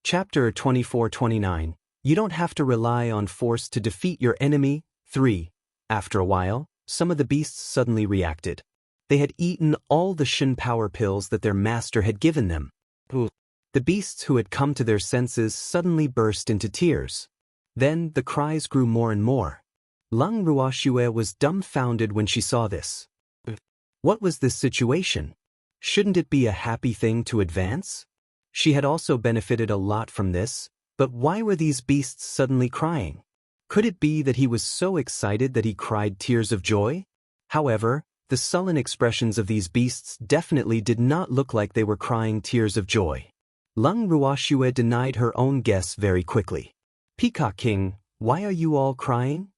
Chapter 24-29. You don't have to rely on force to defeat your enemy. 3. After a while, some of the beasts suddenly reacted. They had eaten all the Shin power pills that their master had given them. The beasts who had come to their senses suddenly burst into tears. Then the cries grew more and more. Lung Ruoxue was dumbfounded when she saw this. What was this situation? Shouldn't it be a happy thing to advance? She had also benefited a lot from this, but why were these beasts suddenly crying? Could it be that he was so excited that he cried tears of joy? However, the sullen expressions of these beasts definitely did not look like they were crying tears of joy. Lung Ruoxue denied her own guess very quickly. Peacock King, why are you all crying?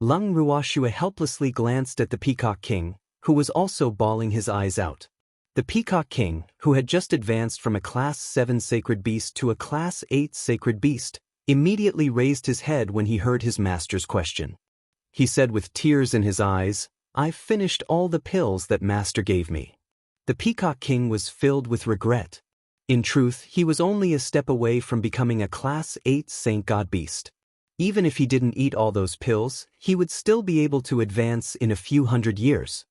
Lung Ruoxue helplessly glanced at the Peacock King, who was also bawling his eyes out. The Peacock King, who had just advanced from a Class 7 sacred beast to a Class 8 sacred beast, immediately raised his head when he heard his master's question. He said with tears in his eyes, "I've finished all the pills that master gave me." The Peacock King was filled with regret. In truth, he was only a step away from becoming a Class 8 Saint God beast. Even if he didn't eat all those pills, he would still be able to advance in a few hundred years.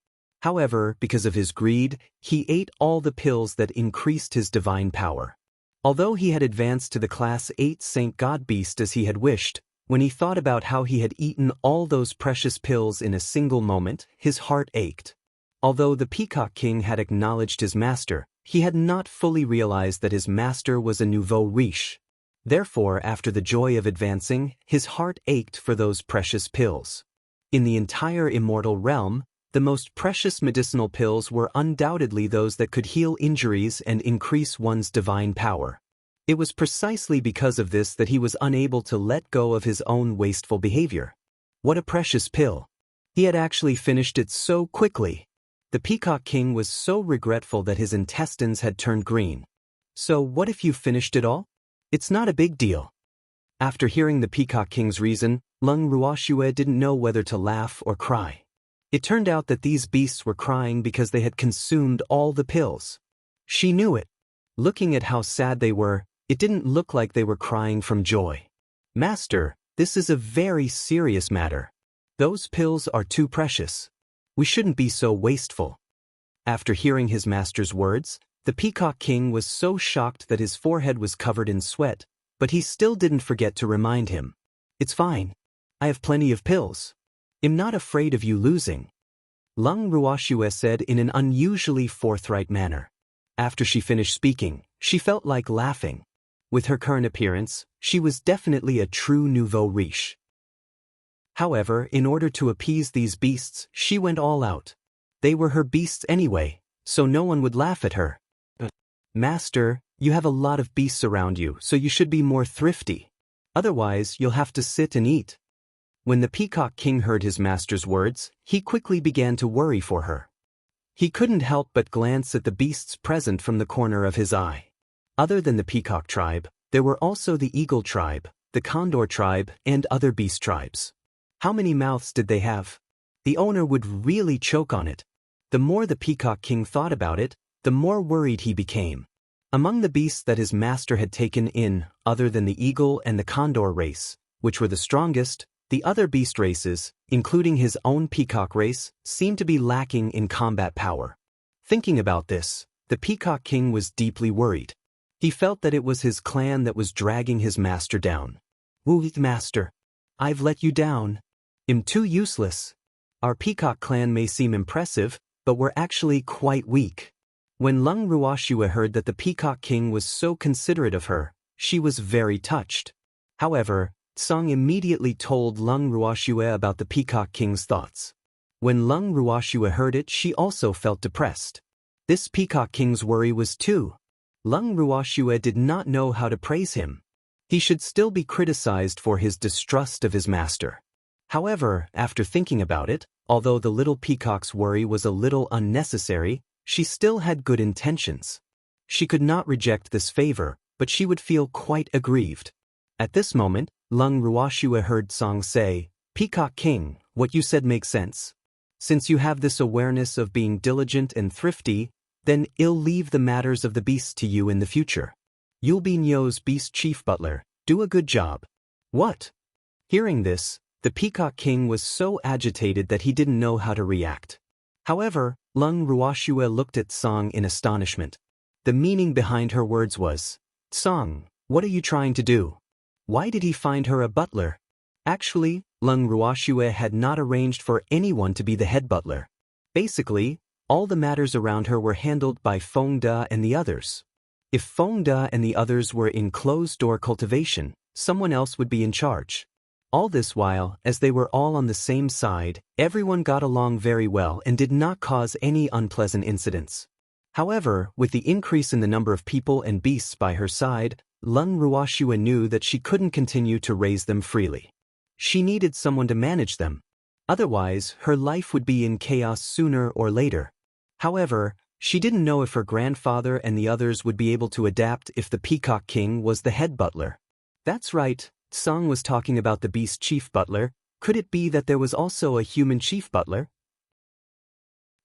However, because of his greed, he ate all the pills that increased his divine power. Although he had advanced to the Class 8 Saint God beast as he had wished, when he thought about how he had eaten all those precious pills in a single moment, his heart ached. Although the Peacock King had acknowledged his master, he had not fully realized that his master was a nouveau riche. Therefore, after the joy of advancing, his heart ached for those precious pills. In the entire immortal realm, the most precious medicinal pills were undoubtedly those that could heal injuries and increase one's divine power. It was precisely because of this that he was unable to let go of his own wasteful behavior. What a precious pill! He had actually finished it so quickly. The Peacock King was so regretful that his intestines had turned green. So what if you finished it all? It's not a big deal. After hearing the Peacock King's reason, Lung Ruoxue didn't know whether to laugh or cry. It turned out that these beasts were crying because they had consumed all the pills. She knew it. Looking at how sad they were, it didn't look like they were crying from joy. "Master, this is a very serious matter. Those pills are too precious. We shouldn't be so wasteful." After hearing his master's words, the Peacock King was so shocked that his forehead was covered in sweat, but he still didn't forget to remind him. "It's fine. I have plenty of pills. I'm not afraid of you losing," Lung Ruoxue said in an unusually forthright manner. After she finished speaking, she felt like laughing. With her current appearance, she was definitely a true nouveau riche. However, in order to appease these beasts, she went all out. They were her beasts anyway, so no one would laugh at her. "Master, you have a lot of beasts around you, so you should be more thrifty. Otherwise, you'll have to sit and eat." When the Peacock King heard his master's words, he quickly began to worry for her. He couldn't help but glance at the beasts present from the corner of his eye. Other than the Peacock tribe, there were also the Eagle tribe, the Condor tribe, and other beast tribes. How many mouths did they have? The owner would really choke on it. The more the Peacock King thought about it, the more worried he became. Among the beasts that his master had taken in, other than the Eagle and the Condor race, which were the strongest, the other beast races, including his own peacock race, seemed to be lacking in combat power. Thinking about this, the Peacock King was deeply worried. He felt that it was his clan that was dragging his master down. "Woo, master. I've let you down. I'm too useless. Our peacock clan may seem impressive, but we're actually quite weak." When Lung Ruoxue heard that the Peacock King was so considerate of her, she was very touched. However, Song immediately told Lung Ruoxue about the Peacock King's thoughts. When Lung Ruoxue heard it, she also felt depressed. This Peacock King's worry was too. Lung Ruoxue did not know how to praise him. He should still be criticized for his distrust of his master. However, after thinking about it, although the little peacock's worry was a little unnecessary, she still had good intentions. She could not reject this favor, but she would feel quite aggrieved. At this moment, Lung Ruoxue heard Song say, "Peacock King, what you said makes sense. Since you have this awareness of being diligent and thrifty, then I'll leave the matters of the beasts to you in the future. You'll be Nyo's beast chief butler. Do a good job. What? Hearing this, the Peacock King was so agitated that he didn't know how to react. However, Lung Ruoxue looked at Song in astonishment. The meaning behind her words was, Song, what are you trying to do? Why did he find her a butler? Actually, Lung Ruoxue had not arranged for anyone to be the head butler. Basically, all the matters around her were handled by Feng De and the others. If Feng De and the others were in closed-door cultivation, someone else would be in charge. All this while, as they were all on the same side, everyone got along very well and did not cause any unpleasant incidents. However, with the increase in the number of people and beasts by her side, Lung Ruoxue knew that she couldn't continue to raise them freely. She needed someone to manage them. Otherwise, her life would be in chaos sooner or later. However, she didn't know if her grandfather and the others would be able to adapt if the Peacock King was the head butler. That's right, Song was talking about the beast chief butler. Could it be that there was also a human chief butler?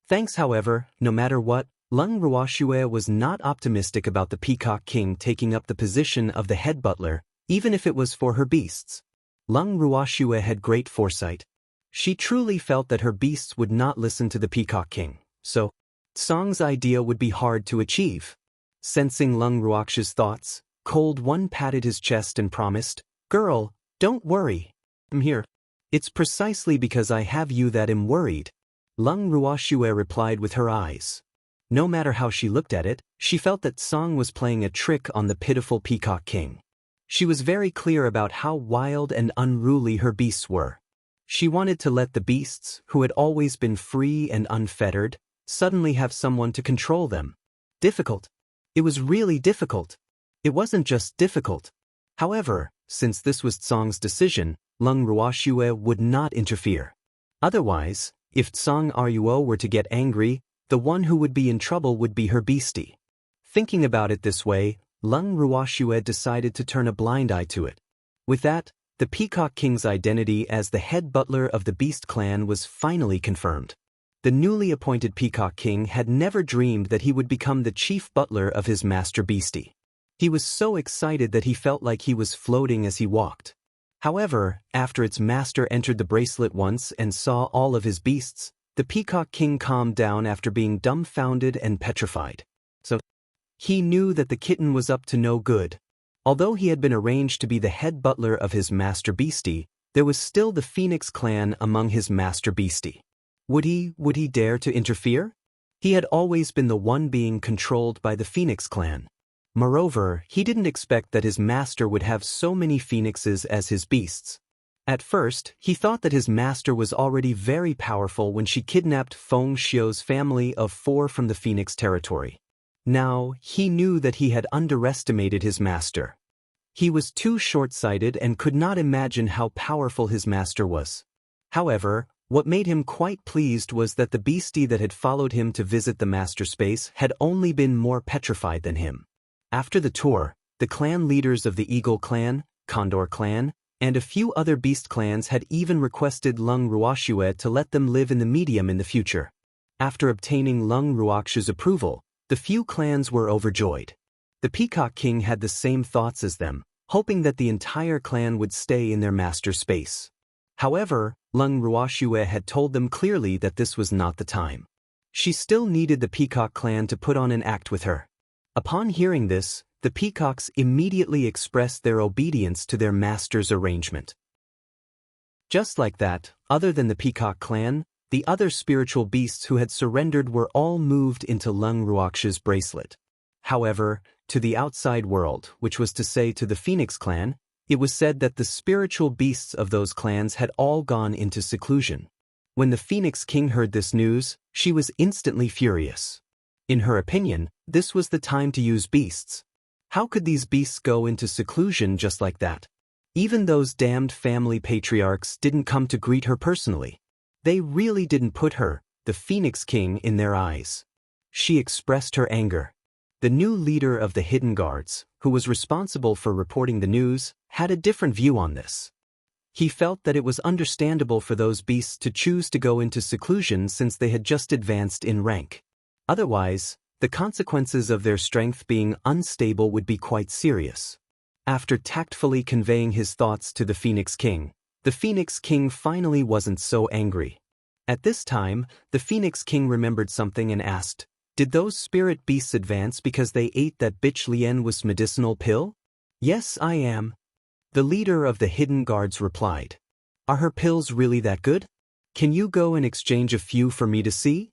Thanks, however, no matter what, Lung Ruoxue was not optimistic about the Peacock King taking up the position of the head butler, even if it was for her beasts. Lung Ruoxue had great foresight. She truly felt that her beasts would not listen to the Peacock King, so Song's idea would be hard to achieve. Sensing Lung Ruoxue's thoughts, Cold One patted his chest and promised, Girl, don't worry. I'm here. It's precisely because I have you that I'm worried. Lung Ruoxue replied with her eyes. No matter how she looked at it, she felt that Song was playing a trick on the pitiful Peacock King. She was very clear about how wild and unruly her beasts were. She wanted to let the beasts, who had always been free and unfettered, suddenly have someone to control them. Difficult. It was really difficult. It wasn't just difficult. However, since this was Song's decision, Lung Ruoxue would not interfere. Otherwise, if Song Ruo were to get angry, the one who would be in trouble would be her beastie. Thinking about it this way, Lung Ruoxue decided to turn a blind eye to it. With that, the Peacock King's identity as the head butler of the Beast Clan was finally confirmed. The newly appointed Peacock King had never dreamed that he would become the chief butler of his master beastie. He was so excited that he felt like he was floating as he walked. However, after its master entered the bracelet once and saw all of his beasts, the Peacock King calmed down after being dumbfounded and petrified. So, he knew that the kitten was up to no good. Although he had been arranged to be the head butler of his master beastie, there was still the Phoenix clan among his master beastie. Would he dare to interfere? He had always been the one being controlled by the Phoenix clan. Moreover, he didn't expect that his master would have so many phoenixes as his beasts. At first, he thought that his master was already very powerful when she kidnapped Feng Xiu's family of 4 from the Phoenix territory. Now, he knew that he had underestimated his master. He was too short-sighted and could not imagine how powerful his master was. However, what made him quite pleased was that the beastie that had followed him to visit the master space had only been more petrified than him. After the tour, the clan leaders of the Eagle clan, Condor clan, and a few other beast clans had even requested Lung Ruoxue to let them live in the medium in the future. After obtaining Lung Ruoxue's approval, the few clans were overjoyed. The Peacock King had the same thoughts as them, hoping that the entire clan would stay in their master space. However, Lung Ruoxue had told them clearly that this was not the time. She still needed the Peacock clan to put on an act with her. Upon hearing this, the peacocks immediately expressed their obedience to their master's arrangement. Just like that, other than the Peacock clan, the other spiritual beasts who had surrendered were all moved into Lung Ruoxue's bracelet. However, to the outside world, which was to say to the Phoenix clan, it was said that the spiritual beasts of those clans had all gone into seclusion. When the Phoenix King heard this news, she was instantly furious. In her opinion, this was the time to use beasts. How could these beasts go into seclusion just like that? Even those damned family patriarchs didn't come to greet her personally. They really didn't put her, the Phoenix King, in their eyes. She expressed her anger. The new leader of the Hidden Guards, who was responsible for reporting the news, had a different view on this. He felt that it was understandable for those beasts to choose to go into seclusion since they had just advanced in rank. Otherwise, The consequences of their strength being unstable would be quite serious. After tactfully conveying his thoughts to the Phoenix King, the Phoenix King finally wasn't so angry. At this time, the Phoenix King remembered something and asked, "Did those spirit beasts advance because they ate that bitch Lien Wu's medicinal pill?" "Yes, I am." The leader of the hidden guards replied. "Are her pills really that good? Can you go and exchange a few for me to see?"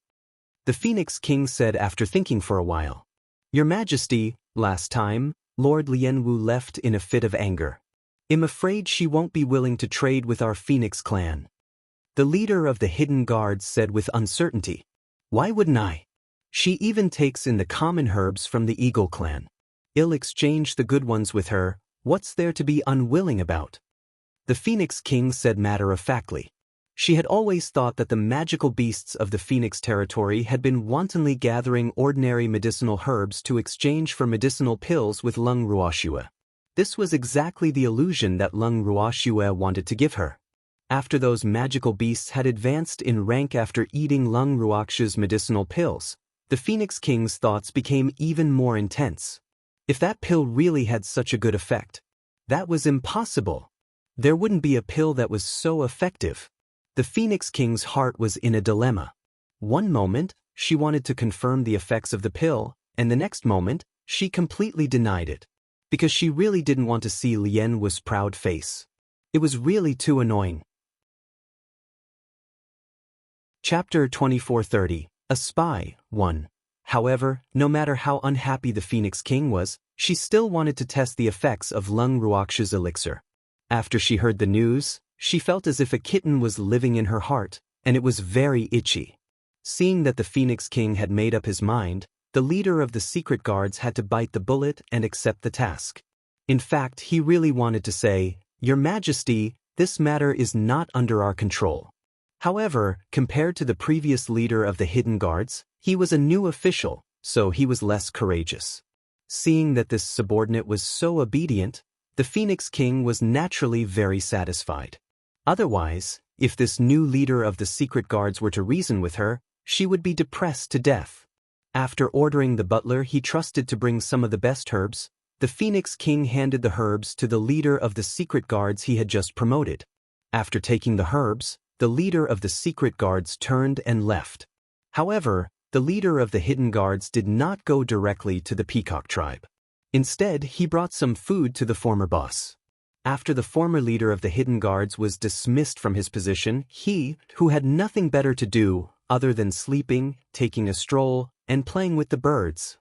The Phoenix King said after thinking for a while. "Your Majesty, last time, Lord Lien Wu left in a fit of anger. I'm afraid she won't be willing to trade with our Phoenix clan." The leader of the hidden guards said with uncertainty. "Why wouldn't I? She even takes in the common herbs from the Eagle clan. I'll exchange the good ones with her. What's there to be unwilling about?" The Phoenix King said matter-of-factly. She had always thought that the magical beasts of the Phoenix territory had been wantonly gathering ordinary medicinal herbs to exchange for medicinal pills with Lung Ruoxue. This was exactly the illusion that Lung Ruoxue wanted to give her. After those magical beasts had advanced in rank after eating Lung Ruoxue's medicinal pills, the Phoenix King's thoughts became even more intense. If that pill really had such a good effect, that was impossible. There wouldn't be a pill that was so effective. The Phoenix King's heart was in a dilemma. One moment, she wanted to confirm the effects of the pill, and the next moment, she completely denied it. Because she really didn't want to see Lien Wu's proud face. It was really too annoying. Chapter 2430, A Spy, 1. However, no matter how unhappy the Phoenix King was, she still wanted to test the effects of Lung Ruoxue's elixir. After she heard the news, she felt as if a kitten was living in her heart, and it was very itchy. Seeing that the Phoenix King had made up his mind, the leader of the secret guards had to bite the bullet and accept the task. In fact, he really wanted to say, "Your Majesty, this matter is not under our control." However, compared to the previous leader of the hidden guards, he was a new official, so he was less courageous. Seeing that this subordinate was so obedient, the Phoenix King was naturally very satisfied. Otherwise, if this new leader of the secret guards were to reason with her, she would be depressed to death. After ordering the butler he trusted to bring some of the best herbs, the Phoenix King handed the herbs to the leader of the secret guards he had just promoted. After taking the herbs, the leader of the secret guards turned and left. However, the leader of the hidden guards did not go directly to the Peacock tribe. Instead, he brought some food to the former boss. After the former leader of the hidden guards was dismissed from his position, he, who had nothing better to do other than sleeping, taking a stroll, and playing with the birds.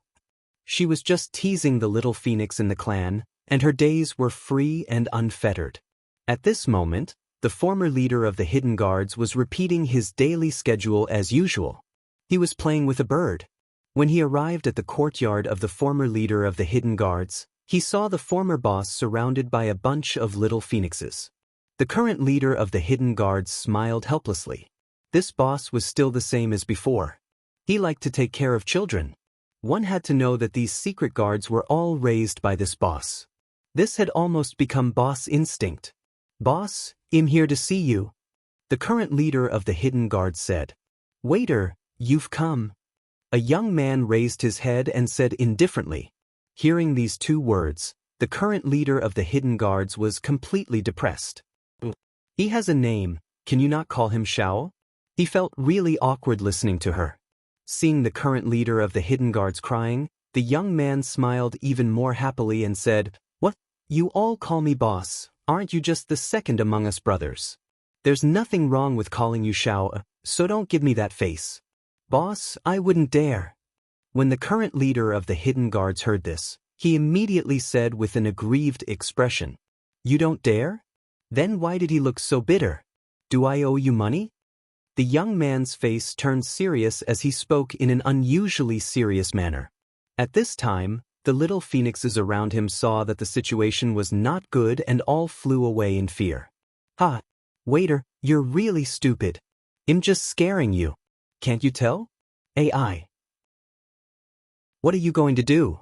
She was just teasing the little phoenix in the clan, and her days were free and unfettered. At this moment, the former leader of the hidden guards was repeating his daily schedule as usual. He was playing with a bird. When he arrived at the courtyard of the former leader of the hidden guards, he saw the former boss surrounded by a bunch of little phoenixes. The current leader of the hidden guards smiled helplessly. This boss was still the same as before. He liked to take care of children. One had to know that these secret guards were all raised by this boss. This had almost become boss instinct. "Boss, I'm here to see you," the current leader of the hidden guards said. "Waiter, you've come." A young man raised his head and said indifferently. Hearing these two words, the current leader of the hidden guards was completely depressed. "He has a name, can you not call him Shao?" He felt really awkward listening to her. Seeing the current leader of the hidden guards crying, the young man smiled even more happily and said, "What? You all call me boss, aren't you just the second among us brothers? There's nothing wrong with calling you Shao, so don't give me that face." "Boss, I wouldn't dare." When the current leader of the hidden guards heard this, he immediately said with an aggrieved expression, "You don't dare? Then why did he look so bitter? Do I owe you money?" The young man's face turned serious as he spoke in an unusually serious manner. At this time, the little phoenixes around him saw that the situation was not good and all flew away in fear. "Ha! Waiter, you're really stupid. I'm just scaring you. Can't you tell? AI. What are you going to do?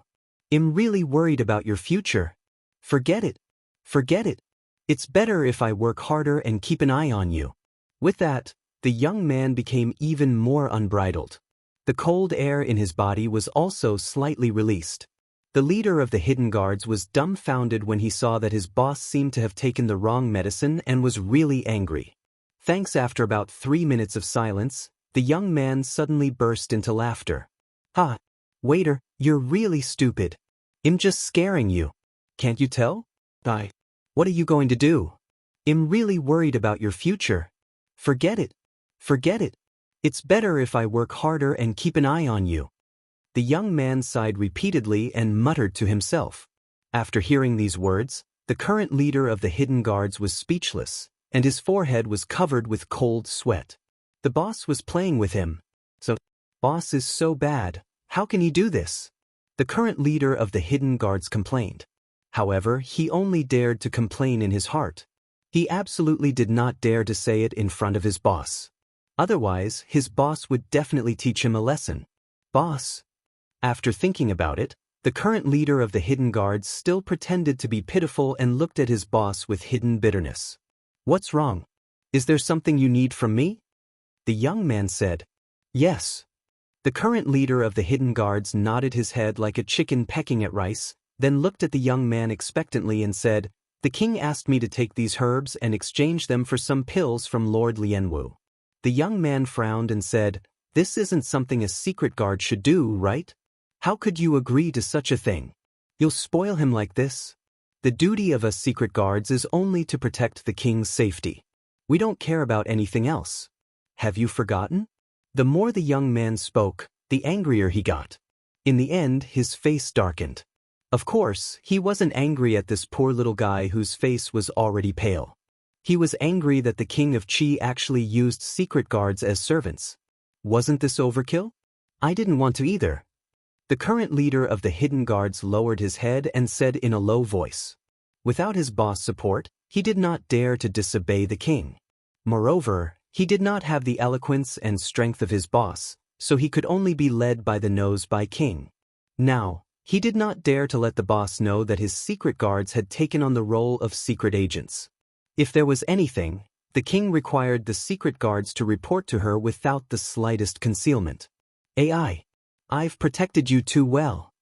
I'm really worried about your future. Forget it. Forget it. It's better if I work harder and keep an eye on you." With that, the young man became even more unbridled. The cold air in his body was also slightly released. The leader of the hidden guards was dumbfounded when he saw that his boss seemed to have taken the wrong medicine and was really angry. Thanks. After about 3 minutes of silence, the young man suddenly burst into laughter. Ha! Waiter, you're really stupid. I'm just scaring you. Can't you tell? What are you going to do? I'm really worried about your future. Forget it. Forget it. It's better if I work harder and keep an eye on you. The young man sighed repeatedly and muttered to himself. After hearing these words, the current leader of the hidden guards was speechless, and his forehead was covered with cold sweat. The boss was playing with him. Boss is so bad, how can he do this? The current leader of the hidden guards complained. However, he only dared to complain in his heart. He absolutely did not dare to say it in front of his boss. Otherwise, his boss would definitely teach him a lesson. Boss. After thinking about it, the current leader of the hidden guards still pretended to be pitiful and looked at his boss with hidden bitterness. What's wrong? Is there something you need from me? The young man said. Yes. The current leader of the hidden guards nodded his head like a chicken pecking at rice, then looked at the young man expectantly and said, The king asked me to take these herbs and exchange them for some pills from Lord Lianwu. The young man frowned and said, This isn't something a secret guard should do, right? How could you agree to such a thing? You'll spoil him like this? The duty of us secret guards is only to protect the king's safety. We don't care about anything else. Have you forgotten? The more the young man spoke, the angrier he got. In the end, his face darkened. Of course, he wasn't angry at this poor little guy whose face was already pale. He was angry that the king of Qi actually used secret guards as servants. Wasn't this overkill? I didn't want to either. The current leader of the hidden guards lowered his head and said in a low voice. Without his boss' support, he did not dare to disobey the king. Moreover, he did not have the eloquence and strength of his boss, so he could only be led by the nose by king. Now, he did not dare to let the boss know that his secret guards had taken on the role of secret agents. If there was anything, the king required the secret guards to report to her without the slightest concealment. I've protected you too well.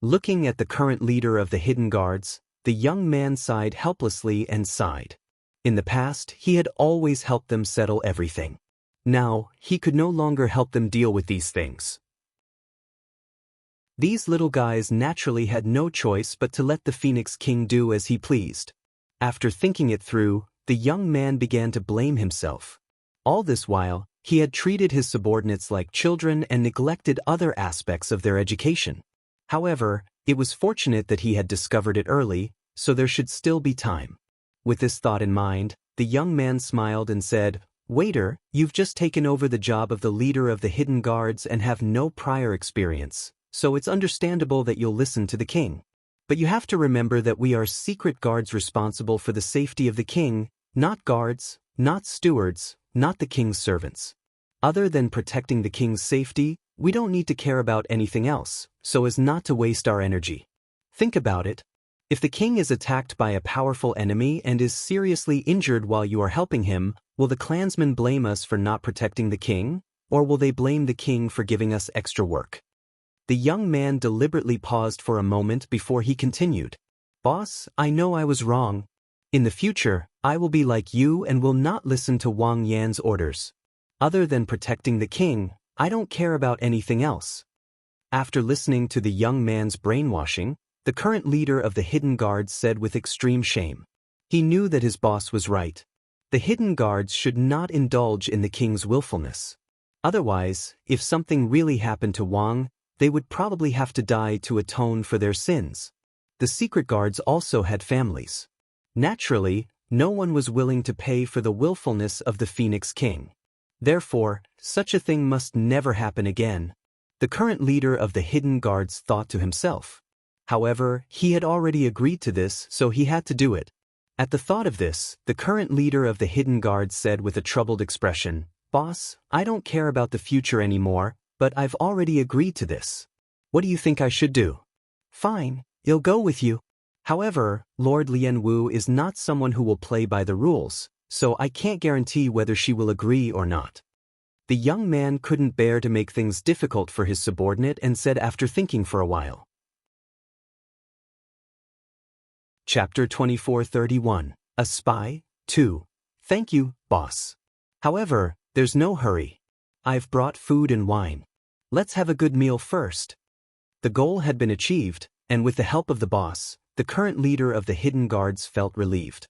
Looking at the current leader of the hidden guards, the young man sighed helplessly and sighed. In the past, he had always helped them settle everything. Now, he could no longer help them deal with these things. These little guys naturally had no choice but to let the Phoenix King do as he pleased. After thinking it through, the young man began to blame himself. All this while, he had treated his subordinates like children and neglected other aspects of their education. However, it was fortunate that he had discovered it early, so there should still be time. With this thought in mind, the young man smiled and said, Waiter, you've just taken over the job of the leader of the hidden guards and have no prior experience, so it's understandable that you'll listen to the king. But you have to remember that we are secret guards responsible for the safety of the king, not guards, not stewards, not the king's servants. Other than protecting the king's safety, we don't need to care about anything else, so as not to waste our energy. Think about it. If the king is attacked by a powerful enemy and is seriously injured while you are helping him, will the clansmen blame us for not protecting the king, or will they blame the king for giving us extra work? The young man deliberately paused for a moment before he continued. Boss, I know I was wrong. In the future, I will be like you and will not listen to Wang Yan's orders. Other than protecting the king, I don't care about anything else. After listening to the young man's brainwashing, the current leader of the hidden guards said with extreme shame. He knew that his boss was right. The hidden guards should not indulge in the king's willfulness. Otherwise, if something really happened to Wang, they would probably have to die to atone for their sins. The secret guards also had families. Naturally, no one was willing to pay for the willfulness of the Phoenix King. Therefore, such a thing must never happen again. The current leader of the hidden guards thought to himself. However, he had already agreed to this, so he had to do it. At the thought of this, the current leader of the hidden guards said with a troubled expression, Boss, I don't care about the future anymore, but I've already agreed to this. What do you think I should do? Fine, I'll go with you. However, Lord Lianwu is not someone who will play by the rules, so I can't guarantee whether she will agree or not. The young man couldn't bear to make things difficult for his subordinate and said after thinking for a while. Chapter 24:31. A Spy, 2. Thank you, boss. However, there's no hurry. I've brought food and wine. Let's have a good meal first. The goal had been achieved, and with the help of the boss, the current leader of the hidden guards felt relieved.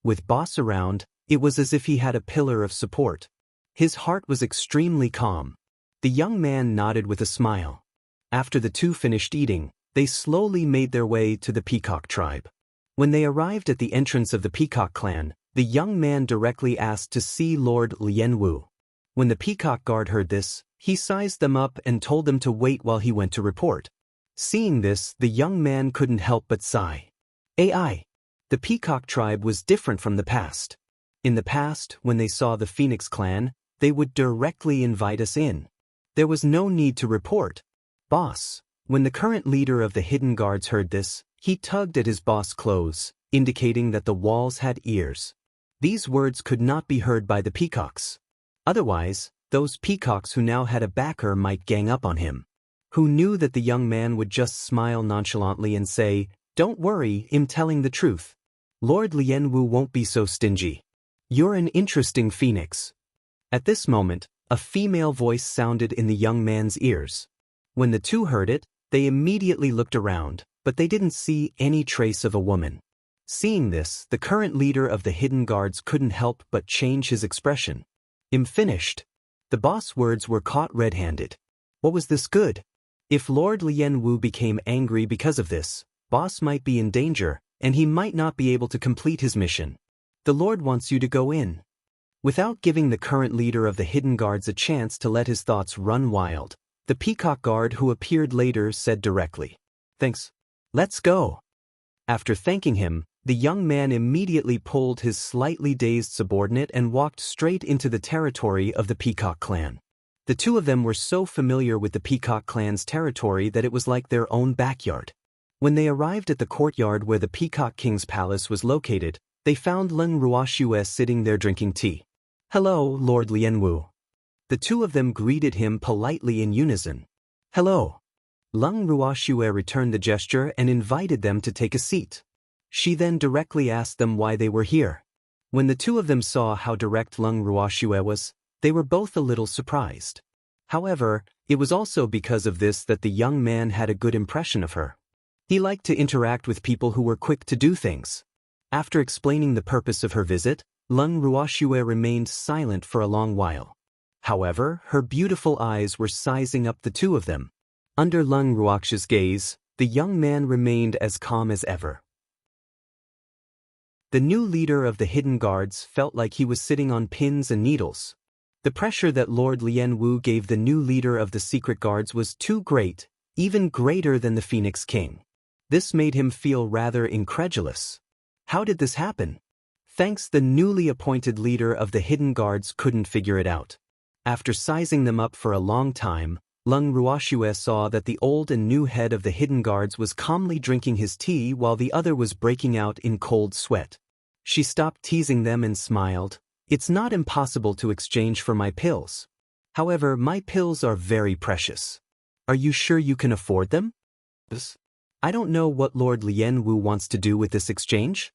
With boss around, it was as if he had a pillar of support. His heart was extremely calm. The young man nodded with a smile. After the two finished eating, they slowly made their way to the Peacock tribe. When they arrived at the entrance of the Peacock clan, the young man directly asked to see Lord Lianwu. When the Peacock guard heard this, he sized them up and told them to wait while he went to report. Seeing this, the young man couldn't help but sigh. AI. The Peacock tribe was different from the past. In the past, when they saw the Phoenix clan, they would directly invite us in. There was no need to report. Boss. When the current leader of the hidden guards heard this, he tugged at his boss' clothes, indicating that the walls had ears. These words could not be heard by the peacocks. Otherwise, those peacocks who now had a backer might gang up on him. Who knew that the young man would just smile nonchalantly and say, "Don't worry, I'm telling the truth. Lord Lianwu won't be so stingy. You're an interesting phoenix." At this moment, a female voice sounded in the young man's ears. When the two heard it, they immediately looked around, but they didn't see any trace of a woman. Seeing this, the current leader of the hidden guards couldn't help but change his expression. "I'm finished." The boss' words were caught red-handed. What was this good? If Lord Lianwu became angry because of this, boss might be in danger, and he might not be able to complete his mission. The Lord wants you to go in. Without giving the current leader of the hidden guards a chance to let his thoughts run wild, the peacock guard who appeared later said directly, "Thanks. Let's go." After thanking him, the young man immediately pulled his slightly dazed subordinate and walked straight into the territory of the Peacock clan. The two of them were so familiar with the Peacock clan's territory that it was like their own backyard. When they arrived at the courtyard where the Peacock King's palace was located, they found Leng Ruoxue sitting there drinking tea. "Hello, Lord Lianwu." The two of them greeted him politely in unison. "Hello." Leng Ruoxue returned the gesture and invited them to take a seat. She then directly asked them why they were here. When the two of them saw how direct Leng Ruoxue was, they were both a little surprised. However, it was also because of this that the young man had a good impression of her. He liked to interact with people who were quick to do things. After explaining the purpose of her visit, Leng Ruoxue remained silent for a long while. However, her beautiful eyes were sizing up the two of them. Under Leng Ruoxue's gaze, the young man remained as calm as ever. The new leader of the hidden guards felt like he was sitting on pins and needles. The pressure that Lord Lianwu gave the new leader of the secret guards was too great, even greater than the Phoenix King. This made him feel rather incredulous. How did this happen? Thanks, the newly appointed leader of the hidden guards couldn't figure it out. After sizing them up for a long time, Leng Ruoxue saw that the old and new head of the hidden guards was calmly drinking his tea while the other was breaking out in cold sweat. She stopped teasing them and smiled. "It's not impossible to exchange for my pills. However, my pills are very precious. Are you sure you can afford them?" "I don't know what Lord Lianwu wants to do with this exchange."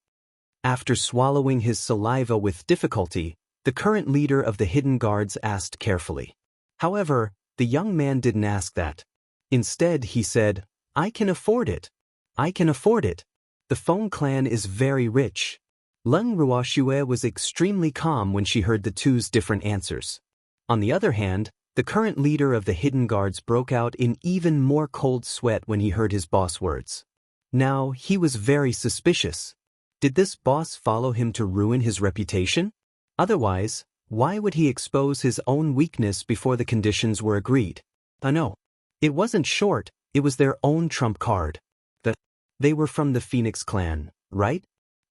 After swallowing his saliva with difficulty, the current leader of the hidden guards asked carefully. However, the young man didn't ask that. Instead, he said, "I can afford it. I can afford it. The Feng clan is very rich." Leng Ruoxue was extremely calm when she heard the two's different answers. On the other hand, the current leader of the hidden guards broke out in even more cold sweat when he heard his boss' words. Now, he was very suspicious. Did this boss follow him to ruin his reputation? Otherwise, why would he expose his own weakness before the conditions were agreed? No. It wasn't short, it was their own trump card. They were from the Phoenix clan, right?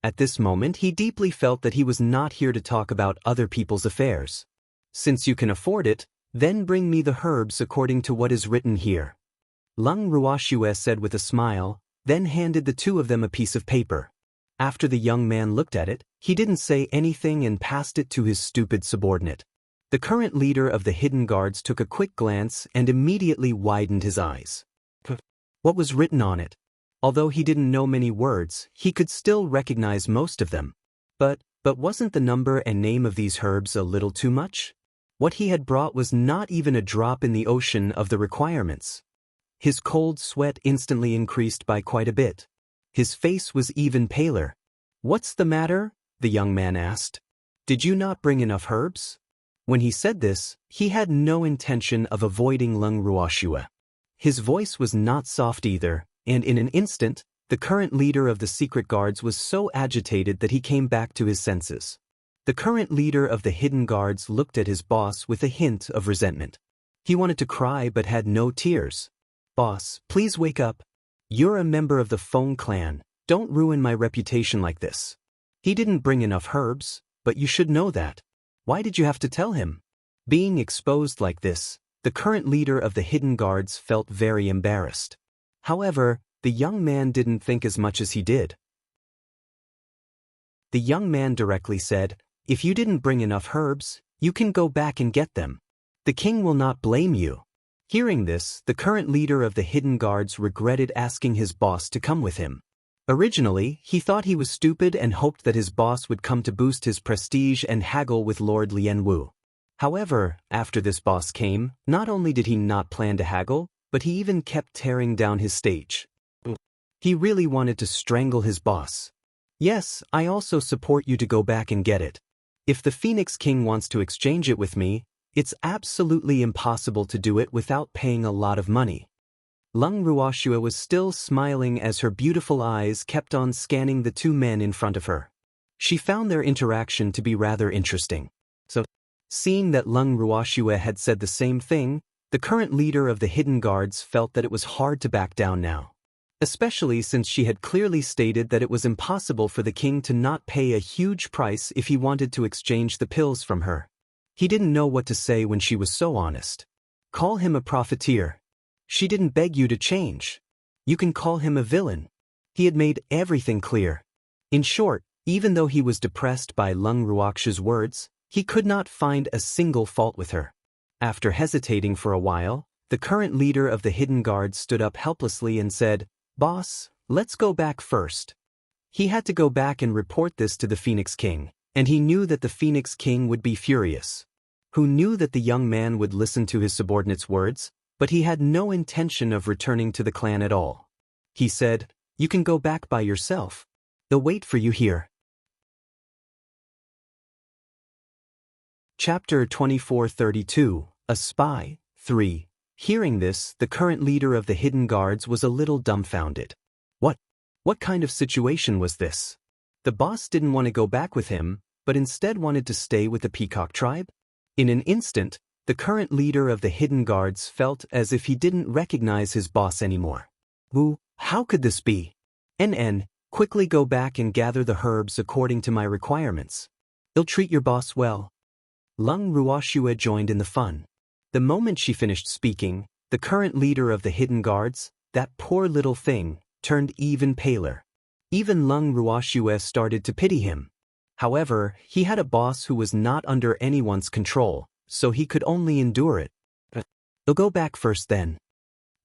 At this moment, he deeply felt that he was not here to talk about other people's affairs. "Since you can afford it, then bring me the herbs according to what is written here." Leng Ruoxue said with a smile, then handed the two of them a piece of paper. After the young man looked at it, he didn't say anything and passed it to his stupid subordinate. The current leader of the hidden guards took a quick glance and immediately widened his eyes. What was written on it? Although he didn't know many words, he could still recognize most of them. But wasn't the number and name of these herbs a little too much? What he had brought was not even a drop in the ocean of the requirements. His cold sweat instantly increased by quite a bit. His face was even paler. "What's the matter?" the young man asked. "Did you not bring enough herbs?" When he said this, he had no intention of avoiding Lung Ruoxue. His voice was not soft either, and in an instant, the current leader of the secret guards was so agitated that he came back to his senses. The current leader of the hidden guards looked at his boss with a hint of resentment. He wanted to cry but had no tears. "Boss, please wake up. You're a member of the Feng clan. Don't ruin my reputation like this. He didn't bring enough herbs, but you should know that. Why did you have to tell him?" Being exposed like this, the current leader of the hidden guards felt very embarrassed. However, the young man didn't think as much as he did. The young man directly said, "If you didn't bring enough herbs, you can go back and get them. The king will not blame you." Hearing this, the current leader of the hidden guards regretted asking his boss to come with him. Originally, he thought he was stupid and hoped that his boss would come to boost his prestige and haggle with Lord Lianwu. However, after this boss came, not only did he not plan to haggle, but he even kept tearing down his stage. He really wanted to strangle his boss. "Yes, I also support you to go back and get it. If the Phoenix King wants to exchange it with me, it's absolutely impossible to do it without paying a lot of money." Lung Ruoxue was still smiling as her beautiful eyes kept on scanning the two men in front of her. She found their interaction to be rather interesting. Seeing that Lung Ruoxue had said the same thing, the current leader of the hidden guards felt that it was hard to back down now. Especially since she had clearly stated that it was impossible for the king to not pay a huge price if he wanted to exchange the pills from her. He didn't know what to say when she was so honest. Call him a profiteer. She didn't beg you to change. You can call him a villain. He had made everything clear. In short, even though he was depressed by Lung Ruoxue's words, he could not find a single fault with her. After hesitating for a while, the current leader of the hidden guards stood up helplessly and said, "Boss, let's go back first." He had to go back and report this to the Phoenix King, and he knew that the Phoenix King would be furious. Who knew that the young man would listen to his subordinate's words, but he had no intention of returning to the clan at all. He said, "You can go back by yourself. They'll wait for you here." Chapter 2432, A Spy, 3. Hearing this, the current leader of the hidden guards was a little dumbfounded. What kind of situation was this? The boss didn't want to go back with him, but instead wanted to stay with the Peacock tribe? In an instant, the current leader of the hidden guards felt as if he didn't recognize his boss anymore. How could this be? Quickly go back and gather the herbs according to my requirements. You'll treat your boss well. Lung Ruoxue joined in the fun. The moment she finished speaking, the current leader of the hidden guards, that poor little thing, turned even paler. Even Lung Ruoxue started to pity him. However, he had a boss who was not under anyone's control, so he could only endure it. They'll go back first then.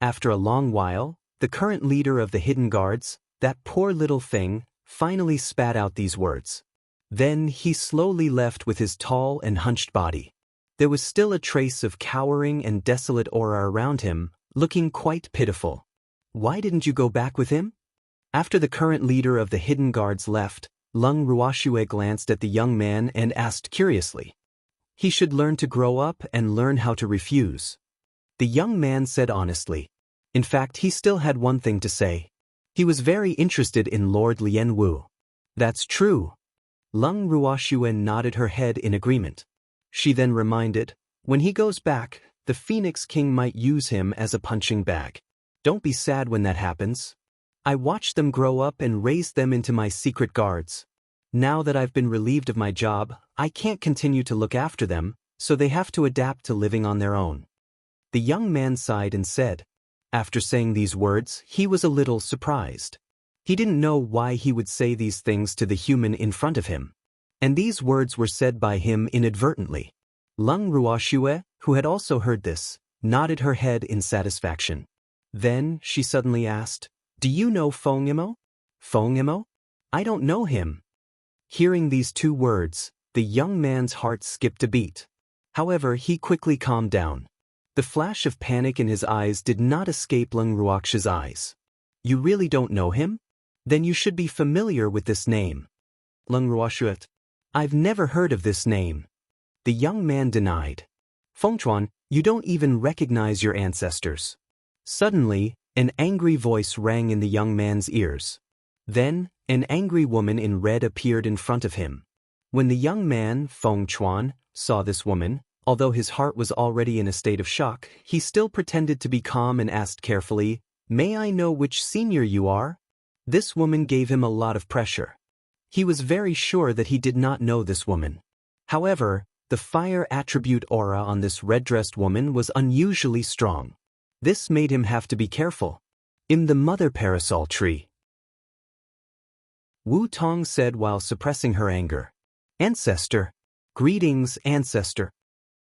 After a long while, the current leader of the hidden guards, that poor little thing, finally spat out these words. Then he slowly left with his tall and hunched body. There was still a trace of cowering and desolate aura around him, looking quite pitiful. "Why didn't you go back with him?" After the current leader of the hidden guards left, Lung Ruoxue glanced at the young man and asked curiously. "He should learn to grow up and learn how to refuse." The young man said honestly. In fact, he still had one thing to say. He was very interested in Lord Lianwu. "That's true." Lung Ruoxue nodded her head in agreement. She then reminded, "When he goes back, the Phoenix King might use him as a punching bag. Don't be sad when that happens. I watched them grow up and raised them into my secret guards. Now that I've been relieved of my job, I can't continue to look after them, so they have to adapt to living on their own." The young man sighed and said. After saying these words, he was a little surprised. He didn't know why he would say these things to the human in front of him. And these words were said by him inadvertently. Lung Ruoxue, who had also heard this, nodded her head in satisfaction. Then she suddenly asked, "Do you know Feng Imo?" "Feng Imo? I don't know him." Hearing these two words, the young man's heart skipped a beat. However, he quickly calmed down. The flash of panic in his eyes did not escape Lung Ruoxue's eyes. "You really don't know him? Then you should be familiar with this name." Lung Ruoxue, "I've never heard of this name." The young man denied. "Fengchuan, you don't even recognize your ancestors." Suddenly, an angry voice rang in the young man's ears. Then, an angry woman in red appeared in front of him. When the young man, Fengchuan, saw this woman, although his heart was already in a state of shock, he still pretended to be calm and asked carefully, "May I know which senior you are?" This woman gave him a lot of pressure. He was very sure that he did not know this woman. However, the fire attribute aura on this red-dressed woman was unusually strong. This made him have to be careful. "In the mother parasol tree," Wu Tong said while suppressing her anger. "Ancestor. Greetings, ancestor."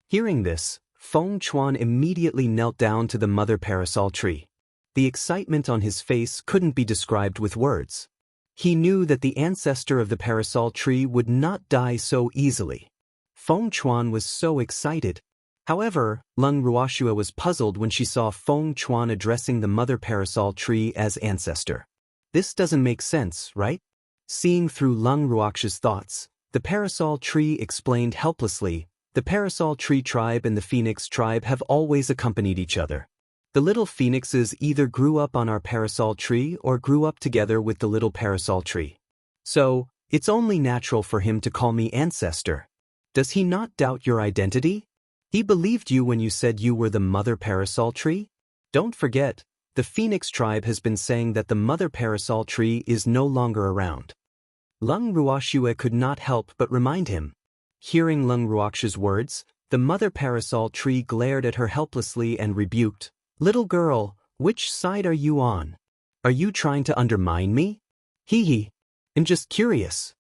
Hearing this, Fengchuan immediately knelt down to the mother parasol tree. The excitement on his face couldn't be described with words. He knew that the ancestor of the parasol tree would not die so easily. Fengchuan was so excited. However, Lung Ruoxue was puzzled when she saw Fengchuan addressing the mother parasol tree as ancestor. This doesn't make sense, right? Seeing through Lung Ruoxue's thoughts, the parasol tree explained helplessly, "The parasol tree tribe and the phoenix tribe have always accompanied each other. The little phoenixes either grew up on our parasol tree or grew up together with the little parasol tree. So, it's only natural for him to call me ancestor. Does he not doubt your identity? He believed you when you said you were the mother parasol tree? Don't forget, the phoenix tribe has been saying that the mother parasol tree is no longer around." Lung Ruoxue could not help but remind him. Hearing Lung Ruoxue's words, the mother parasol tree glared at her helplessly and rebuked, "Little girl, which side are you on? Are you trying to undermine me?" "Hee. I'm just curious."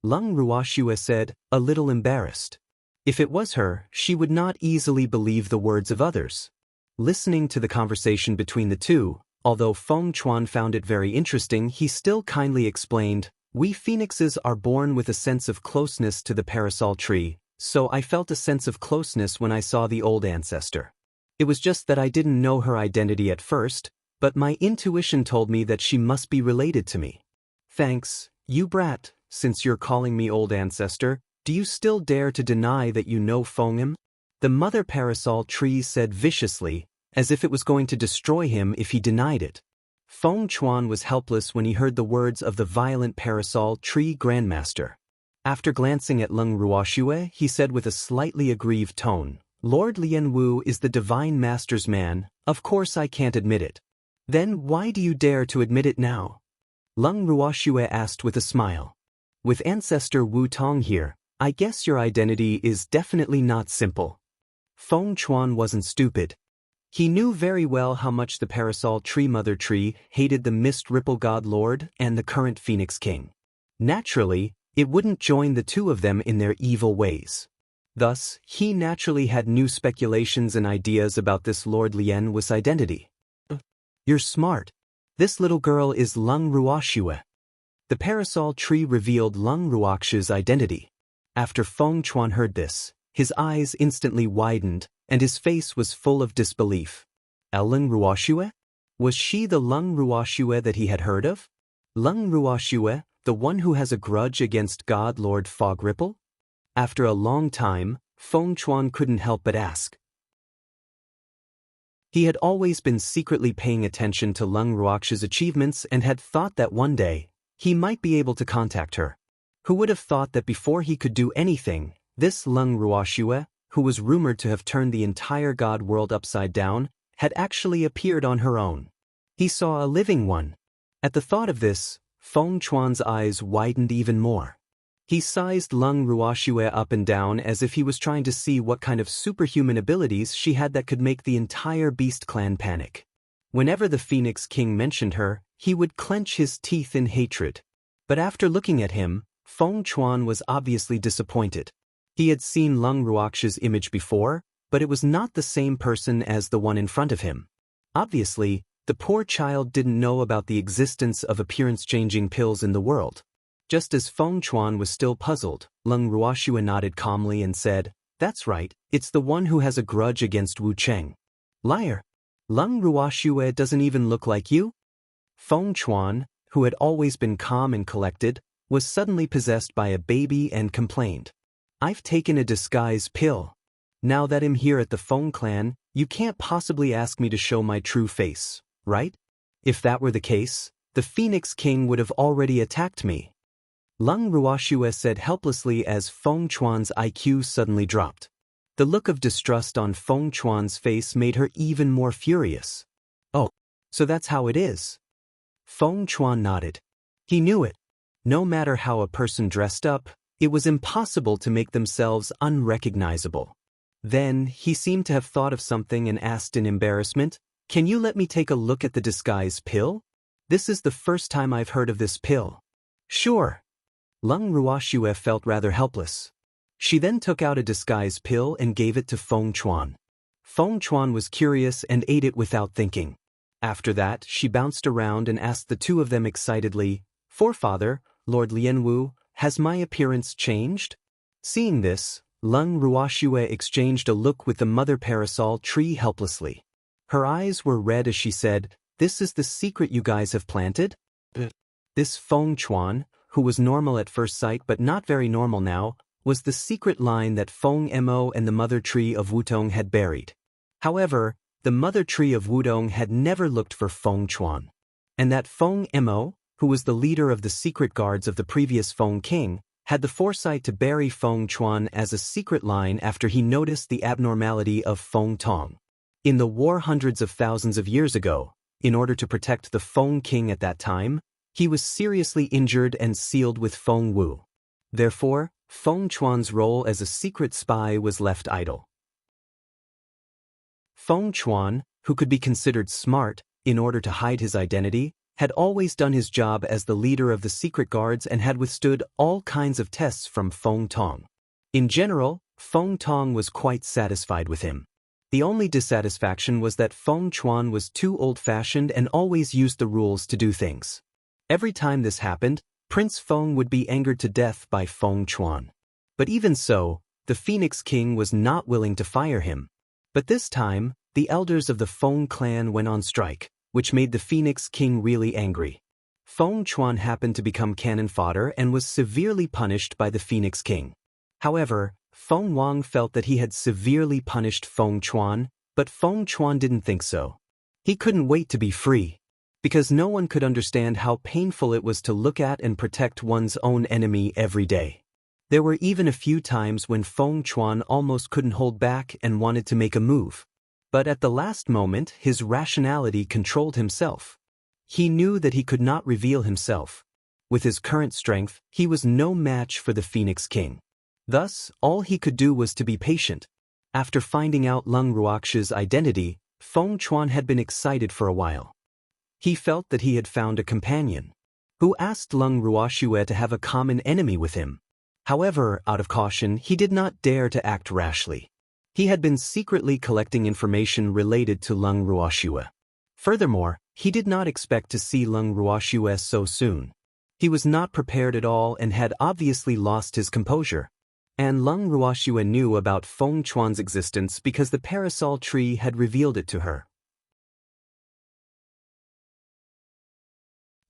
Lung Ruoxue said, a little embarrassed. If it was her, she would not easily believe the words of others. Listening to the conversation between the two, although Fengchuan found it very interesting, he still kindly explained, "We phoenixes are born with a sense of closeness to the parasol tree, so I felt a sense of closeness when I saw the old ancestor. It was just that I didn't know her identity at first, but my intuition told me that she must be related to me." "Thanks, you brat, since you're calling me old ancestor, do you still dare to deny that you know Fengim?" The mother parasol tree said viciously, as if it was going to destroy him if he denied it. Fengchuan was helpless when he heard the words of the violent parasol tree grandmaster. After glancing at Lung Ruoxue, he said with a slightly aggrieved tone, "Lord Lianwu is the divine master's man, of course I can't admit it." "Then why do you dare to admit it now?" Lung Ruoxue asked with a smile. "With ancestor Wu Tong here, I guess your identity is definitely not simple." Fengchuan wasn't stupid. He knew very well how much the parasol tree mother tree hated the mist ripple god lord and the current phoenix king. Naturally, it wouldn't join the two of them in their evil ways. Thus, he naturally had new speculations and ideas about this Lord Lien Wu's identity. "You're smart. This little girl is Lung Ruoxue." The parasol tree revealed Lung Ruoxue's identity. After Fengchuan heard this, his eyes instantly widened, and his face was full of disbelief. Lung Ruoxue? Was she the Lung Ruoxue that he had heard of? Lung Ruoxue, the one who has a grudge against God Lord Fog Ripple? After a long time, Fengchuan couldn't help but ask. He had always been secretly paying attention to Lung Ruoxue's achievements and had thought that one day, he might be able to contact her. Who would have thought that before he could do anything, this Lung Ruoxue, who was rumored to have turned the entire god world upside down, had actually appeared on her own. He saw a living one. At the thought of this, Fengchuan's eyes widened even more. He sized Lung Ruoxue up and down as if he was trying to see what kind of superhuman abilities she had that could make the entire Beast Clan panic. Whenever the Phoenix King mentioned her, he would clench his teeth in hatred. But after looking at him, Fengchuan was obviously disappointed. He had seen Lung Ruox's image before, but it was not the same person as the one in front of him. Obviously, the poor child didn't know about the existence of appearance-changing pills in the world. Just as Feng Chuan was still puzzled, Lung Ruoxue nodded calmly and said, "That's right, it's the one who has a grudge against Wu Cheng." "Liar! Lung Ruoxue doesn't even look like you?" Feng Chuan, who had always been calm and collected, was suddenly possessed by a baby and complained, "I've taken a disguise pill. Now that I'm here at the Feng clan, you can't possibly ask me to show my true face, right? If that were the case, the Phoenix King would have already attacked me." Lung Ruoxue said helplessly as Feng Chuan's IQ suddenly dropped. The look of distrust on Feng Chuan's face made her even more furious. "Oh, so that's how it is." Feng Chuan nodded. He knew it. No matter how a person dressed up, it was impossible to make themselves unrecognizable. Then, he seemed to have thought of something and asked in embarrassment, "Can you let me take a look at the disguise pill? This is the first time I've heard of this pill." "Sure." Lung Ruoxue felt rather helpless. She then took out a disguise pill and gave it to Feng Chuan. Feng Chuan was curious and ate it without thinking. After that, she bounced around and asked the two of them excitedly, "Forefather, Lord Lianwu, has my appearance changed?" Seeing this, Lung Ruoxue exchanged a look with the mother parasol tree helplessly. Her eyes were red as she said, "This is the secret you guys have planted?" This Feng Chuan, who was normal at first sight but not very normal now, was the secret line that Feng Mo and the mother tree of Wudong had buried. However, the mother tree of Wudong had never looked for Feng Chuan. And that Feng Mo, who was the leader of the secret guards of the previous Feng King, had the foresight to bury Feng Chuan as a secret line after he noticed the abnormality of Feng Tong. In the war hundreds of thousands of years ago, in order to protect the Feng King at that time, he was seriously injured and sealed with Feng Wu. Therefore, Feng Chuan's role as a secret spy was left idle. Feng Chuan, who could be considered smart, in order to hide his identity, had always done his job as the leader of the secret guards and had withstood all kinds of tests from Feng Tong. In general, Feng Tong was quite satisfied with him. The only dissatisfaction was that Feng Chuan was too old-fashioned and always used the rules to do things. Every time this happened, Prince Feng would be angered to death by Feng Chuan. But even so, the Phoenix King was not willing to fire him. But this time, the elders of the Feng clan went on strike, which made the Phoenix King really angry. Feng Chuan happened to become cannon fodder and was severely punished by the Phoenix King. However, Feng Wang felt that he had severely punished Feng Chuan, but Feng Chuan didn't think so. He couldn't wait to be free. Because no one could understand how painful it was to look at and protect one's own enemy every day. There were even a few times when Feng Chuan almost couldn't hold back and wanted to make a move. But at the last moment, his rationality controlled himself. He knew that he could not reveal himself. With his current strength, he was no match for the Phoenix King. Thus, all he could do was to be patient. After finding out Lung Ruox's identity, Feng Chuan had been excited for a while. He felt that he had found a companion, who asked Lung Ruoxue to have a common enemy with him. However, out of caution, he did not dare to act rashly. He had been secretly collecting information related to Lung Ruoxue. Furthermore, he did not expect to see Lung Ruoxue so soon. He was not prepared at all and had obviously lost his composure. And Lung Ruoxue knew about Feng Chuan's existence because the parasol tree had revealed it to her.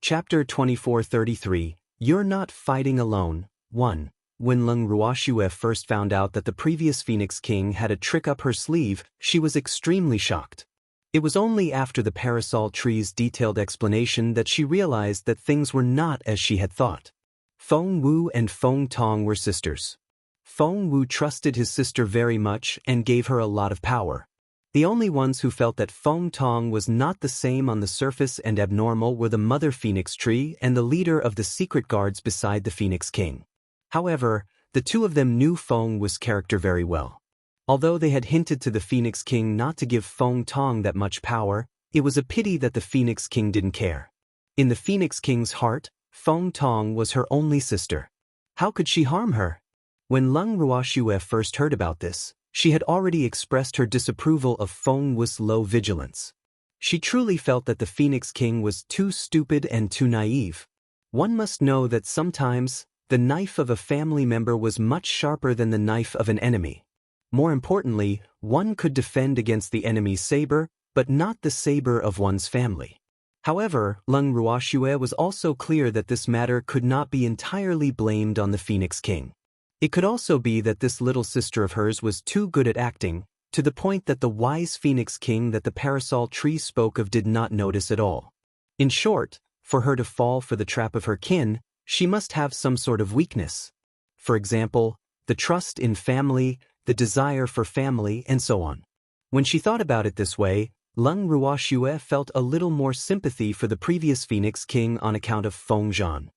Chapter 2433, You're Not Fighting Alone, 1. When Lung Ruoxue first found out that the previous Phoenix King had a trick up her sleeve, she was extremely shocked. It was only after the parasol tree's detailed explanation that she realized that things were not as she had thought. Feng Wu and Feng Tong were sisters. Feng Wu trusted his sister very much and gave her a lot of power. The only ones who felt that Feng Tong was not the same on the surface and abnormal were the mother Phoenix tree and the leader of the secret guards beside the Phoenix King. However, the two of them knew Feng Wu's character very well. Although they had hinted to the Phoenix King not to give Feng Tong that much power, it was a pity that the Phoenix King didn't care. In the Phoenix King's heart, Feng Tong was her only sister. How could she harm her? When Leng Ruoxue first heard about this, she had already expressed her disapproval of Feng Wu's low vigilance. She truly felt that the Phoenix King was too stupid and too naive. One must know that sometimes, the knife of a family member was much sharper than the knife of an enemy. More importantly, one could defend against the enemy's saber, but not the saber of one's family. However, Leng Ruoxue was also clear that this matter could not be entirely blamed on the Phoenix King. It could also be that this little sister of hers was too good at acting, to the point that the wise Phoenix King that the parasol tree spoke of did not notice at all. In short, for her to fall for the trap of her kin, she must have some sort of weakness. For example, the trust in family, the desire for family, and so on. When she thought about it this way, Leng Ruoxue felt a little more sympathy for the previous Phoenix King on account of Feng Zhan.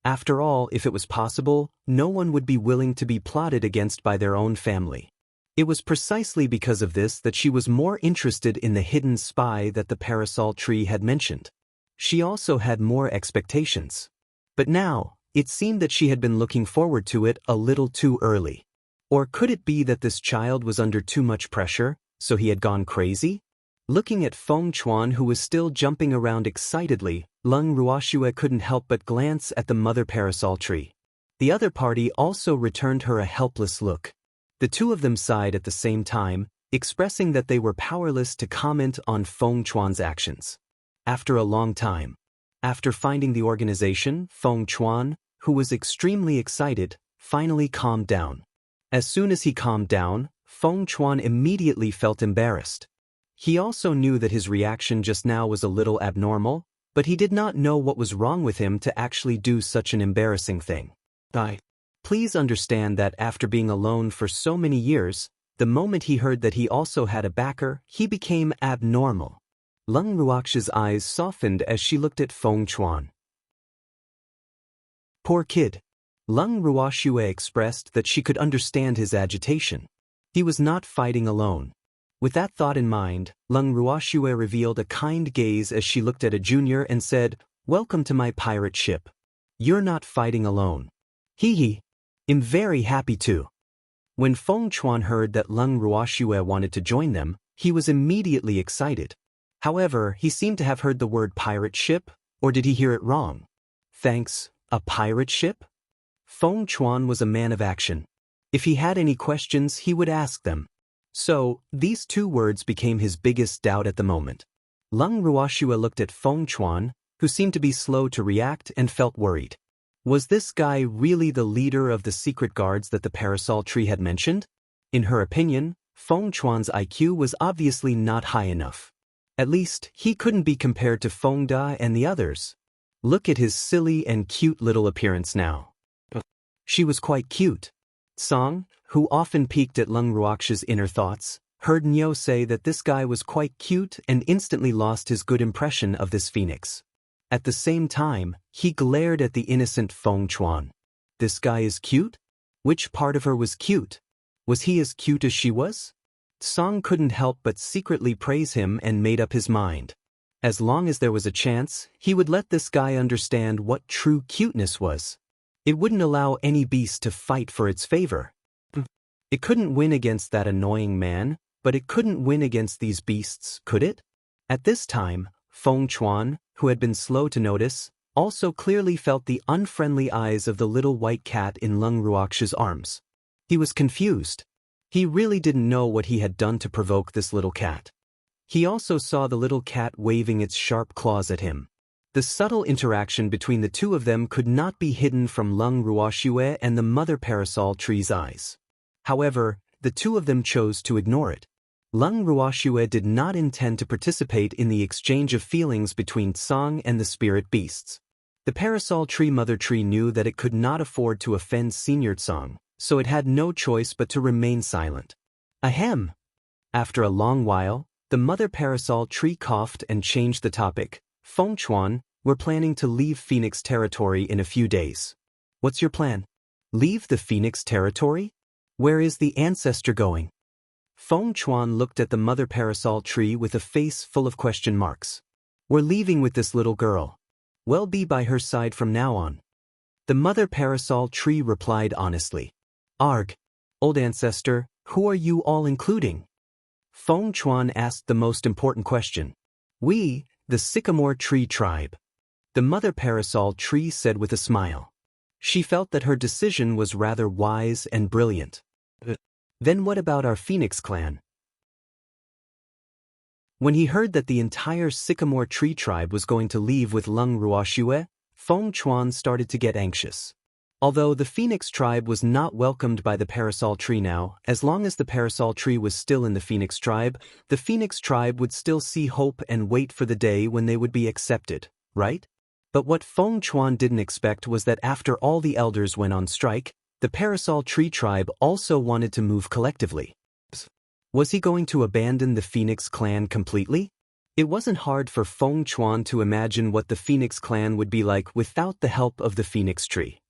After all, if it was possible, no one would be willing to be plotted against by their own family. It was precisely because of this that she was more interested in the hidden spy that the parasol tree had mentioned. She also had more expectations. But now, it seemed that she had been looking forward to it a little too early. Or could it be that this child was under too much pressure, so he had gone crazy? Looking at Feng Chuan, who was still jumping around excitedly, Leng Ruoxue couldn't help but glance at the mother parasol tree. The other party also returned her a helpless look. The two of them sighed at the same time, expressing that they were powerless to comment on Feng Chuan's actions. After a long time, after finding the organization, Feng Chuan, who was extremely excited, finally calmed down. As soon as he calmed down, Feng Chuan immediately felt embarrassed. He also knew that his reaction just now was a little abnormal, but he did not know what was wrong with him to actually do such an embarrassing thing. Please understand that after being alone for so many years, the moment he heard that he also had a backer, he became abnormal. Leng Ruoxue's eyes softened as she looked at Feng Chuan. Poor kid. Leng Ruoxue expressed that she could understand his agitation. He was not fighting alone. With that thought in mind, Leng Ruoxue revealed a kind gaze as she looked at a junior and said, "Welcome to my pirate ship. You're not fighting alone. Hee. I'm very happy to." When Feng Chuan heard that Leng Ruoxue wanted to join them, he was immediately excited. However, he seemed to have heard the word pirate ship, or did he hear it wrong? Thanks, a pirate ship? Feng Chuan was a man of action. If he had any questions, he would ask them. So, these two words became his biggest doubt at the moment. Leng Ruoxue looked at Feng Chuan, who seemed to be slow to react, and felt worried. Was this guy really the leader of the secret guards that the parasol tree had mentioned? In her opinion, Feng Chuan's IQ was obviously not high enough. At least, he couldn't be compared to Feng Da and the others. Look at his silly and cute little appearance now. She was quite cute. Song, who often peeked at Leng Ruoxue's inner thoughts, heard Nyo say that this guy was quite cute and instantly lost his good impression of this phoenix. At the same time, he glared at the innocent Feng Chuan. This guy is cute? Which part of her was cute? Was he as cute as she was? Song couldn't help but secretly praise him and made up his mind. As long as there was a chance, he would let this guy understand what true cuteness was. It wouldn't allow any beast to fight for its favor. It couldn't win against that annoying man, but it couldn't win against these beasts, could it? At this time, Feng Chuan, who had been slow to notice, also clearly felt the unfriendly eyes of the little white cat in Leng Ruoxue's arms. He was confused. He really didn't know what he had done to provoke this little cat. He also saw the little cat waving its sharp claws at him. The subtle interaction between the two of them could not be hidden from Leng Ruoxue and the mother parasol tree's eyes. However, the two of them chose to ignore it. Leng Ruoxue did not intend to participate in the exchange of feelings between Song and the spirit beasts. The parasol tree mother tree knew that it could not afford to offend Senior Song, so it had no choice but to remain silent. Ahem! After a long while, the mother parasol tree coughed and changed the topic. Feng Chuan, we're planning to leave Phoenix territory in a few days. What's your plan? Leave the Phoenix territory? Where is the ancestor going? Feng Chuan looked at the mother parasol tree with a face full of question marks. We're leaving with this little girl. We'll be by her side from now on. The mother parasol tree replied honestly. Arg. Old ancestor, who are you all including? Feng Chuan asked the most important question. We, the sycamore tree tribe. The mother parasol tree said with a smile. She felt that her decision was rather wise and brilliant. Then what about our Phoenix clan? When he heard that the entire sycamore tree tribe was going to leave with Lung Ruoxue, Feng Chuan started to get anxious. Although the Phoenix tribe was not welcomed by the parasol tree now, as long as the parasol tree was still in the Phoenix tribe would still see hope and wait for the day when they would be accepted, right? But what Feng Chuan didn't expect was that after all the elders went on strike, the parasol tree tribe also wanted to move collectively. Was he going to abandon the Phoenix clan completely? It wasn't hard for Feng Chuan to imagine what the Phoenix clan would be like without the help of the Phoenix tree.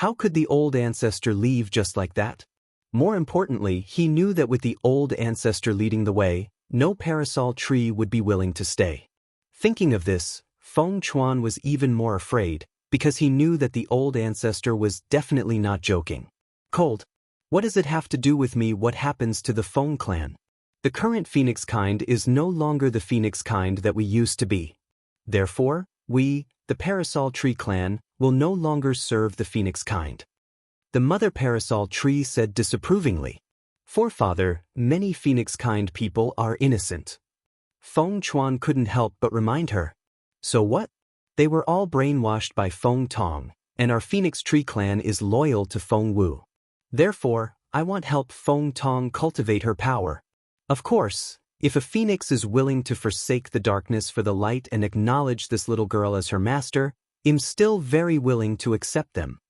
How could the old ancestor leave just like that? More importantly, he knew that with the old ancestor leading the way, no parasol tree would be willing to stay. Thinking of this, Feng Chuan was even more afraid, because he knew that the old ancestor was definitely not joking. Cold. What does it have to do with me? What happens to the Feng clan? The current Phoenix kind is no longer the Phoenix kind that we used to be. Therefore, we, the parasol tree clan, will no longer serve the Phoenix kind. The mother parasol tree said disapprovingly. Forefather, many Phoenix kind people are innocent. Feng Chuan couldn't help but remind her. So what? They were all brainwashed by Feng Tong, and our Phoenix tree clan is loyal to Feng Wu. Therefore, I want help Feng Tong cultivate her power. Of course, if a phoenix is willing to forsake the darkness for the light and acknowledge this little girl as her master, I'm still very willing to accept them.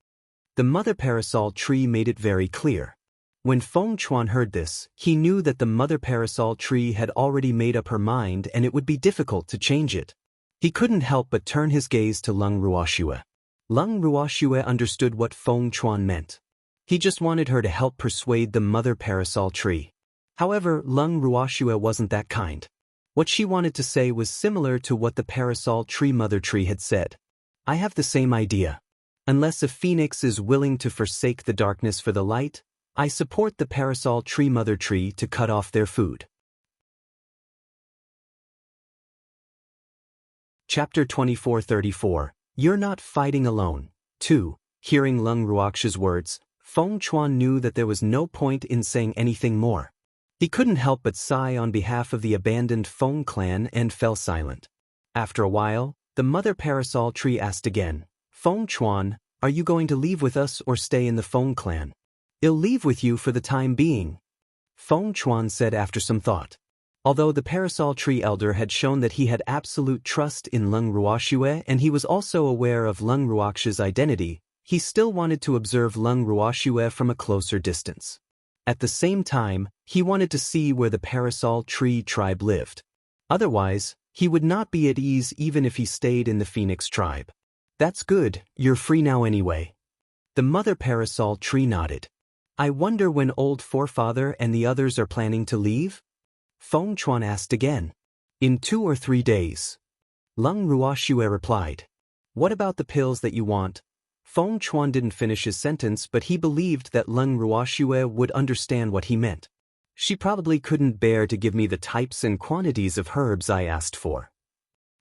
The mother parasol tree made it very clear. When Feng Chuan heard this, he knew that the mother parasol tree had already made up her mind and it would be difficult to change it. He couldn't help but turn his gaze to Lung Ruoxue. Lung Ruoxue understood what Feng Chuan meant. He just wanted her to help persuade the mother parasol tree. However, Lung Ruoxue wasn't that kind. What she wanted to say was similar to what the parasol tree mother tree had said. I have the same idea. Unless a phoenix is willing to forsake the darkness for the light, I support the parasol tree mother tree to cut off their food. Chapter 2434. You're not fighting alone. 2. Hearing Lung Ruoxue's words, Feng Chuan knew that there was no point in saying anything more. He couldn't help but sigh on behalf of the abandoned Feng clan and fell silent. After a while, the mother parasol tree asked again, Feng Chuan, are you going to leave with us or stay in the Feng clan? I'll leave with you for the time being, Feng Chuan said after some thought. Although the parasol tree elder had shown that he had absolute trust in Lung Ruoxue and he was also aware of Lung Ruoxue's identity, he still wanted to observe Lung Ruoxue from a closer distance. At the same time, he wanted to see where the parasol tree tribe lived. Otherwise, he would not be at ease even if he stayed in the Phoenix tribe. That's good, you're free now anyway. The mother parasol tree nodded. I wonder when old forefather and the others are planning to leave? Feng Chuan asked again. In 2 or 3 days. Lung Ruoxue replied. What about the pills that you want? Feng Chuan didn't finish his sentence, but he believed that Lung Ruoxue would understand what he meant. She probably couldn't bear to give me the types and quantities of herbs I asked for.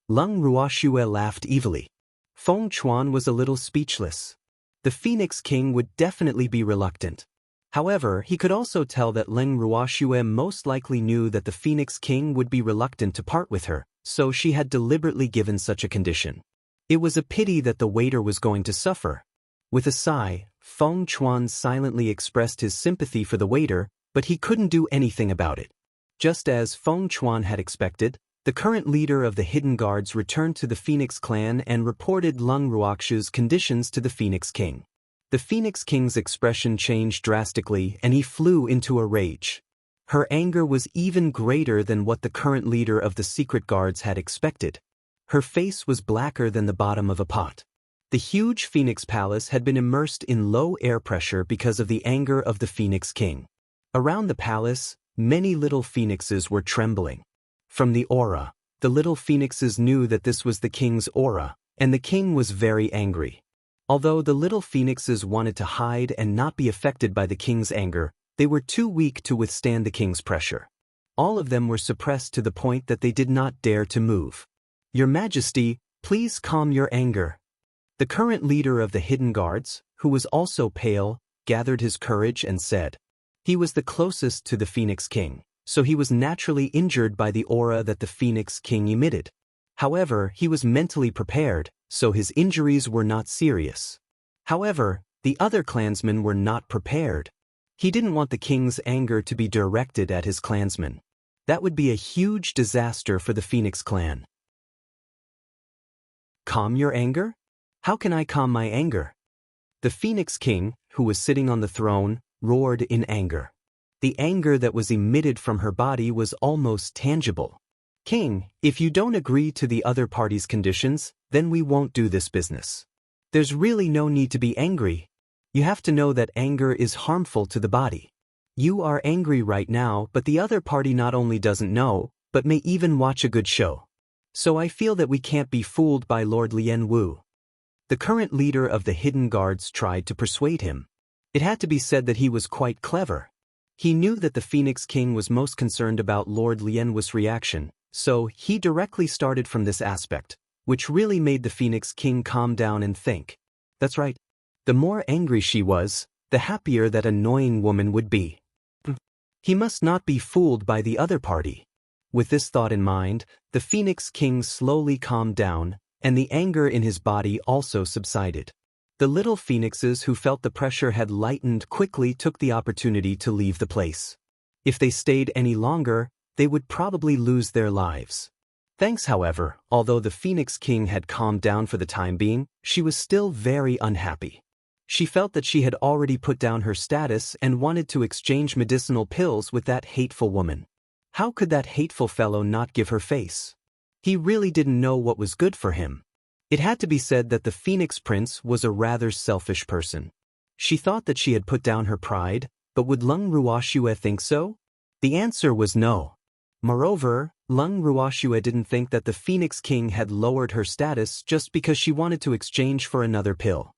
Lung Ruoxue laughed evilly. Feng Chuan was a little speechless. The Phoenix King would definitely be reluctant. However, he could also tell that Lung Ruoxue most likely knew that the Phoenix King would be reluctant to part with her, so she had deliberately given such a condition. It was a pity that the waiter was going to suffer. With a sigh, Feng Chuan silently expressed his sympathy for the waiter, but he couldn't do anything about it. Just as Feng Chuan had expected, the current leader of the Hidden Guards returned to the Phoenix clan and reported Lung Ruoxue's conditions to the Phoenix King. The Phoenix King's expression changed drastically and he flew into a rage. Her anger was even greater than what the current leader of the Secret Guards had expected. Her face was blacker than the bottom of a pot. The huge Phoenix Palace had been immersed in low air pressure because of the anger of the Phoenix King. Around the palace, many little phoenixes were trembling. From the aura, the little phoenixes knew that this was the king's aura, and the king was very angry. Although the little phoenixes wanted to hide and not be affected by the king's anger, they were too weak to withstand the king's pressure. All of them were suppressed to the point that they did not dare to move. "Your Majesty, please calm your anger." The current leader of the hidden guards, who was also pale, gathered his courage and said. He was the closest to the Phoenix King, so he was naturally injured by the aura that the Phoenix King emitted. However, he was mentally prepared, so his injuries were not serious. However, the other clansmen were not prepared. He didn't want the king's anger to be directed at his clansmen. That would be a huge disaster for the Phoenix clan. Calm your anger? How can I calm my anger? The Phoenix King, who was sitting on the throne, roared in anger. The anger that was emitted from her body was almost tangible. "King, if you don't agree to the other party's conditions, then we won't do this business. There's really no need to be angry. You have to know that anger is harmful to the body. You are angry right now, but the other party not only doesn't know, but may even watch a good show. So I feel that we can't be fooled by Lord Lian Wu." The current leader of the hidden guards tried to persuade him. It had to be said that he was quite clever. He knew that the Phoenix King was most concerned about Lord Lian Wu's reaction, so he directly started from this aspect, which really made the Phoenix King calm down and think. That's right. The more angry she was, the happier that annoying woman would be. He must not be fooled by the other party. With this thought in mind, the Phoenix King slowly calmed down, and the anger in his body also subsided. The little phoenixes who felt the pressure had lightened quickly took the opportunity to leave the place. If they stayed any longer, they would probably lose their lives. Thanks, however, although the Phoenix King had calmed down for the time being, she was still very unhappy. She felt that she had already put down her status and wanted to exchange medicinal pills with that hateful woman. How could that hateful fellow not give her face? He really didn't know what was good for him. It had to be said that the Phoenix Prince was a rather selfish person. She thought that she had put down her pride, but would Lung Ruoxue think so? The answer was no. Moreover, Lung Ruoxue didn't think that the Phoenix King had lowered her status just because she wanted to exchange for another pill.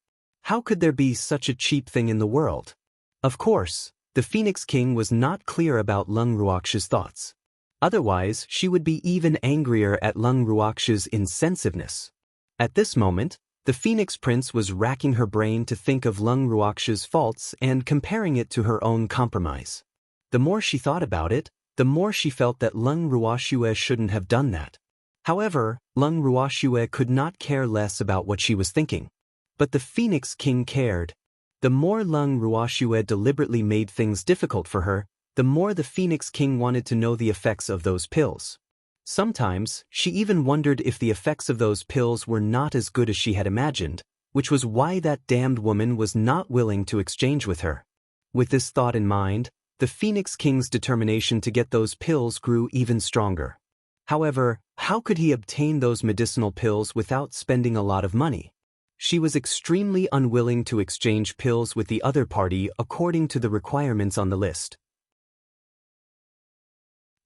How could there be such a cheap thing in the world? Of course, the Phoenix King was not clear about Lung Ruoxue's thoughts. Otherwise, she would be even angrier at Lung Ruoxue's insensitiveness. At this moment, the Phoenix Prince was racking her brain to think of Lung Ruoxue's faults and comparing it to her own compromise. The more she thought about it, the more she felt that Lung Ruoxue shouldn't have done that. However, Lung Ruoxue could not care less about what she was thinking. But the Phoenix King cared. The more Lung Ruoxue deliberately made things difficult for her, the more the Phoenix King wanted to know the effects of those pills. Sometimes, she even wondered if the effects of those pills were not as good as she had imagined, which was why that damned woman was not willing to exchange with her. With this thought in mind, the Phoenix King's determination to get those pills grew even stronger. However, how could he obtain those medicinal pills without spending a lot of money? She was extremely unwilling to exchange pills with the other party according to the requirements on the list.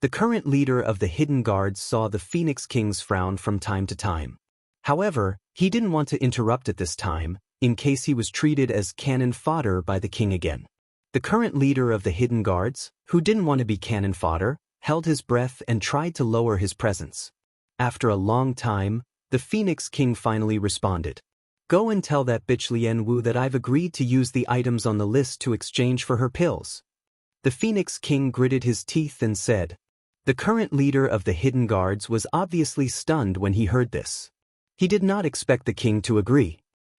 The current leader of the Hidden Guards saw the Phoenix King's frown from time to time. However, he didn't want to interrupt at this time, in case he was treated as cannon fodder by the king again. The current leader of the Hidden Guards, who didn't want to be cannon fodder, held his breath and tried to lower his presence. After a long time, the Phoenix King finally responded. "Go and tell that bitch Lian Wu that I've agreed to use the items on the list to exchange for her pills." The Phoenix King gritted his teeth and said. The current leader of the Hidden Guards was obviously stunned when he heard this. He did not expect the king to agree.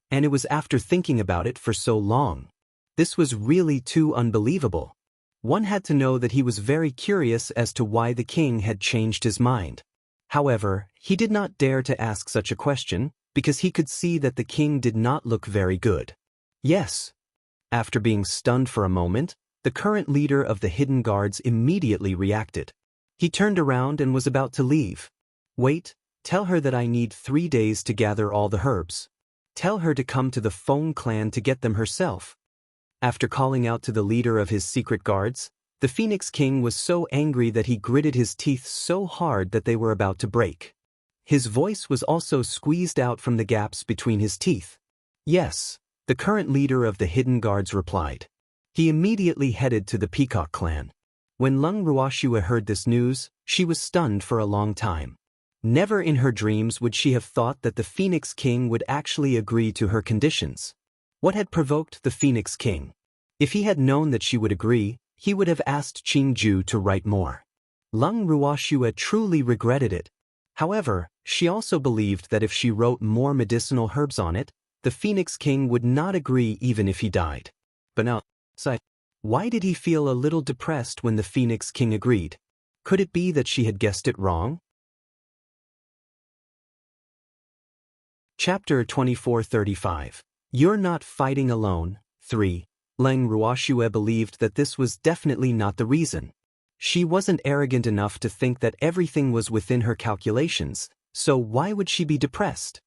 And it was after thinking about it for so long. This was really too unbelievable. One had to know that he was very curious as to why the king had changed his mind. However, he did not dare to ask such a question, because he could see that the king did not look very good. Yes. After being stunned for a moment, the current leader of the Hidden Guards immediately reacted. He turned around and was about to leave. "Wait, tell her that I need 3 days to gather all the herbs. Tell her to come to the Feng clan to get them herself." After calling out to the leader of his secret guards, the Phoenix King was so angry that he gritted his teeth so hard that they were about to break. His voice was also squeezed out from the gaps between his teeth. Yes, the current leader of the Hidden Guards replied. He immediately headed to the Peacock clan. When Lung Ruoxue heard this news, she was stunned for a long time. Never in her dreams would she have thought that the Phoenix King would actually agree to her conditions. What had provoked the Phoenix King? If he had known that she would agree, he would have asked Qingju to write more. Lung Ruoxue truly regretted it. However, she also believed that if she wrote more medicinal herbs on it, the Phoenix King would not agree even if he died. But now, why did he feel a little depressed when the Phoenix King agreed? Could it be that she had guessed it wrong? Chapter 2435. You're Not Fighting Alone. 3. Lung Ruoxue believed that this was definitely not the reason. She wasn't arrogant enough to think that everything was within her calculations, so why would she be depressed?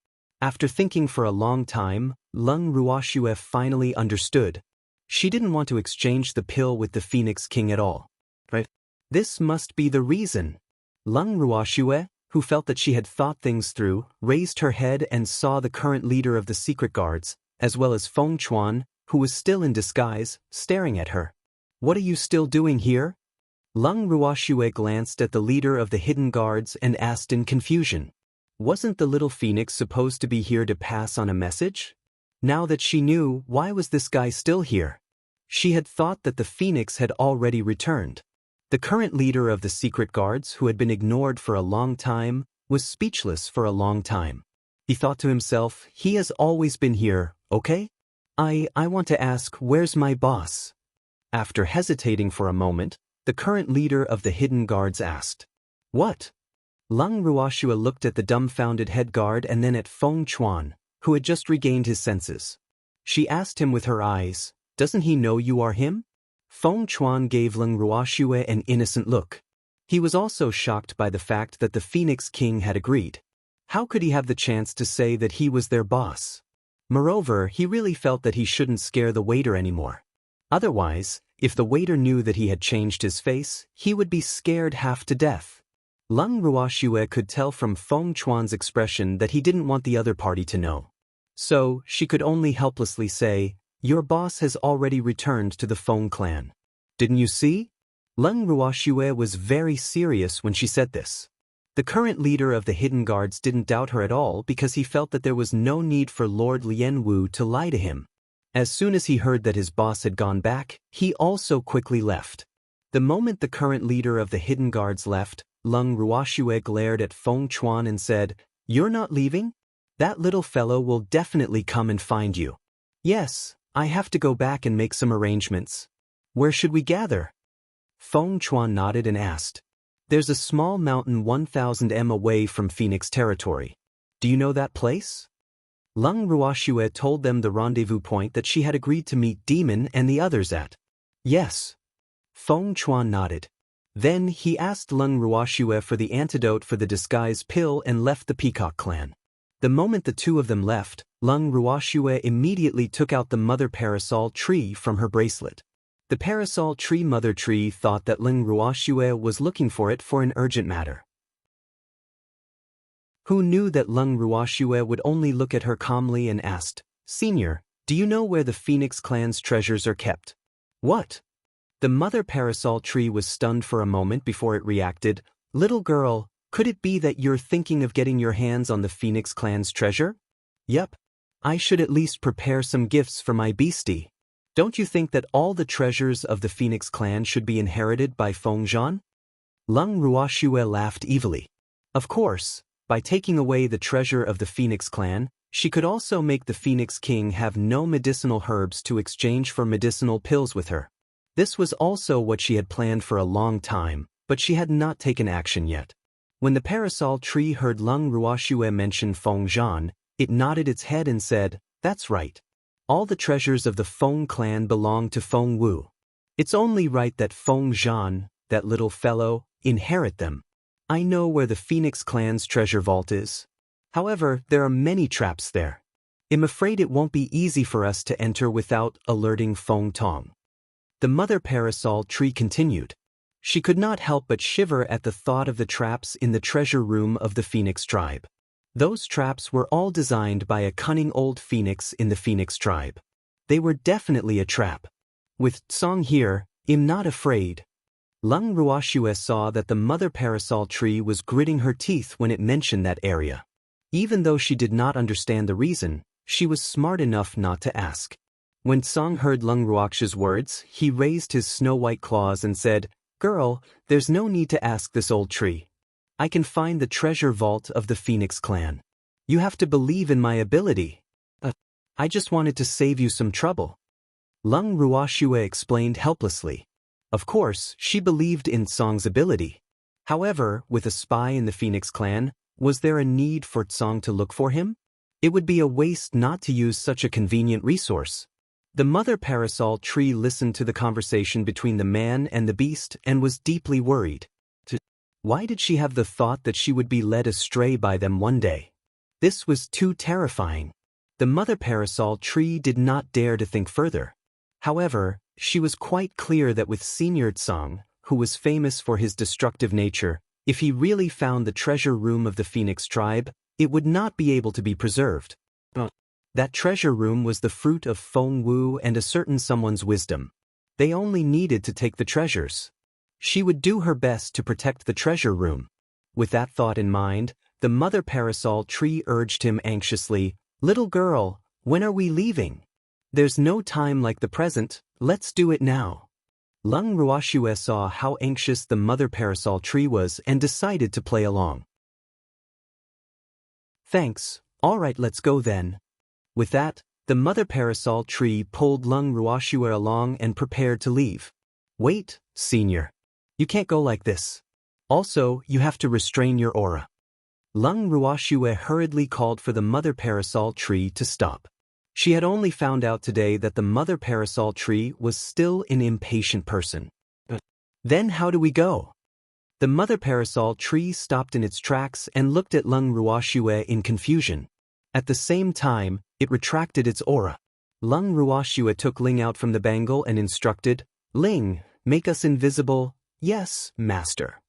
After thinking for a long time, Lung Ruoxue finally understood. She didn't want to exchange the pill with the Phoenix King at all. Right? This must be the reason. Lung Ruoxue, who felt that she had thought things through, raised her head and saw the current leader of the secret guards, as well as Feng Chuan, who was still in disguise, staring at her. What are you still doing here? Lung Ruoxue glanced at the leader of the hidden guards and asked in confusion. Wasn't the little phoenix supposed to be here to pass on a message? Now that she knew, why was this guy still here? She had thought that the phoenix had already returned. The current leader of the secret guards, who had been ignored for a long time, was speechless for a long time. He thought to himself, he has always been here, okay? I want to ask, where's my boss? After hesitating for a moment, the current leader of the hidden guards asked. What? Lung Ruoxue looked at the dumbfounded head guard and then at Feng Chuan, who had just regained his senses. She asked him with her eyes, doesn't he know you are him? Feng Chuan gave Lung Ruoxue an innocent look. He was also shocked by the fact that the Phoenix King had agreed. How could he have the chance to say that he was their boss? Moreover, he really felt that he shouldn't scare the waiter anymore. Otherwise, if the waiter knew that he had changed his face, he would be scared half to death. Lung Ruoxue could tell from Feng Chuan's expression that he didn't want the other party to know. So, she could only helplessly say, your boss has already returned to the Feng clan. Didn't you see? Lung Ruoxue was very serious when she said this. The current leader of the hidden guards didn't doubt her at all because he felt that there was no need for Lord Lien Wu to lie to him. As soon as he heard that his boss had gone back, he also quickly left. The moment the current leader of the hidden guards left, Lung Ruoxue glared at Feng Chuan and said, you're not leaving? That little fellow will definitely come and find you. Yes, I have to go back and make some arrangements. Where should we gather? Feng Chuan nodded and asked. There's a small mountain 1,000 m away from Phoenix territory. Do you know that place? Lung Ruoxue told them the rendezvous point that she had agreed to meet Demon and the others at. Yes. Feng Chuan nodded. Then he asked Lung Ruoxue for the antidote for the disguise pill and left the Peacock clan. The moment the two of them left, Lung Ruoxue immediately took out the mother parasol tree from her bracelet. The parasol tree mother tree thought that Lung Ruoxue was looking for it for an urgent matter. Who knew that Lung Ruoxue would only look at her calmly and asked, Senior, do you know where the Phoenix clan's treasures are kept? What? The mother parasol tree was stunned for a moment before it reacted. Little girl, could it be that you're thinking of getting your hands on the Phoenix clan's treasure? Yup. I should at least prepare some gifts for my beastie. Don't you think that all the treasures of the Phoenix clan should be inherited by Feng Zhan? Lung Ruoxue laughed evilly. Of course, by taking away the treasure of the Phoenix clan, she could also make the Phoenix King have no medicinal herbs to exchange for medicinal pills with her. This was also what she had planned for a long time, but she had not taken action yet. When the parasol tree heard Lung Ruoxue mention Feng Zhan, it nodded its head and said, that's right. All the treasures of the Feng clan belong to Feng Wu. It's only right that Feng Zhan, that little fellow, inherit them. I know where the Phoenix clan's treasure vault is. However, there are many traps there. I'm afraid it won't be easy for us to enter without alerting Feng Tong. The mother parasol tree continued. She could not help but shiver at the thought of the traps in the treasure room of the Phoenix tribe. Those traps were all designed by a cunning old phoenix in the phoenix tribe. They were definitely a trap. With Tsong here, I'm not afraid. Lung Ruoxue saw that the mother parasol tree was gritting her teeth when it mentioned that area. Even though she did not understand the reason, she was smart enough not to ask. When Tsong heard Lung Ruoxue's words, he raised his snow-white claws and said, "Girl, there's no need to ask this old tree. I can find the treasure vault of the Phoenix clan. You have to believe in my ability. I just wanted to save you some trouble." Lung Ruoxue explained helplessly. Of course, she believed in Tsong's ability. However, with a spy in the Phoenix clan, was there a need for Tsong to look for him? It would be a waste not to use such a convenient resource. The mother parasol tree listened to the conversation between the man and the beast and was deeply worried. Why did she have the thought that she would be led astray by them one day? This was too terrifying. The mother parasol tree did not dare to think further. However, she was quite clear that with Senior Tsong, who was famous for his destructive nature, if he really found the treasure room of the Phoenix tribe, it would not be able to be preserved. That treasure room was the fruit of Feng Wu and a certain someone's wisdom. They only needed to take the treasures. She would do her best to protect the treasure room. With that thought in mind, the mother parasol tree urged him anxiously, "Little girl, when are we leaving? There's no time like the present, let's do it now." Lung Ruoxue saw how anxious the mother parasol tree was and decided to play along. "Thanks, alright, let's go then." With that, the mother parasol tree pulled Lung Ruoxue along and prepared to leave. "Wait, Senior. You can't go like this. Also, you have to restrain your aura." Lung Ruoxue hurriedly called for the mother parasol tree to stop. She had only found out today that the mother parasol tree was still an impatient person. "Then how do we go?" The mother parasol tree stopped in its tracks and looked at Lung Ruoxue in confusion. At the same time, it retracted its aura. Lung Ruoxue took Ling out from the bangle and instructed, "Ling, make us invisible." "Yes, master."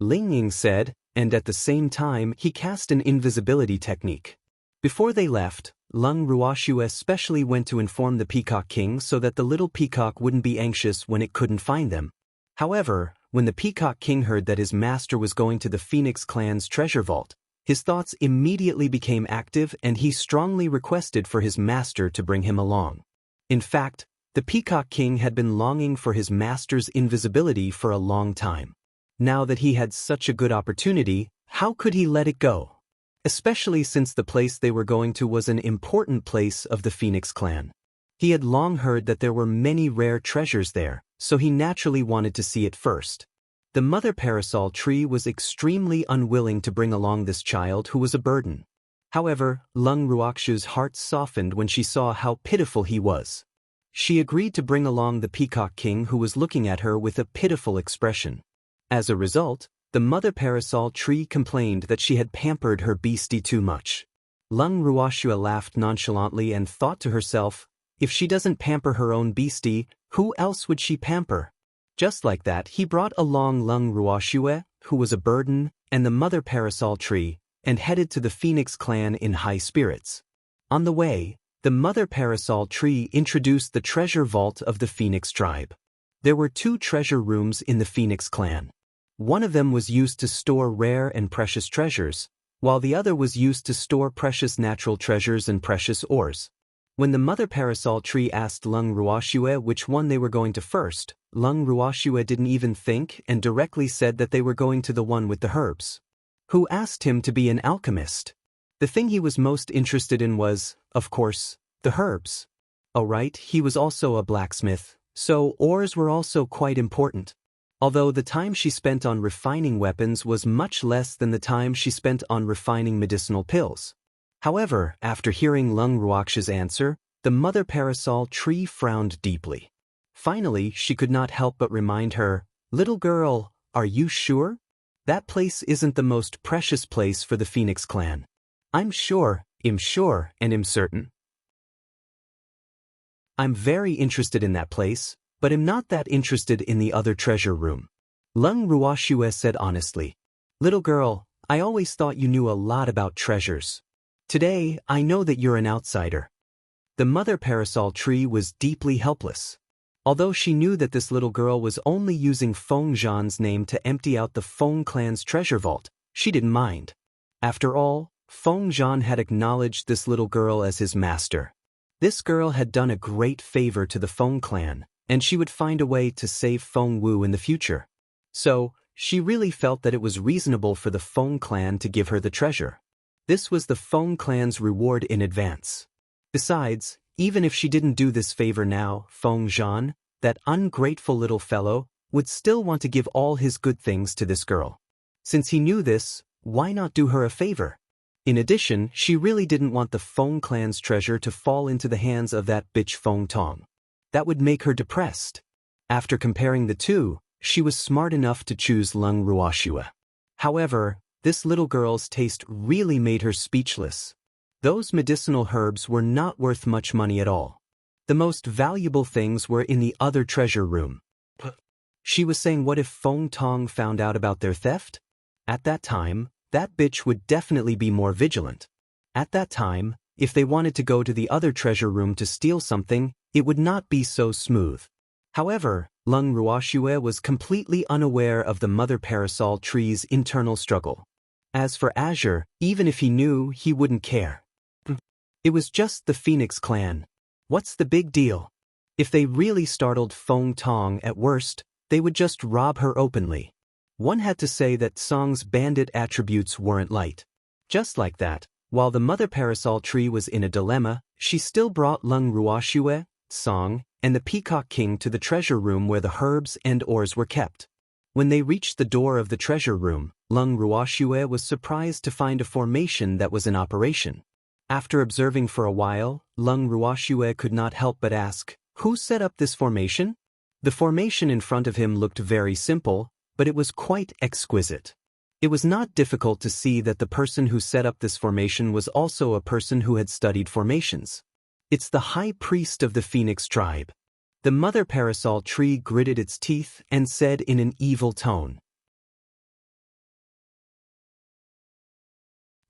Ling Ying said, and at the same time he cast an invisibility technique. Before they left, Lung Ruoxue specially went to inform the Peacock King so that the little peacock wouldn't be anxious when it couldn't find them. However, when the Peacock King heard that his master was going to the Phoenix clan's treasure vault, his thoughts immediately became active and he strongly requested for his master to bring him along. In fact, the Peacock King had been longing for his master's invisibility for a long time. Now that he had such a good opportunity, how could he let it go? Especially since the place they were going to was an important place of the Phoenix clan. He had long heard that there were many rare treasures there, so he naturally wanted to see it first. The mother parasol tree was extremely unwilling to bring along this child who was a burden. However, Lung Ruoxue's heart softened when she saw how pitiful he was. She agreed to bring along the Peacock King who was looking at her with a pitiful expression. As a result, the mother parasol tree complained that she had pampered her beastie too much. Lung Ruoxue laughed nonchalantly and thought to herself, if she doesn't pamper her own beastie, who else would she pamper? Just like that, he brought along Lung Ruoxue, who was a burden, and the mother parasol tree, and headed to the Phoenix clan in high spirits. On the way, the mother parasol tree introduced the treasure vault of the Phoenix tribe. There were 2 treasure rooms in the Phoenix clan. One of them was used to store rare and precious treasures, while the other was used to store precious natural treasures and precious ores. When the mother parasol tree asked Lung Ruoxue which one they were going to first, Lung Ruoxue didn't even think and directly said that they were going to the one with the herbs. Who asked him to be an alchemist? The thing he was most interested in was, of course, the herbs. Oh right, he was also a blacksmith, so ores were also quite important. Although the time she spent on refining weapons was much less than the time she spent on refining medicinal pills. However, after hearing Lung Ruoxue's answer, the mother parasol tree frowned deeply. Finally, she could not help but remind her, "Little girl, are you sure? That place isn't the most precious place for the Phoenix clan." I'm sure, and I'm certain. I'm very interested in that place, but am not that interested in the other treasure room. Lung Ruoxue said honestly. "Little girl, I always thought you knew a lot about treasures. Today, I know that you're an outsider. The mother parasol tree was deeply helpless. Although she knew that this little girl was only using Feng Zhan's name to empty out the Feng clan's treasure vault, she didn't mind. After all, Feng Zhan had acknowledged this little girl as his master. This girl had done a great favor to the Feng clan, and she would find a way to save Feng Wu in the future. So, she really felt that it was reasonable for the Feng clan to give her the treasure. This was the Feng clan's reward in advance. Besides, even if she didn't do this favor now, Feng Zhan, that ungrateful little fellow, would still want to give all his good things to this girl. Since he knew this, why not do her a favor? In addition, she really didn't want the Feng clan's treasure to fall into the hands of that bitch Feng Tong. That would make her depressed. After comparing the two, she was smart enough to choose Leng Ruoxue. However, this little girl's taste really made her speechless. Those medicinal herbs were not worth much money at all. The most valuable things were in the other treasure room. She was saying, what if Feng Tong found out about their theft? At that time, that bitch would definitely be more vigilant. At that time, if they wanted to go to the other treasure room to steal something, it would not be so smooth. However, Leng Ruoxue was completely unaware of the mother parasol tree's internal struggle. As for Azure, even if he knew, he wouldn't care. It was just the Phoenix clan. What's the big deal? If they really startled Feng Tong at worst, they would just rob her openly. One had to say that Song's bandit attributes weren't light. Just like that, while the mother parasol tree was in a dilemma, she still brought Leng Ruoxue, Song, and the Peacock King to the treasure room where the herbs and ores were kept. When they reached the door of the treasure room, Leng Ruoxue was surprised to find a formation that was in operation. After observing for a while, Leng Ruoxue could not help but ask, "Who set up this formation?" The formation in front of him looked very simple, but it was quite exquisite. It was not difficult to see that the person who set up this formation was also a person who had studied formations. It's the high priest of the Phoenix tribe. The mother parasol tree gritted its teeth and said in an evil tone.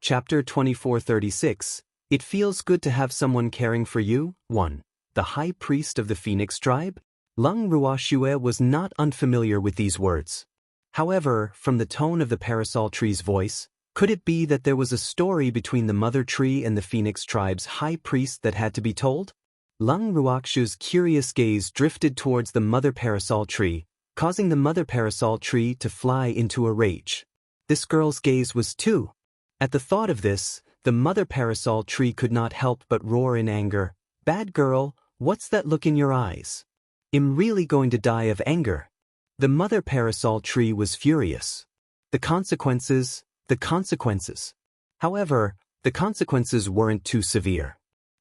Chapter 2436. It feels good to have someone caring for you. 1. The high priest of the Phoenix tribe? Leng Ruoxue was not unfamiliar with these words. However, from the tone of the parasol tree's voice, could it be that there was a story between the mother tree and the Phoenix tribe's high priest that had to be told? Leng Ruoxue's curious gaze drifted towards the mother parasol tree, causing the mother parasol tree to fly into a rage. This girl's gaze was too. At the thought of this, the mother parasol tree could not help but roar in anger. "Bad girl, what's that look in your eyes? I'm really going to die of anger." The mother parasol tree was furious. The consequences. However, the consequences weren't too severe.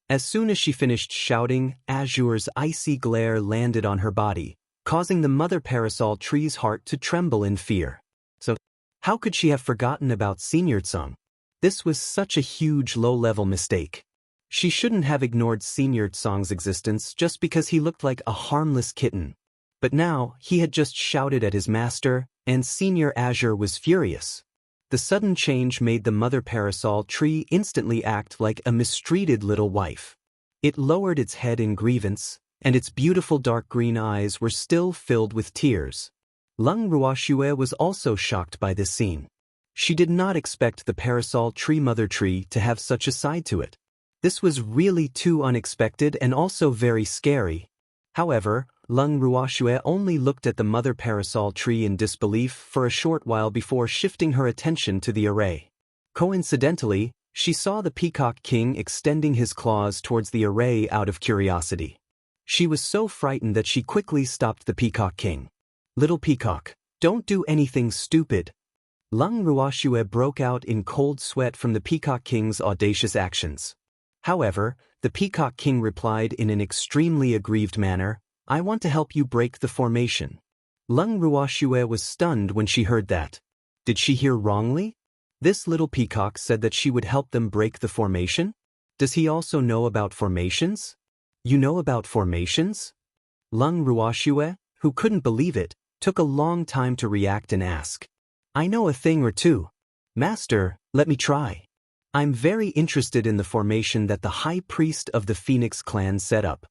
As soon as she finished shouting, Azure's icy glare landed on her body, causing the mother parasol tree's heart to tremble in fear. So, how could she have forgotten about Senior Tsung? This was such a huge low-level mistake. She shouldn't have ignored Senior Tsung's existence just because he looked like a harmless kitten. But now, he had just shouted at his master, and Senior Azure was furious. The sudden change made the mother parasol tree instantly act like a mistreated little wife. It lowered its head in grievance, and its beautiful dark green eyes were still filled with tears. Leng Ruoxue was also shocked by this scene. She did not expect the parasol tree mother tree to have such a side to it. This was really too unexpected and also very scary. However, Leng Ruoxue only looked at the mother parasol tree in disbelief for a short while before shifting her attention to the array. Coincidentally, she saw the Peacock King extending his claws towards the array out of curiosity. She was so frightened that she quickly stopped the Peacock King. "Little Peacock, don't do anything stupid." Leng Ruoxue broke out in cold sweat from the Peacock King's audacious actions. However, the Peacock King replied in an extremely aggrieved manner, "I want to help you break the formation." Leng Ruoxue was stunned when she heard that. Did she hear wrongly? This little peacock said that she would help them break the formation? Does he also know about formations? You know about formations? Leng Ruoxue, who couldn't believe it, took a long time to react and ask. "I know a thing or two." Master, let me try. I'm very interested in the formation that the high priest of the Phoenix clan set up.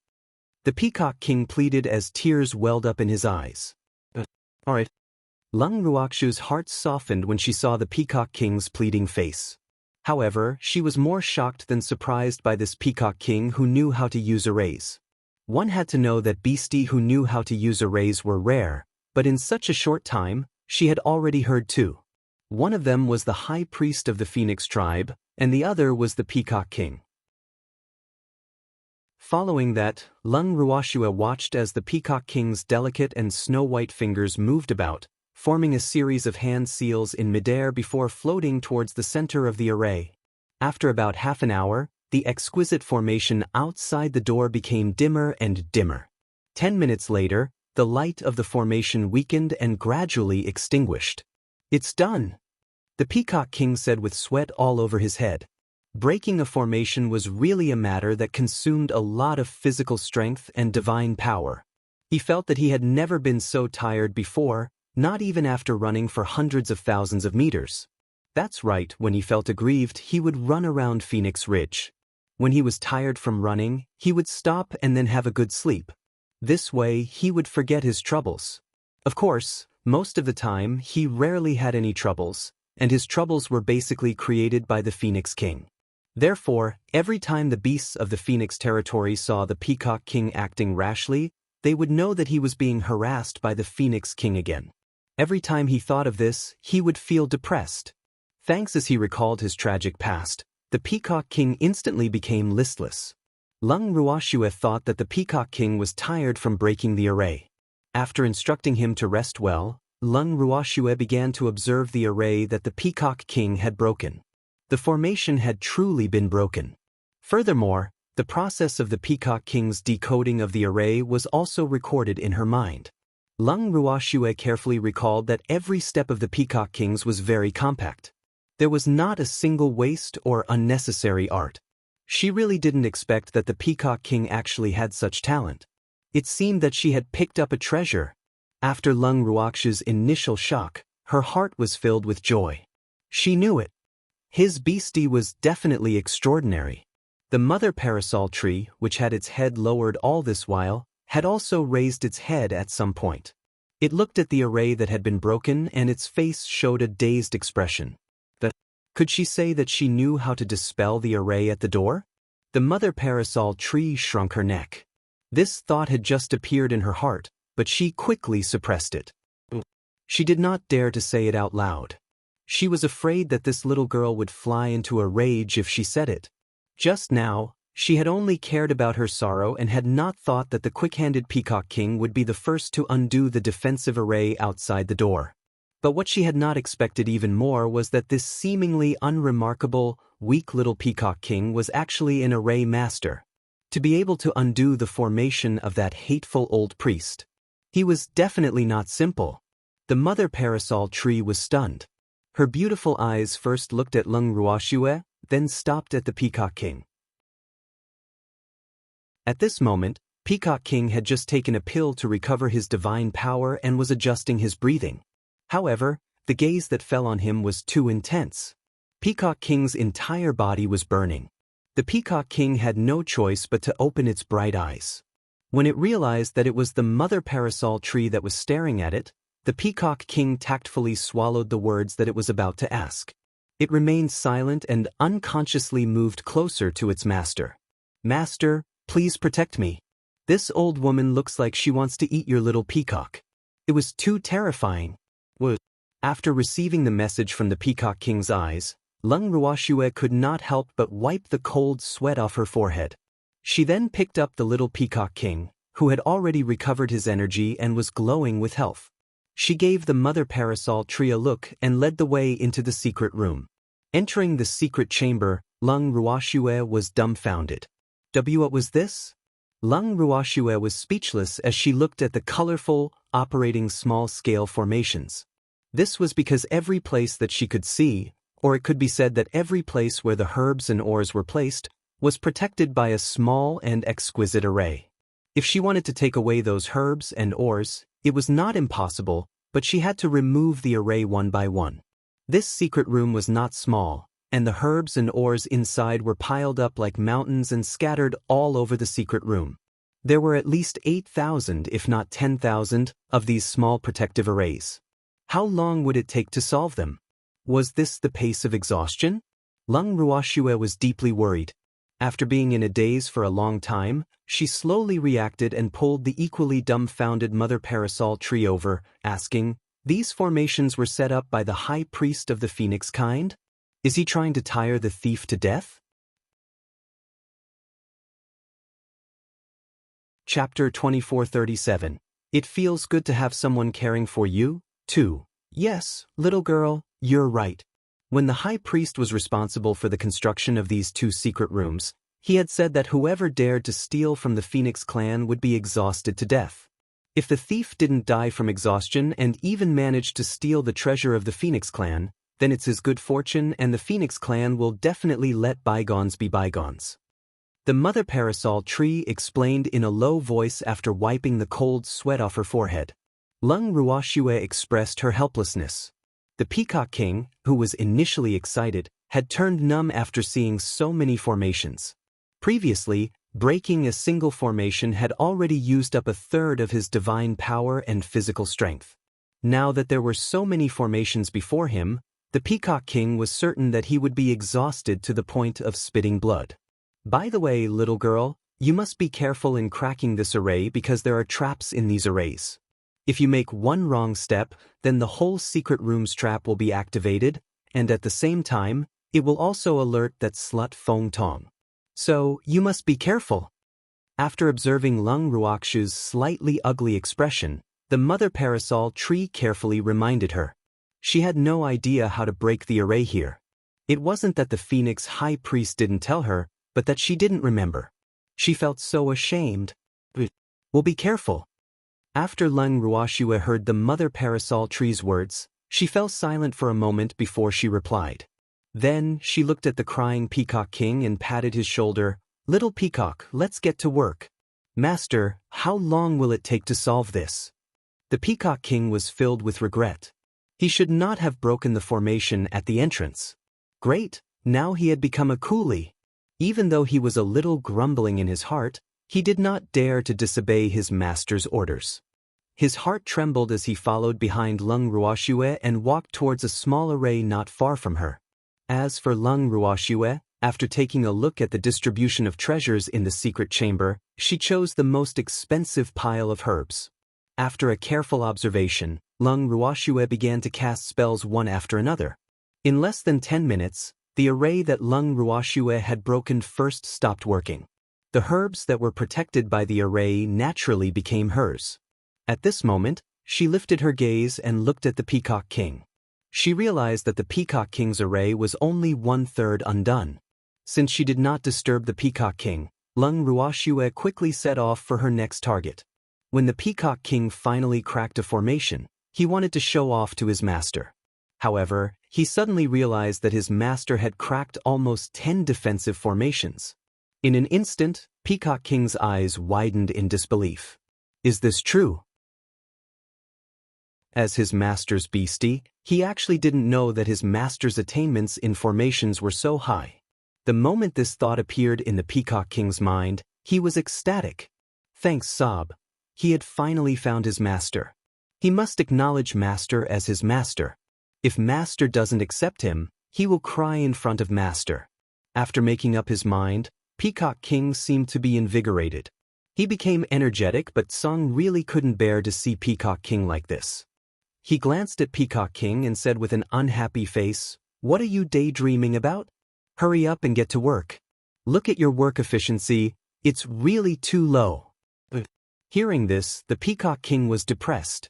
The Peacock King pleaded as tears welled up in his eyes. Alright. Lung Ruoxu's heart softened when she saw the Peacock King's pleading face. However, she was more shocked than surprised by this Peacock King who knew how to use arrays. One had to know that beastie who knew how to use arrays were rare, but in such a short time, she had already heard two. One of them was the high priest of the Phoenix tribe, and the other was the Peacock King. Following that, Lung Ruoxu watched as the Peacock King's delicate and snow-white fingers moved about, forming a series of hand seals in midair before floating towards the center of the array. After about half an hour, the exquisite formation outside the door became dimmer and dimmer. 10 minutes later, the light of the formation weakened and gradually extinguished. It's done, the Peacock King said with sweat all over his head. Breaking a formation was really a matter that consumed a lot of physical strength and divine power. He felt that he had never been so tired before, not even after running for hundreds of thousands of meters. That's right, when he felt aggrieved, he would run around Phoenix Ridge. When he was tired from running, he would stop and then have a good sleep. This way, he would forget his troubles. Of course, most of the time, he rarely had any troubles, and his troubles were basically created by the Phoenix King. Therefore, every time the beasts of the Phoenix territory saw the Peacock King acting rashly, they would know that he was being harassed by the Phoenix King again. Every time he thought of this, he would feel depressed. Thanks as he recalled his tragic past, the Peacock King instantly became listless. Lung Ruoxu thought that the Peacock King was tired from breaking the array. After instructing him to rest well, Lung Ruoxu began to observe the array that the Peacock King had broken. The formation had truly been broken. Furthermore, the process of the Peacock King's decoding of the array was also recorded in her mind. Lung Ruoxu carefully recalled that every step of the Peacock King's was very compact. There was not a single waste or unnecessary art. She really didn't expect that the Peacock King actually had such talent. It seemed that she had picked up a treasure. After Lung Ruoxu's initial shock, her heart was filled with joy. She knew it. His beastie was definitely extraordinary. The mother parasol tree, which had its head lowered all this while, had also raised its head at some point. It looked at the array that had been broken and its face showed a dazed expression. Could she say that she knew how to dispel the array at the door? The mother parasol tree shrunk her neck. This thought had just appeared in her heart, but she quickly suppressed it. She did not dare to say it out loud. She was afraid that this little girl would fly into a rage if she said it. Just now, she had only cared about her sorrow and had not thought that the quick-handed Peacock King would be the first to undo the defensive array outside the door. But what she had not expected even more was that this seemingly unremarkable, weak little Peacock King was actually an array master. To be able to undo the formation of that hateful old priest. He was definitely not simple. The mother parasol tree was stunned. Her beautiful eyes first looked at Lung Ruoxu, then stopped at the Peacock King. At this moment, Peacock King had just taken a pill to recover his divine power and was adjusting his breathing. However, the gaze that fell on him was too intense. Peacock King's entire body was burning. The Peacock King had no choice but to open its bright eyes. When it realized that it was the mother parasol tree that was staring at it, the Peacock King tactfully swallowed the words that it was about to ask. It remained silent and unconsciously moved closer to its master. Master, please protect me. This old woman looks like she wants to eat your little peacock. It was too terrifying. After receiving the message from the Peacock King's eyes, Lung Ruoxu could not help but wipe the cold sweat off her forehead. She then picked up the little Peacock King, who had already recovered his energy and was glowing with health. She gave the mother parasol tree a look and led the way into the secret room. Entering the secret chamber, Lung Ruoxu was dumbfounded. What was this? Lung Ruoxu was speechless as she looked at the colorful, operating small-scale formations. This was because every place that she could see, or it could be said that every place where the herbs and ores were placed, was protected by a small and exquisite array. If she wanted to take away those herbs and ores, it was not impossible, but she had to remove the array one by one. This secret room was not small, and the herbs and ores inside were piled up like mountains and scattered all over the secret room. There were at least 8,000, if not 10,000, of these small protective arrays. How long would it take to solve them? Was this the pace of exhaustion? Lung Ruoxue was deeply worried. After being in a daze for a long time, she slowly reacted and pulled the equally dumbfounded Mother Parasol tree over, asking, "These formations were set up by the High Priest of the Phoenix kind? Is he trying to tire the thief to death?" Chapter 2437. It feels good to have someone caring for you, too. Yes, little girl, you're right. When the High Priest was responsible for the construction of these two secret rooms, he had said that whoever dared to steal from the Phoenix clan would be exhausted to death. If the thief didn't die from exhaustion and even managed to steal the treasure of the Phoenix clan, then it's his good fortune and the Phoenix clan will definitely let bygones be bygones. The Mother Parasol tree explained in a low voice after wiping the cold sweat off her forehead. Lung Ruoxue expressed her helplessness. The Peacock King, who was initially excited, had turned numb after seeing so many formations. Previously, breaking a single formation had already used up a third of his divine power and physical strength. Now that there were so many formations before him, the Peacock King was certain that he would be exhausted to the point of spitting blood. By the way, little girl, you must be careful in cracking this array because there are traps in these arrays. If you make one wrong step, then the whole secret room's trap will be activated, and at the same time, it will also alert that slut Feng Tong. So, you must be careful. After observing Lung Ruoxue's slightly ugly expression, the Mother Parasol tree carefully reminded her. She had no idea how to break the array here. It wasn't that the Phoenix High Priest didn't tell her, but that she didn't remember. She felt so ashamed. Well, be careful. After Lung Ruoxue heard the Mother Parasol tree's words, she fell silent for a moment before she replied. Then, she looked at the crying Peacock King and patted his shoulder. "Little Peacock, let's get to work." "Master, how long will it take to solve this?" The Peacock King was filled with regret. He should not have broken the formation at the entrance. Great, now he had become a coolie. Even though he was a little grumbling in his heart, he did not dare to disobey his master's orders. His heart trembled as he followed behind Lung Ruoxue and walked towards a small array not far from her. As for Lung Ruoxue, after taking a look at the distribution of treasures in the secret chamber, she chose the most expensive pile of herbs. After a careful observation, Lung Ruoxue began to cast spells one after another. In less than 10 minutes, the array that Lung Ruoxue had broken first stopped working. The herbs that were protected by the array naturally became hers. At this moment, she lifted her gaze and looked at the Peacock King. She realized that the Peacock King's array was only 1/3 undone. Since she did not disturb the Peacock King, Lung Ruoxue quickly set off for her next target. When the Peacock King finally cracked a formation, he wanted to show off to his master. However, he suddenly realized that his master had cracked almost 10 defensive formations. In an instant, Peacock King's eyes widened in disbelief. Is this true? As his master's beastie, he actually didn't know that his master's attainments in formations were so high. The moment this thought appeared in the Peacock King's mind, he was ecstatic. Thanks, Sob. He had finally found his master. He must acknowledge Master as his master. If Master doesn't accept him, he will cry in front of Master. After making up his mind, Peacock King seemed to be invigorated. He became energetic, but Sung really couldn't bear to see Peacock King like this. He glanced at Peacock King and said with an unhappy face, "What are you daydreaming about? Hurry up and get to work. Look at your work efficiency, it's really too low." Hearing this, the Peacock King was depressed.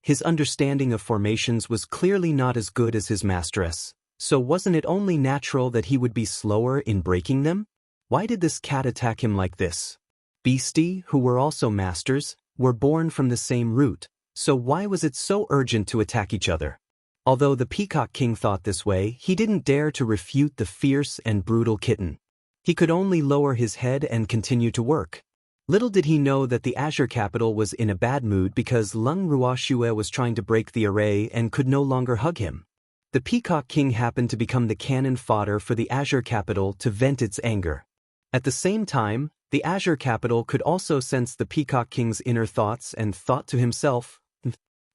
His understanding of formations was clearly not as good as his masteress, so wasn't it only natural that he would be slower in breaking them? Why did this cat attack him like this? Beastie, who were also masters, were born from the same root, so why was it so urgent to attack each other? Although the Peacock King thought this way, he didn't dare to refute the fierce and brutal kitten. He could only lower his head and continue to work. Little did he know that the Azure capital was in a bad mood because Lung Ruoxue was trying to break the array and could no longer hug him. The Peacock King happened to become the cannon fodder for the Azure Capital to vent its anger. At the same time, the Azure Capital could also sense the Peacock King's inner thoughts and thought to himself.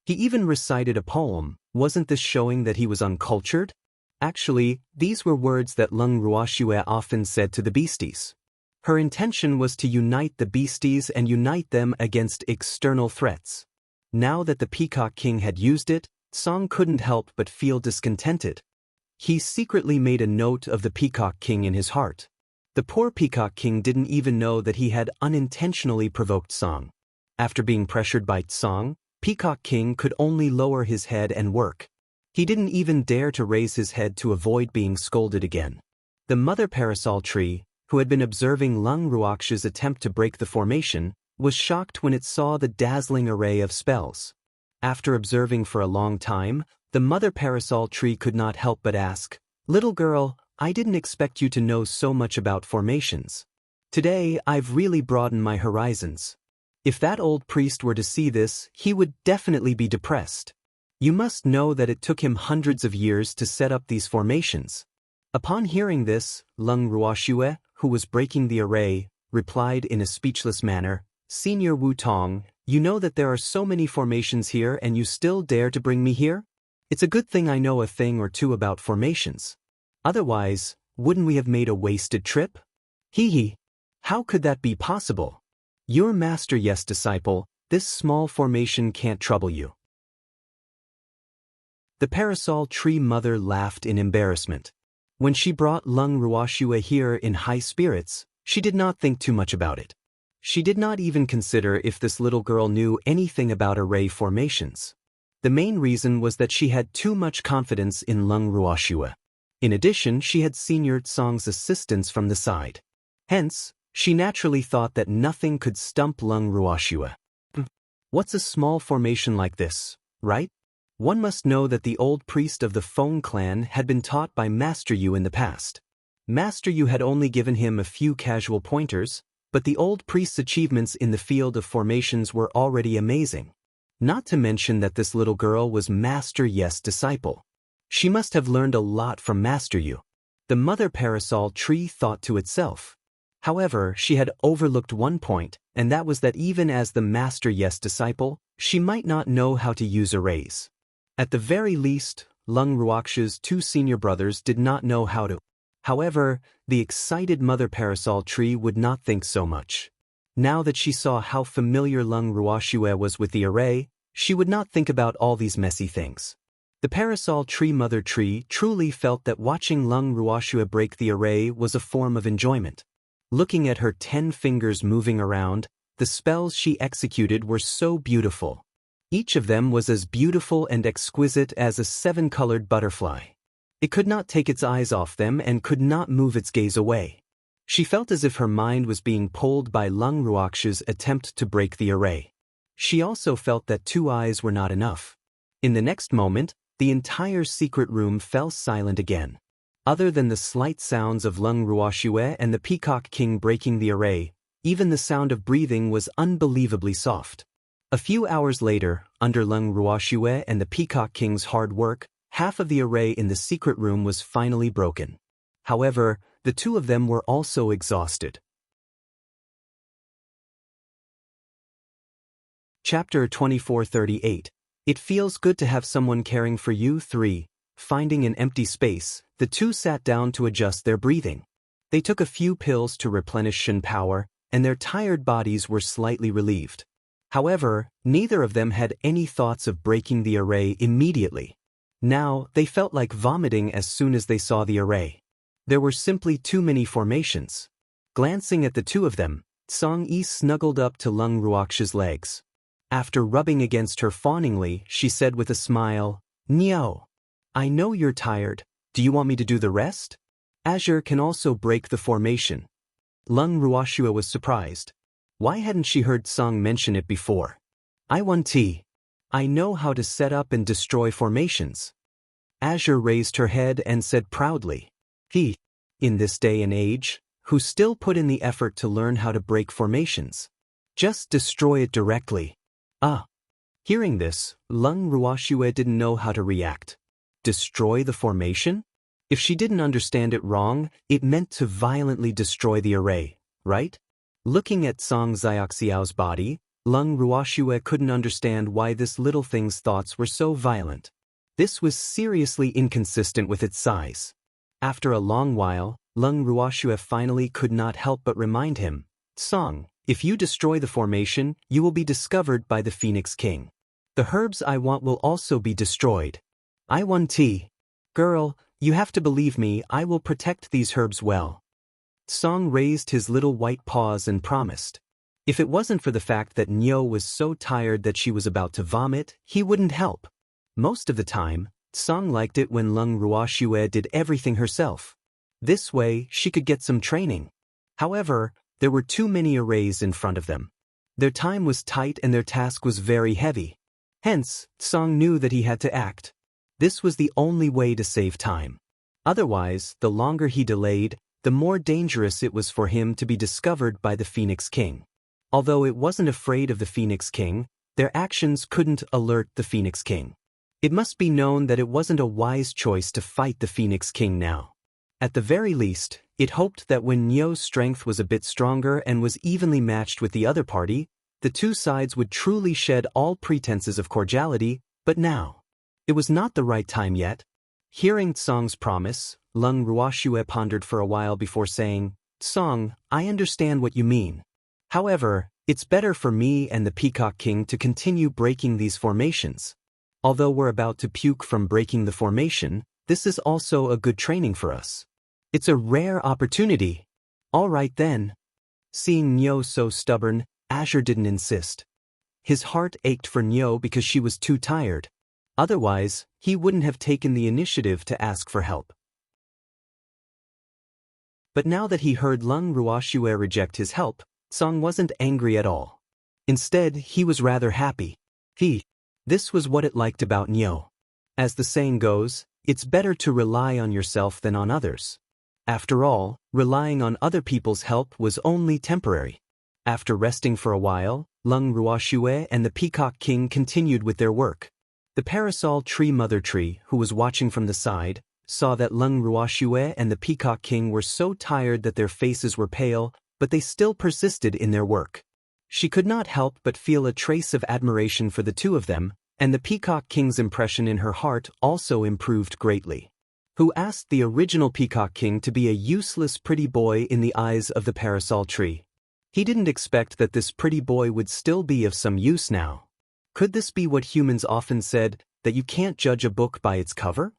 He even recited a poem. Wasn't this showing that he was uncultured? Actually, these were words that Lung Ruoxue often said to the beasties. Her intention was to unite the beasties and unite them against external threats. Now that the Peacock King had used it, Song couldn't help but feel discontented. He secretly made a note of the Peacock King in his heart. The poor Peacock King didn't even know that he had unintentionally provoked Song. After being pressured by Song, Peacock King could only lower his head and work. He didn't even dare to raise his head to avoid being scolded again. The mother parasol tree, who had been observing Lung Ruoxue's attempt to break the formation, was shocked when it saw the dazzling array of spells. After observing for a long time, the mother parasol tree could not help but ask, "Little girl, I didn't expect you to know so much about formations. Today, I've really broadened my horizons. If that old priest were to see this, he would definitely be depressed. You must know that it took him hundreds of years to set up these formations." Upon hearing this, Lung Ruoxue, who was breaking the array, replied in a speechless manner, "Senior Wu Tong, you know that there are so many formations here and you still dare to bring me here? It's a good thing I know a thing or two about formations. Otherwise, wouldn't we have made a wasted trip? Hee hee. How could that be possible? Your master, yes, disciple, this small formation can't trouble you." The parasol tree mother laughed in embarrassment. When she brought Lung Ruoxue here in high spirits, she did not think too much about it. She did not even consider if this little girl knew anything about array formations. The main reason was that she had too much confidence in Lung Ruoxue. In addition, she had Senior Song's assistance from the side. Hence, she naturally thought that nothing could stump Lung Ruoxue. What's a small formation like this, right? One must know that the old priest of the Feng clan had been taught by Master Yu in the past. Master Yu had only given him a few casual pointers, but the old priest's achievements in the field of formations were already amazing. Not to mention that this little girl was Master Yes' disciple. She must have learned a lot from Master Yu. The mother parasol tree thought to itself. However, she had overlooked one point, and that was that even as the Master Yes disciple, she might not know how to use arrays. At the very least, Lung Ruoxue's two senior brothers did not know how to. However, the excited mother parasol tree would not think so much. Now that she saw how familiar Lung Ruoxue was with the array, she would not think about all these messy things. The parasol tree mother tree truly felt that watching Lung Ruoxue break the array was a form of enjoyment. Looking at her 10 fingers moving around, the spells she executed were so beautiful. Each of them was as beautiful and exquisite as a 7-colored butterfly. It could not take its eyes off them and could not move its gaze away. She felt as if her mind was being pulled by Lung Ruoxue's attempt to break the array. She also felt that 2 eyes were not enough. In the next moment, the entire secret room fell silent again. Other than the slight sounds of Lung Ruoxue and the Peacock King breaking the array, even the sound of breathing was unbelievably soft. A few hours later, under Lung Ruoxue and the Peacock King's hard work, half of the array in the secret room was finally broken. However, the two of them were also exhausted. Chapter 2438. It feels good to have someone caring for you. 3. Finding an empty space, the two sat down to adjust their breathing. They took a few pills to replenish Shen power, and their tired bodies were slightly relieved. However, neither of them had any thoughts of breaking the array immediately. Now, they felt like vomiting as soon as they saw the array. There were simply too many formations. Glancing at the two of them, Song Yi snuggled up to Lung Ruoxue's legs. After rubbing against her fawningly, she said with a smile, "Niao. I know you're tired. Do you want me to do the rest? Azure can also break the formation." Lung Ruoxue was surprised. Why hadn't she heard Song mention it before? "I want tea. I know how to set up and destroy formations." Azure raised her head and said proudly, "He, in this day and age, who still put in the effort to learn how to break formations. Just destroy it directly." Ah. Hearing this, Lung Ruoxue didn't know how to react. destroy the formation? If she didn't understand it wrong, it meant to violently destroy the array, right? Looking at Song Xiaoxiao's body, Leng Ruoxue couldn't understand why this little thing's thoughts were so violent. This was seriously inconsistent with its size. After a long while, Leng Ruoxue finally could not help but remind him, Song, if you destroy the formation, you will be discovered by the Phoenix King. The herbs I want will also be destroyed. I want tea. Girl, you have to believe me, I will protect these herbs well. Song raised his little white paws and promised. If it wasn't for the fact that Nyo was so tired that she was about to vomit, he wouldn't help. Most of the time, Song liked it when Leng Ruoxue did everything herself. This way, she could get some training. However, there were too many arrays in front of them. Their time was tight and their task was very heavy. Hence, Song knew that he had to act. This was the only way to save time. Otherwise, the longer he delayed, the more dangerous it was for him to be discovered by the Phoenix King. Although it wasn't afraid of the Phoenix King, their actions couldn't alert the Phoenix King. It must be known that it wasn't a wise choice to fight the Phoenix King now. At the very least, it hoped that when Nyo's strength was a bit stronger and was evenly matched with the other party, the two sides would truly shed all pretenses of cordiality, but now, it was not the right time yet. Hearing Song's promise, Leng Ruoxue pondered for a while before saying, Song, I understand what you mean. However, it's better for me and the Peacock King to continue breaking these formations. Although we're about to puke from breaking the formation, this is also a good training for us. It's a rare opportunity. All right then. Seeing Nyo so stubborn, Azure didn't insist. His heart ached for Nyo because she was too tired. Otherwise, he wouldn't have taken the initiative to ask for help. But now that he heard Leng Ruoxue reject his help, Song wasn't angry at all. Instead, he was rather happy. This was what it liked about Nyo. As the saying goes, it's better to rely on yourself than on others. After all, relying on other people's help was only temporary. After resting for a while, Leng Ruoxue and the Peacock King continued with their work. The parasol tree mother tree, who was watching from the side, saw that Leng Ruoxue and the Peacock King were so tired that their faces were pale, but they still persisted in their work. She could not help but feel a trace of admiration for the two of them, and the Peacock King's impression in her heart also improved greatly. Who asked the original Peacock King to be a useless pretty boy in the eyes of the parasol tree? He didn't expect that this pretty boy would still be of some use now. Could this be what humans often said, that you can't judge a book by its cover?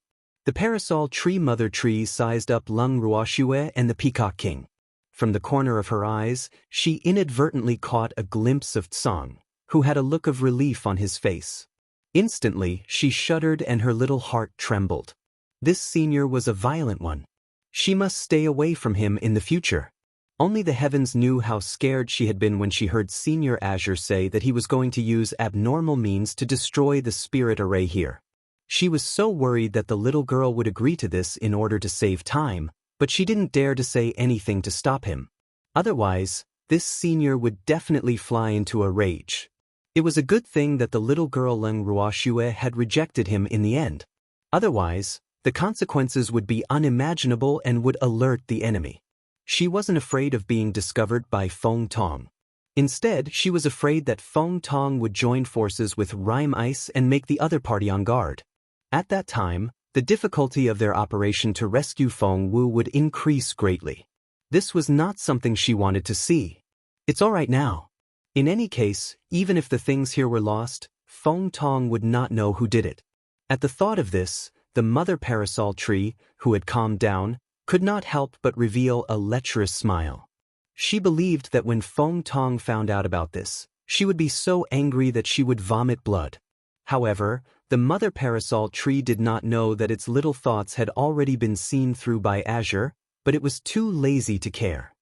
The parasol tree mother tree sized up Leng Ruoxue and the Peacock King. From the corner of her eyes, she inadvertently caught a glimpse of Tsong, who had a look of relief on his face. Instantly, she shuddered and her little heart trembled. This senior was a violent one. She must stay away from him in the future. Only the heavens knew how scared she had been when she heard Senior Azure say that he was going to use abnormal means to destroy the spirit array here. She was so worried that the little girl would agree to this in order to save time, but she didn't dare to say anything to stop him. Otherwise, this senior would definitely fly into a rage. It was a good thing that the little girl Leng Ruoxue had rejected him in the end. Otherwise, the consequences would be unimaginable and would alert the enemy. She wasn't afraid of being discovered by Feng Tong. Instead, she was afraid that Feng Tong would join forces with Rime Ice and make the other party on guard. At that time, the difficulty of their operation to rescue Feng Wu would increase greatly. This was not something she wanted to see. It's all right now. In any case, even if the things here were lost, Feng Tong would not know who did it. At the thought of this, the mother parasol tree, who had calmed down, could not help but reveal a lecherous smile. She believed that when Feng Tong found out about this, she would be so angry that she would vomit blood. However, the mother parasol tree did not know that its little thoughts had already been seen through by Azure, but it was too lazy to care.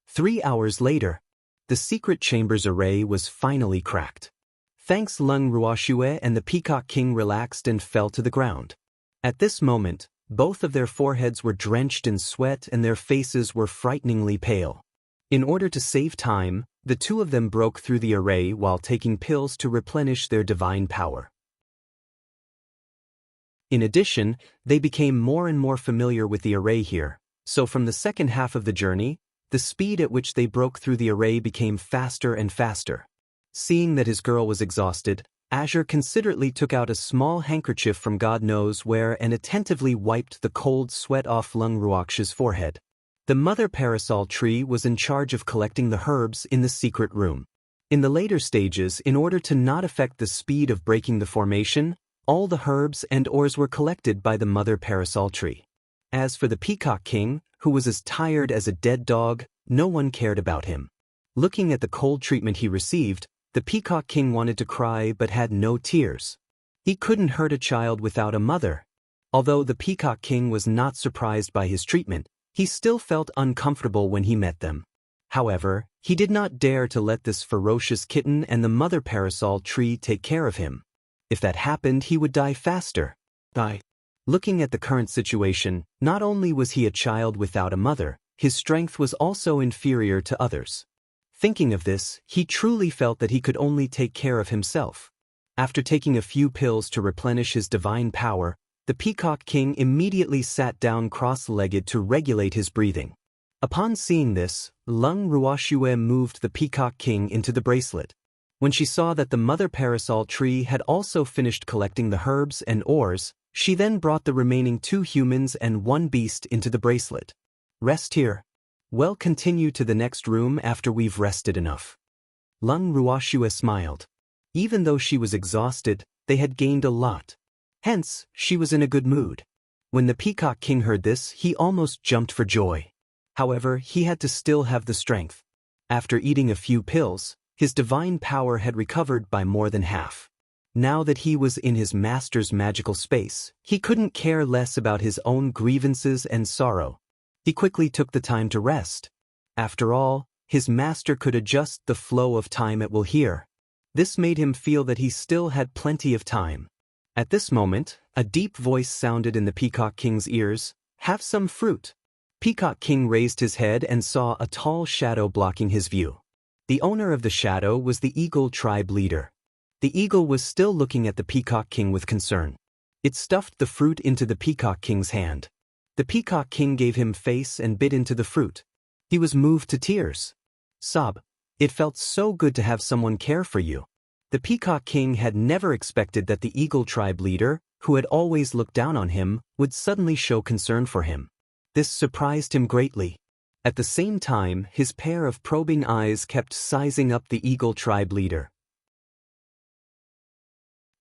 3 hours later, the secret chamber's array was finally cracked. Thanks, Leng Ruoxue and the Peacock King relaxed and fell to the ground. At this moment, both of their foreheads were drenched in sweat and their faces were frighteningly pale. In order to save time, the two of them broke through the array while taking pills to replenish their divine power. In addition, they became more and more familiar with the array here, so from the second half of the journey, the speed at which they broke through the array became faster and faster. Seeing that his girl was exhausted, Azure considerately took out a small handkerchief from God knows where and attentively wiped the cold sweat off Lung Ruox's forehead. The mother parasol tree was in charge of collecting the herbs in the secret room. In the later stages, in order to not affect the speed of breaking the formation, all the herbs and ores were collected by the mother parasol tree. As for the Peacock King, who was as tired as a dead dog, no one cared about him. Looking at the cold treatment he received, the Peacock King wanted to cry but had no tears. He couldn't hurt a child without a mother. Although the Peacock King was not surprised by his treatment, he still felt uncomfortable when he met them. However, he did not dare to let this ferocious kitten and the mother parasol tree take care of him. If that happened, he would die faster. Looking at the current situation, not only was he a child without a mother, his strength was also inferior to others. Thinking of this, he truly felt that he could only take care of himself. After taking a few pills to replenish his divine power, the Peacock King immediately sat down cross-legged to regulate his breathing. Upon seeing this, Lung Ruoxue moved the Peacock King into the bracelet. When she saw that the mother parasol tree had also finished collecting the herbs and ores, she then brought the remaining 2 humans and 1 beast into the bracelet. Rest here. We'll continue to the next room after we've rested enough. Lung Ruoxue smiled. Even though she was exhausted, they had gained a lot. Hence, she was in a good mood. When the Peacock King heard this, he almost jumped for joy. However, he had to still have the strength. After eating a few pills, his divine power had recovered by more than half. Now that he was in his master's magical space, he couldn't care less about his own grievances and sorrow. He quickly took the time to rest. After all, his master could adjust the flow of time at will here. This made him feel that he still had plenty of time. At this moment, a deep voice sounded in the Peacock King's ears, "Have some fruit." Peacock King raised his head and saw a tall shadow blocking his view. The owner of the shadow was the Eagle tribe leader. The eagle was still looking at the Peacock King with concern. It stuffed the fruit into the Peacock King's hand. The Peacock King gave him face and bit into the fruit. He was moved to tears. Sob, it felt so good to have someone care for you. The Peacock King had never expected that the Eagle tribe leader, who had always looked down on him, would suddenly show concern for him. This surprised him greatly. At the same time, his pair of probing eyes kept sizing up the Eagle tribe leader.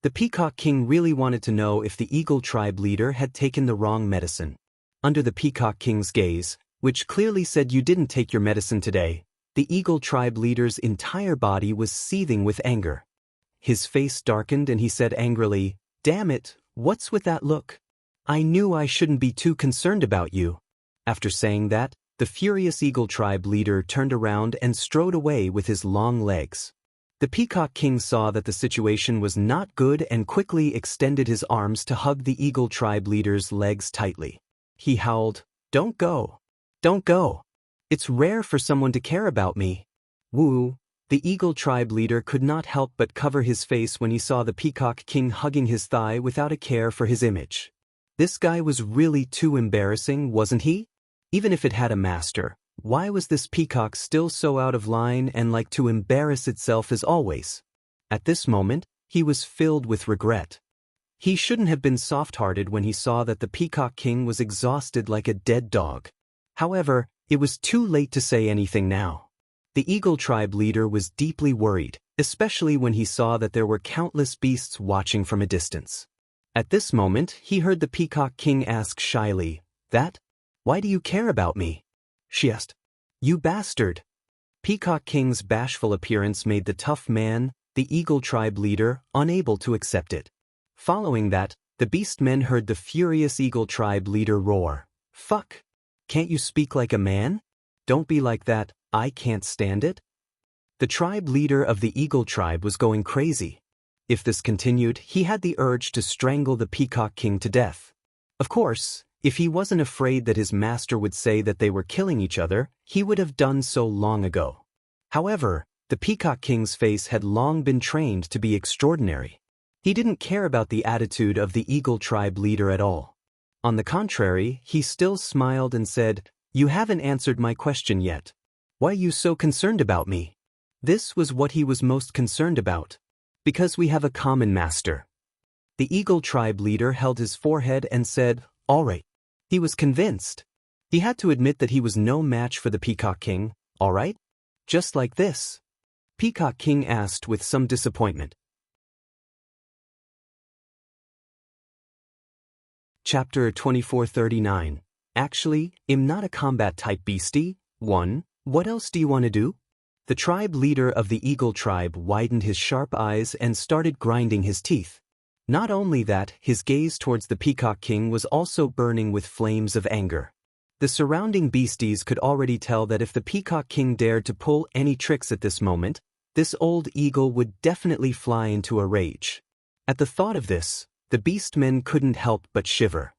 The Peacock King really wanted to know if the Eagle tribe leader had taken the wrong medicine. Under the Peacock King's gaze, which clearly said you didn't take your medicine today, the Eagle tribe leader's entire body was seething with anger. His face darkened and he said angrily, "Damn it, what's with that look? I knew I shouldn't be too concerned about you." After saying that, the furious Eagle tribe leader turned around and strode away with his long legs. The Peacock King saw that the situation was not good and quickly extended his arms to hug the Eagle tribe leader's legs tightly. He howled, "Don't go! Don't go! It's rare for someone to care about me." Woo! The Eagle tribe leader could not help but cover his face when he saw the Peacock King hugging his thigh without a care for his image. This guy was really too embarrassing, wasn't he? Even if it had a master, why was this peacock still so out of line and like to embarrass itself as always? At this moment, he was filled with regret. He shouldn't have been soft-hearted when he saw that the Peacock King was exhausted like a dead dog. However, it was too late to say anything now. The Eagle tribe leader was deeply worried, especially when he saw that there were countless beasts watching from a distance. At this moment, he heard the Peacock King ask shyly, "That? Why do you care about me?" She asked. "You bastard." Peacock King's bashful appearance made the tough man, the Eagle tribe leader, unable to accept it. Following that, the beast men heard the furious Eagle tribe leader roar, "Fuck! Can't you speak like a man? Don't be like that, I can't stand it." The tribe leader of the Eagle tribe was going crazy. If this continued, he had the urge to strangle the Peacock King to death. Of course, if he wasn't afraid that his master would say that they were killing each other, he would have done so long ago. However, the Peacock King's face had long been trained to be extraordinary. He didn't care about the attitude of the Eagle tribe leader at all. On the contrary, he still smiled and said, "You haven't answered my question yet. Why are you so concerned about me?" This was what he was most concerned about. Because we have a common master. The Eagle tribe leader held his forehead and said, "All right." He was convinced. He had to admit that he was no match for the Peacock King, all right? Just like this. Peacock King asked with some disappointment. Chapter 2439. Actually, I'm not a combat-type beastie. 1. What else do you want to do? The tribe leader of the Eagle tribe widened his sharp eyes and started grinding his teeth. Not only that, his gaze towards the Peacock King was also burning with flames of anger. The surrounding beasties could already tell that if the Peacock King dared to pull any tricks at this moment, this old eagle would definitely fly into a rage. At the thought of this, the beastmen couldn't help but shiver.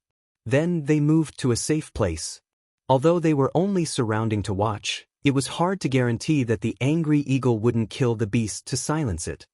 Then they moved to a safe place. Although they were only surrounding to watch, it was hard to guarantee that the angry eagle wouldn't kill the beast to silence it.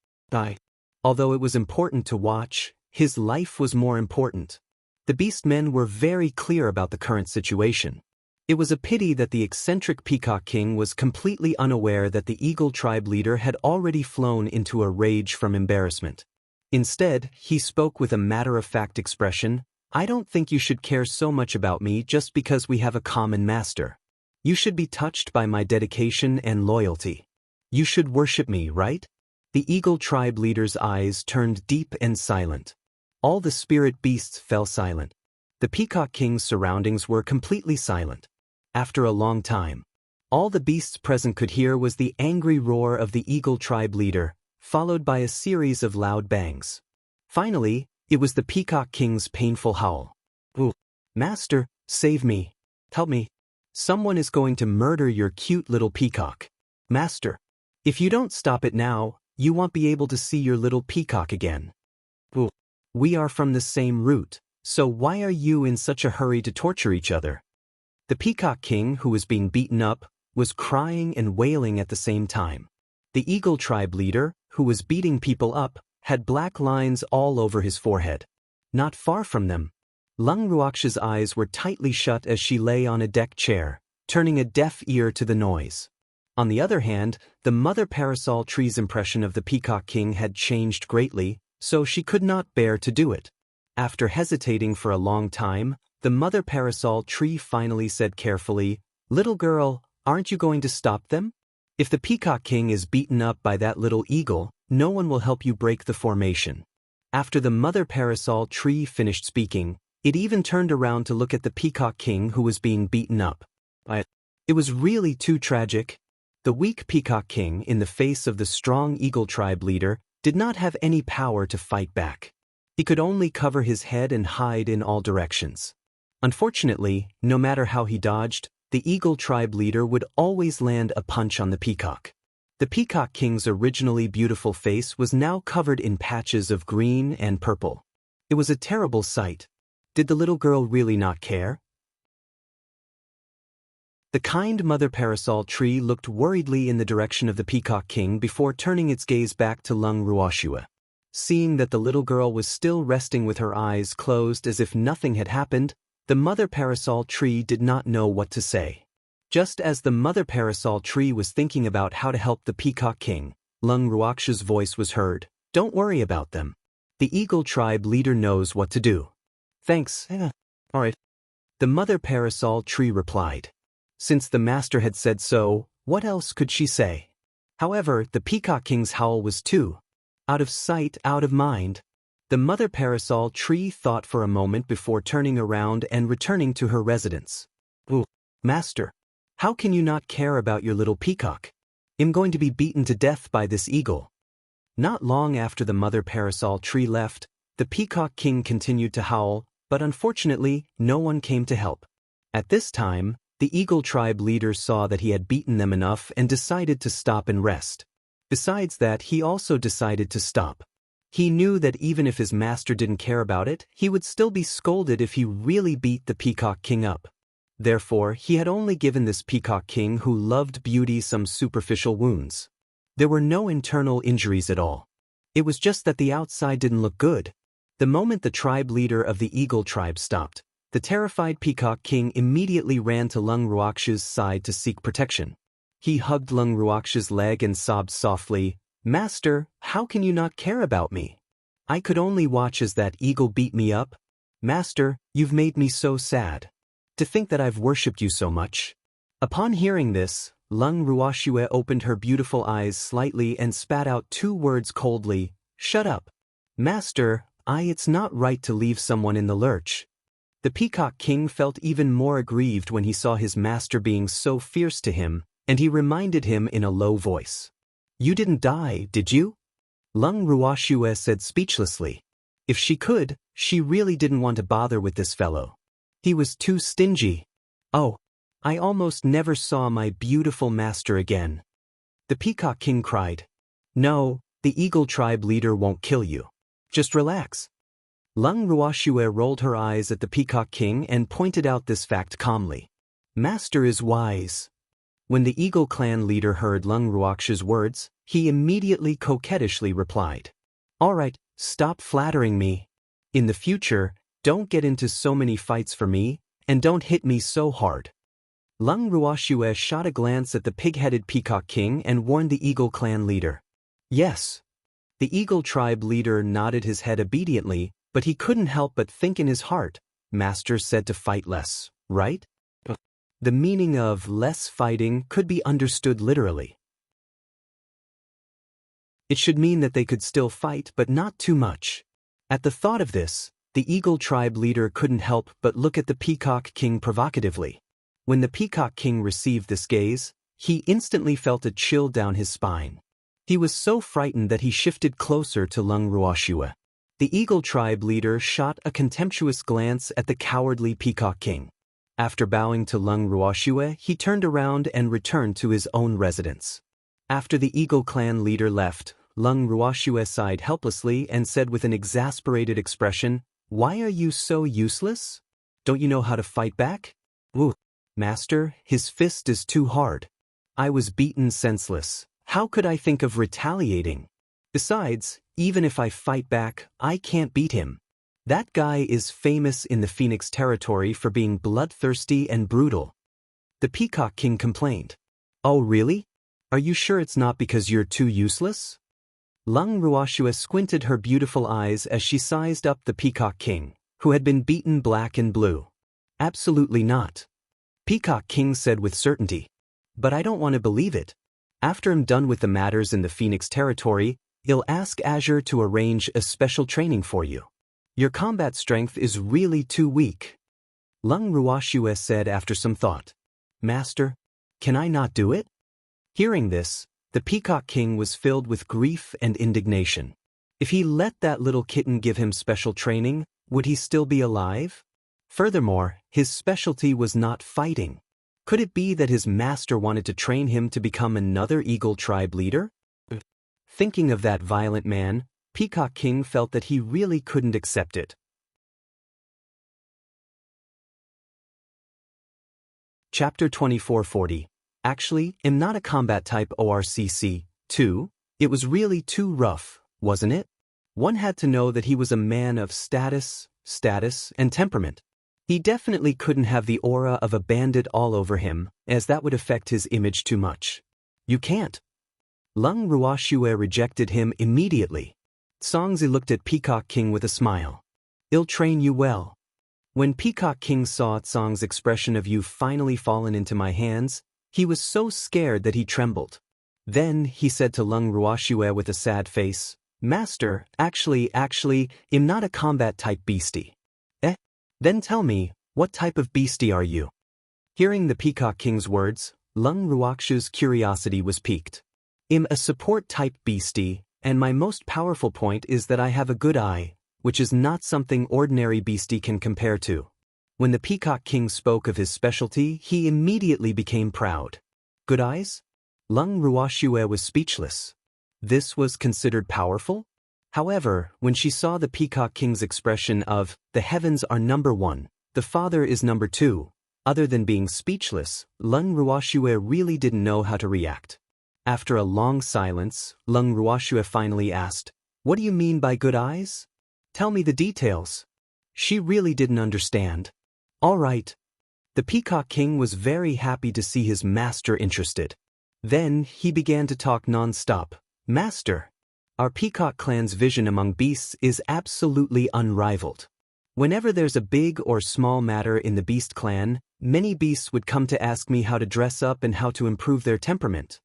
Although it was important to watch, his life was more important. The beastmen were very clear about the current situation. It was a pity that the eccentric Peacock King was completely unaware that the Eagle tribe leader had already flown into a rage from embarrassment. Instead, he spoke with a matter-of-fact expression, "I don't think you should care so much about me just because we have a common master. You should be touched by my dedication and loyalty. You should worship me, right?" The Eagle tribe leader's eyes turned deep and silent. All the spirit beasts fell silent. The Peacock King's surroundings were completely silent. After a long time, all the beasts present could hear was the angry roar of the Eagle tribe leader, followed by a series of loud bangs. Finally, it was the Peacock King's painful howl. "Ooh, Master, save me. Help me. Someone is going to murder your cute little peacock. Master, if you don't stop it now, you won't be able to see your little peacock again. Ooh, we are from the same root, so why are you in such a hurry to torture each other?" The Peacock King, who was being beaten up, was crying and wailing at the same time. The Eagle tribe leader, who was beating people up, had black lines all over his forehead. Not far from them, Lung Ruox's eyes were tightly shut as she lay on a deck chair, turning a deaf ear to the noise. On the other hand, the mother parasol tree's impression of the Peacock King had changed greatly, so she could not bear to do it. After hesitating for a long time, the mother parasol tree finally said carefully, "Little girl, aren't you going to stop them? If the Peacock King is beaten up by that little eagle, no one will help you break the formation." After the mother parasol tree finished speaking, it even turned around to look at the Peacock King who was being beaten up. It was really too tragic. The weak Peacock King, in the face of the strong Eagle tribe leader, did not have any power to fight back. He could only cover his head and hide in all directions. Unfortunately, no matter how he dodged, the Eagle tribe leader would always land a punch on the peacock. The Peacock King's originally beautiful face was now covered in patches of green and purple. It was a terrible sight. Did the little girl really not care? The kind mother parasol tree looked worriedly in the direction of the Peacock King before turning its gaze back to Lung Ruoxua. Seeing that the little girl was still resting with her eyes closed as if nothing had happened, the mother parasol tree did not know what to say. Just as the mother parasol tree was thinking about how to help the Peacock King, Lung Ruoxua's voice was heard. "Don't worry about them. The Eagle tribe leader knows what to do." "Thanks. All right." The mother parasol tree replied. Since the master had said so, what else could she say? However, the Peacock King's howl was too. Out of sight, out of mind. The mother parasol tree thought for a moment before turning around and returning to her residence. "Ooh, Master, how can you not care about your little peacock? I'm going to be beaten to death by this eagle." Not long after the mother parasol tree left, the Peacock King continued to howl, but unfortunately, no one came to help. At this time, the Eagle tribe leader saw that he had beaten them enough and decided to stop and rest. Besides that, he also decided to stop. He knew that even if his master didn't care about it, he would still be scolded if he really beat the Peacock King up. Therefore, he had only given this Peacock King who loved beauty some superficial wounds. There were no internal injuries at all. It was just that the outside didn't look good. The moment the tribe leader of the eagle tribe stopped, the terrified Peacock King immediately ran to Lung Ruox's side to seek protection. He hugged Lung Ruox's leg and sobbed softly, "Master, how can you not care about me? I could only watch as that eagle beat me up. Master, you've made me so sad. To think that I've worshipped you so much." Upon hearing this, Lung Ruoxue opened her beautiful eyes slightly and spat out 2 words coldly, "Shut up. Master, it's not right to leave someone in the lurch." The Peacock King felt even more aggrieved when he saw his master being so fierce to him, and he reminded him in a low voice. "You didn't die, did you?" Lung Ruoxue said speechlessly. If she could, she really didn't want to bother with this fellow. He was too stingy. "Oh, I almost never saw my beautiful master again." The Peacock King cried. "No, the Eagle Tribe leader won't kill you. Just relax." Lung Ruoxue rolled her eyes at the Peacock King and pointed out this fact calmly. "Master is wise." When the Eagle clan leader heard Lung Ruox's words, he immediately coquettishly replied, "All right, stop flattering me. In the future, don't get into so many fights for me, and don't hit me so hard." Lung Ruoxue shot a glance at the pig-headed Peacock King and warned the Eagle clan leader. "Yes." The Eagle tribe leader nodded his head obediently, but he couldn't help but think in his heart, "Master said to fight less, right?" The meaning of less fighting could be understood literally. It should mean that they could still fight but not too much. At the thought of this, the Eagle tribe leader couldn't help but look at the Peacock King provocatively. When the Peacock King received this gaze, he instantly felt a chill down his spine. He was so frightened that he shifted closer to Lung Ruoxue. The Eagle tribe leader shot a contemptuous glance at the cowardly Peacock King. After bowing to Lung Ruoxue, he turned around and returned to his own residence. After the Eagle clan leader left, Lung Ruoxue sighed helplessly and said with an exasperated expression, "Why are you so useless? Don't you know how to fight back?" "Ooh, Master, his fist is too hard. I was beaten senseless. How could I think of retaliating? Besides, even if I fight back, I can't beat him. That guy is famous in the Phoenix territory for being bloodthirsty and brutal." The Peacock King complained. "Oh really? Are you sure it's not because you're too useless?" Lung Ruoxue squinted her beautiful eyes as she sized up the Peacock King, who had been beaten black and blue. "Absolutely not." Peacock King said with certainty. "But I don't want to believe it. After I'm done with the matters in the Phoenix territory, I'll ask Azure to arrange a special training for you. Your combat strength is really too weak." Lung Ruoxue said after some thought. "Master, can I not do it?" Hearing this, the Peacock King was filled with grief and indignation. If he let that little kitten give him special training, would he still be alive? Furthermore, his specialty was not fighting. Could it be that his master wanted to train him to become another Eagle tribe leader? Thinking of that violent man, Peacock King felt that he really couldn't accept it. Chapter 2440. Actually, I'm not a combat type ORCC, too. It was really too rough, wasn't it? One had to know that he was a man of status, and temperament. He definitely couldn't have the aura of a bandit all over him, as that would affect his image too much. "You can't." Lung Ruoxue rejected him immediately. Songzi looked at Peacock King with a smile. "I'll train you well." When Peacock King saw Tsong's expression of "you've finally fallen into my hands," he was so scared that he trembled. Then he said to Lung Ruoxue with a sad face, "Master, actually, I'm not a combat-type beastie." "Eh? Then tell me, what type of beastie are you?" Hearing the Peacock King's words, Lung Ruoxue's curiosity was piqued. "I'm a support-type beastie, and my most powerful point is that I have a good eye, which is not something ordinary beastie can compare to." When the Peacock King spoke of his specialty, he immediately became proud. Good eyes? Lung Ruoxue was speechless. This was considered powerful? However, when she saw the Peacock King's expression of, "The heavens are number one, the father is number two," other than being speechless, Lung Ruoxue really didn't know how to react. After a long silence, Lung Ruoxue finally asked, What do you mean by good eyes? Tell me the details. She really didn't understand. All right. The Peacock King was very happy to see his master interested. Then he began to talk non-stop. Master, our Peacock clan's vision among beasts is absolutely unrivaled. Whenever there's a big or small matter in the beast clan, many beasts would come to ask me how to dress up and how to improve their temperament.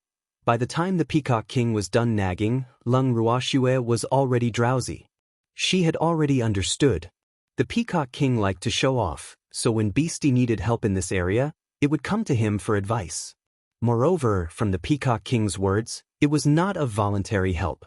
By the time the Peacock King was done nagging, Lung Ruoxue was already drowsy. She had already understood. The Peacock King liked to show off, so when Beastie needed help in this area, it would come to him for advice. Moreover, from the Peacock King's words, it was not of voluntary help.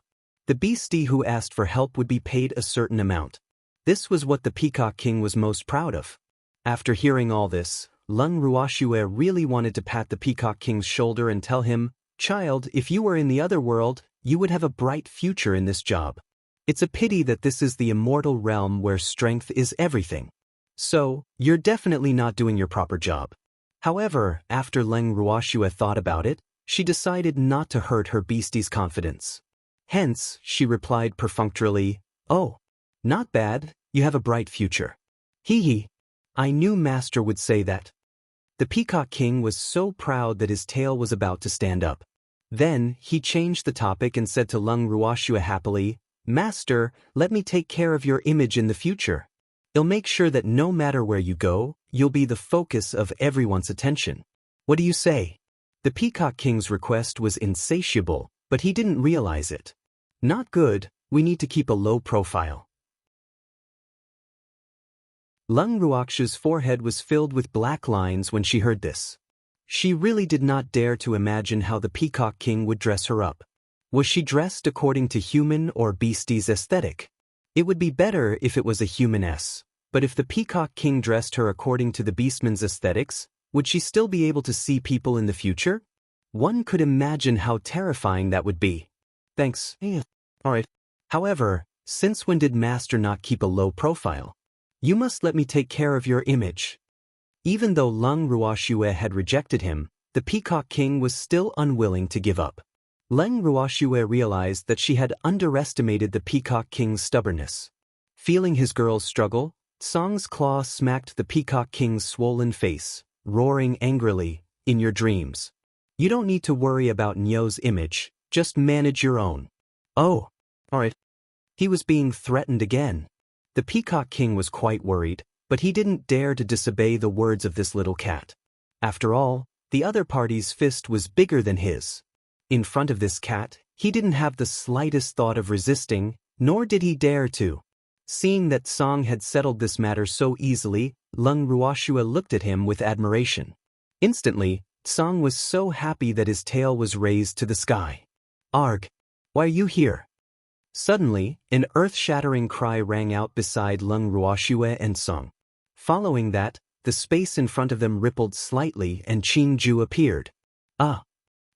The Beastie who asked for help would be paid a certain amount. This was what the Peacock King was most proud of. After hearing all this, Lung Ruoxue really wanted to pat the Peacock King's shoulder and tell him, "Child, if you were in the other world, you would have a bright future in this job. It's a pity that this is the immortal realm where strength is everything. So, you're definitely not doing your proper job." However, after Lung Ruoxue thought about it, she decided not to hurt her beastie's confidence. Hence, she replied perfunctorily, "Oh, not bad, you have a bright future. Hee hee. I knew Master would say that." The Peacock King was so proud that his tail was about to stand up. Then, he changed the topic and said to Lung Ruoxue happily, "Master, let me take care of your image in the future. I'll make sure that no matter where you go, you'll be the focus of everyone's attention. What do you say?" The Peacock King's request was insatiable, but he didn't realize it. Not good, we need to keep a low profile. Lung Ruoxue's forehead was filled with black lines when she heard this. She really did not dare to imagine how the Peacock King would dress her up. Was she dressed according to human or beastie's aesthetic? It would be better if it was a humaness, but if the Peacock King dressed her according to the beastman's aesthetics, would she still be able to see people in the future? One could imagine how terrifying that would be. Thanks. Alright. However, since when did Master not keep a low profile? You must let me take care of your image. Even though Lung Ruoxue had rejected him, the Peacock King was still unwilling to give up. Lung Ruoxue realized that she had underestimated the Peacock King's stubbornness. Feeling his girl's struggle, Song's claw smacked the Peacock King's swollen face, roaring angrily, "In your dreams. You don't need to worry about Nyo's image, just manage your own." Oh, alright. He was being threatened again. The Peacock King was quite worried, but he didn't dare to disobey the words of this little cat. After all, the other party's fist was bigger than his. In front of this cat, he didn't have the slightest thought of resisting, nor did he dare to. Seeing that Song had settled this matter so easily, Lung Ruoxue looked at him with admiration. Instantly, Song was so happy that his tail was raised to the sky. "Arg! Why are you here?" Suddenly, an earth-shattering cry rang out beside Lung Ruoxue and Song. Following that, the space in front of them rippled slightly and Qingju appeared. Ah!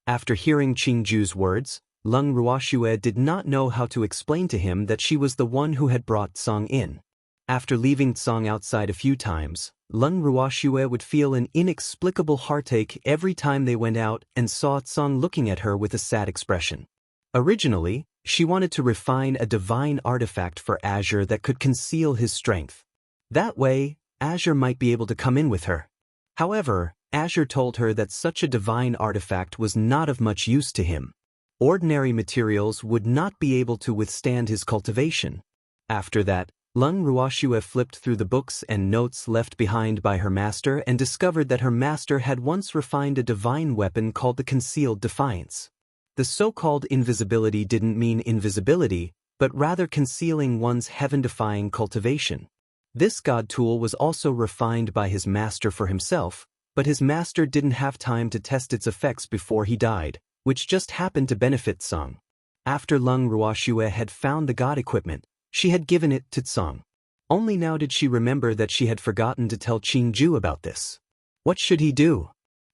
After hearing Qingju's words, Lung Ruoxue did not know how to explain to him that she was the one who had brought Song in. After leaving Song outside a few times, Lung Ruoxue would feel an inexplicable heartache every time they went out and saw Song looking at her with a sad expression. Originally, she wanted to refine a divine artifact for Azure that could conceal his strength. That way, Azure might be able to come in with her. However, Azure told her that such a divine artifact was not of much use to him. Ordinary materials would not be able to withstand his cultivation. After that, Lung Ruoxue flipped through the books and notes left behind by her master and discovered that her master had once refined a divine weapon called the Concealed Defiance. The so-called invisibility didn't mean invisibility, but rather concealing one's heaven-defying cultivation. This god tool was also refined by his master for himself, but his master didn't have time to test its effects before he died, which just happened to benefit Song. After Lung Ruoxue had found the god equipment, she had given it to Song. Only now did she remember that she had forgotten to tell Qingju about this. What should he do?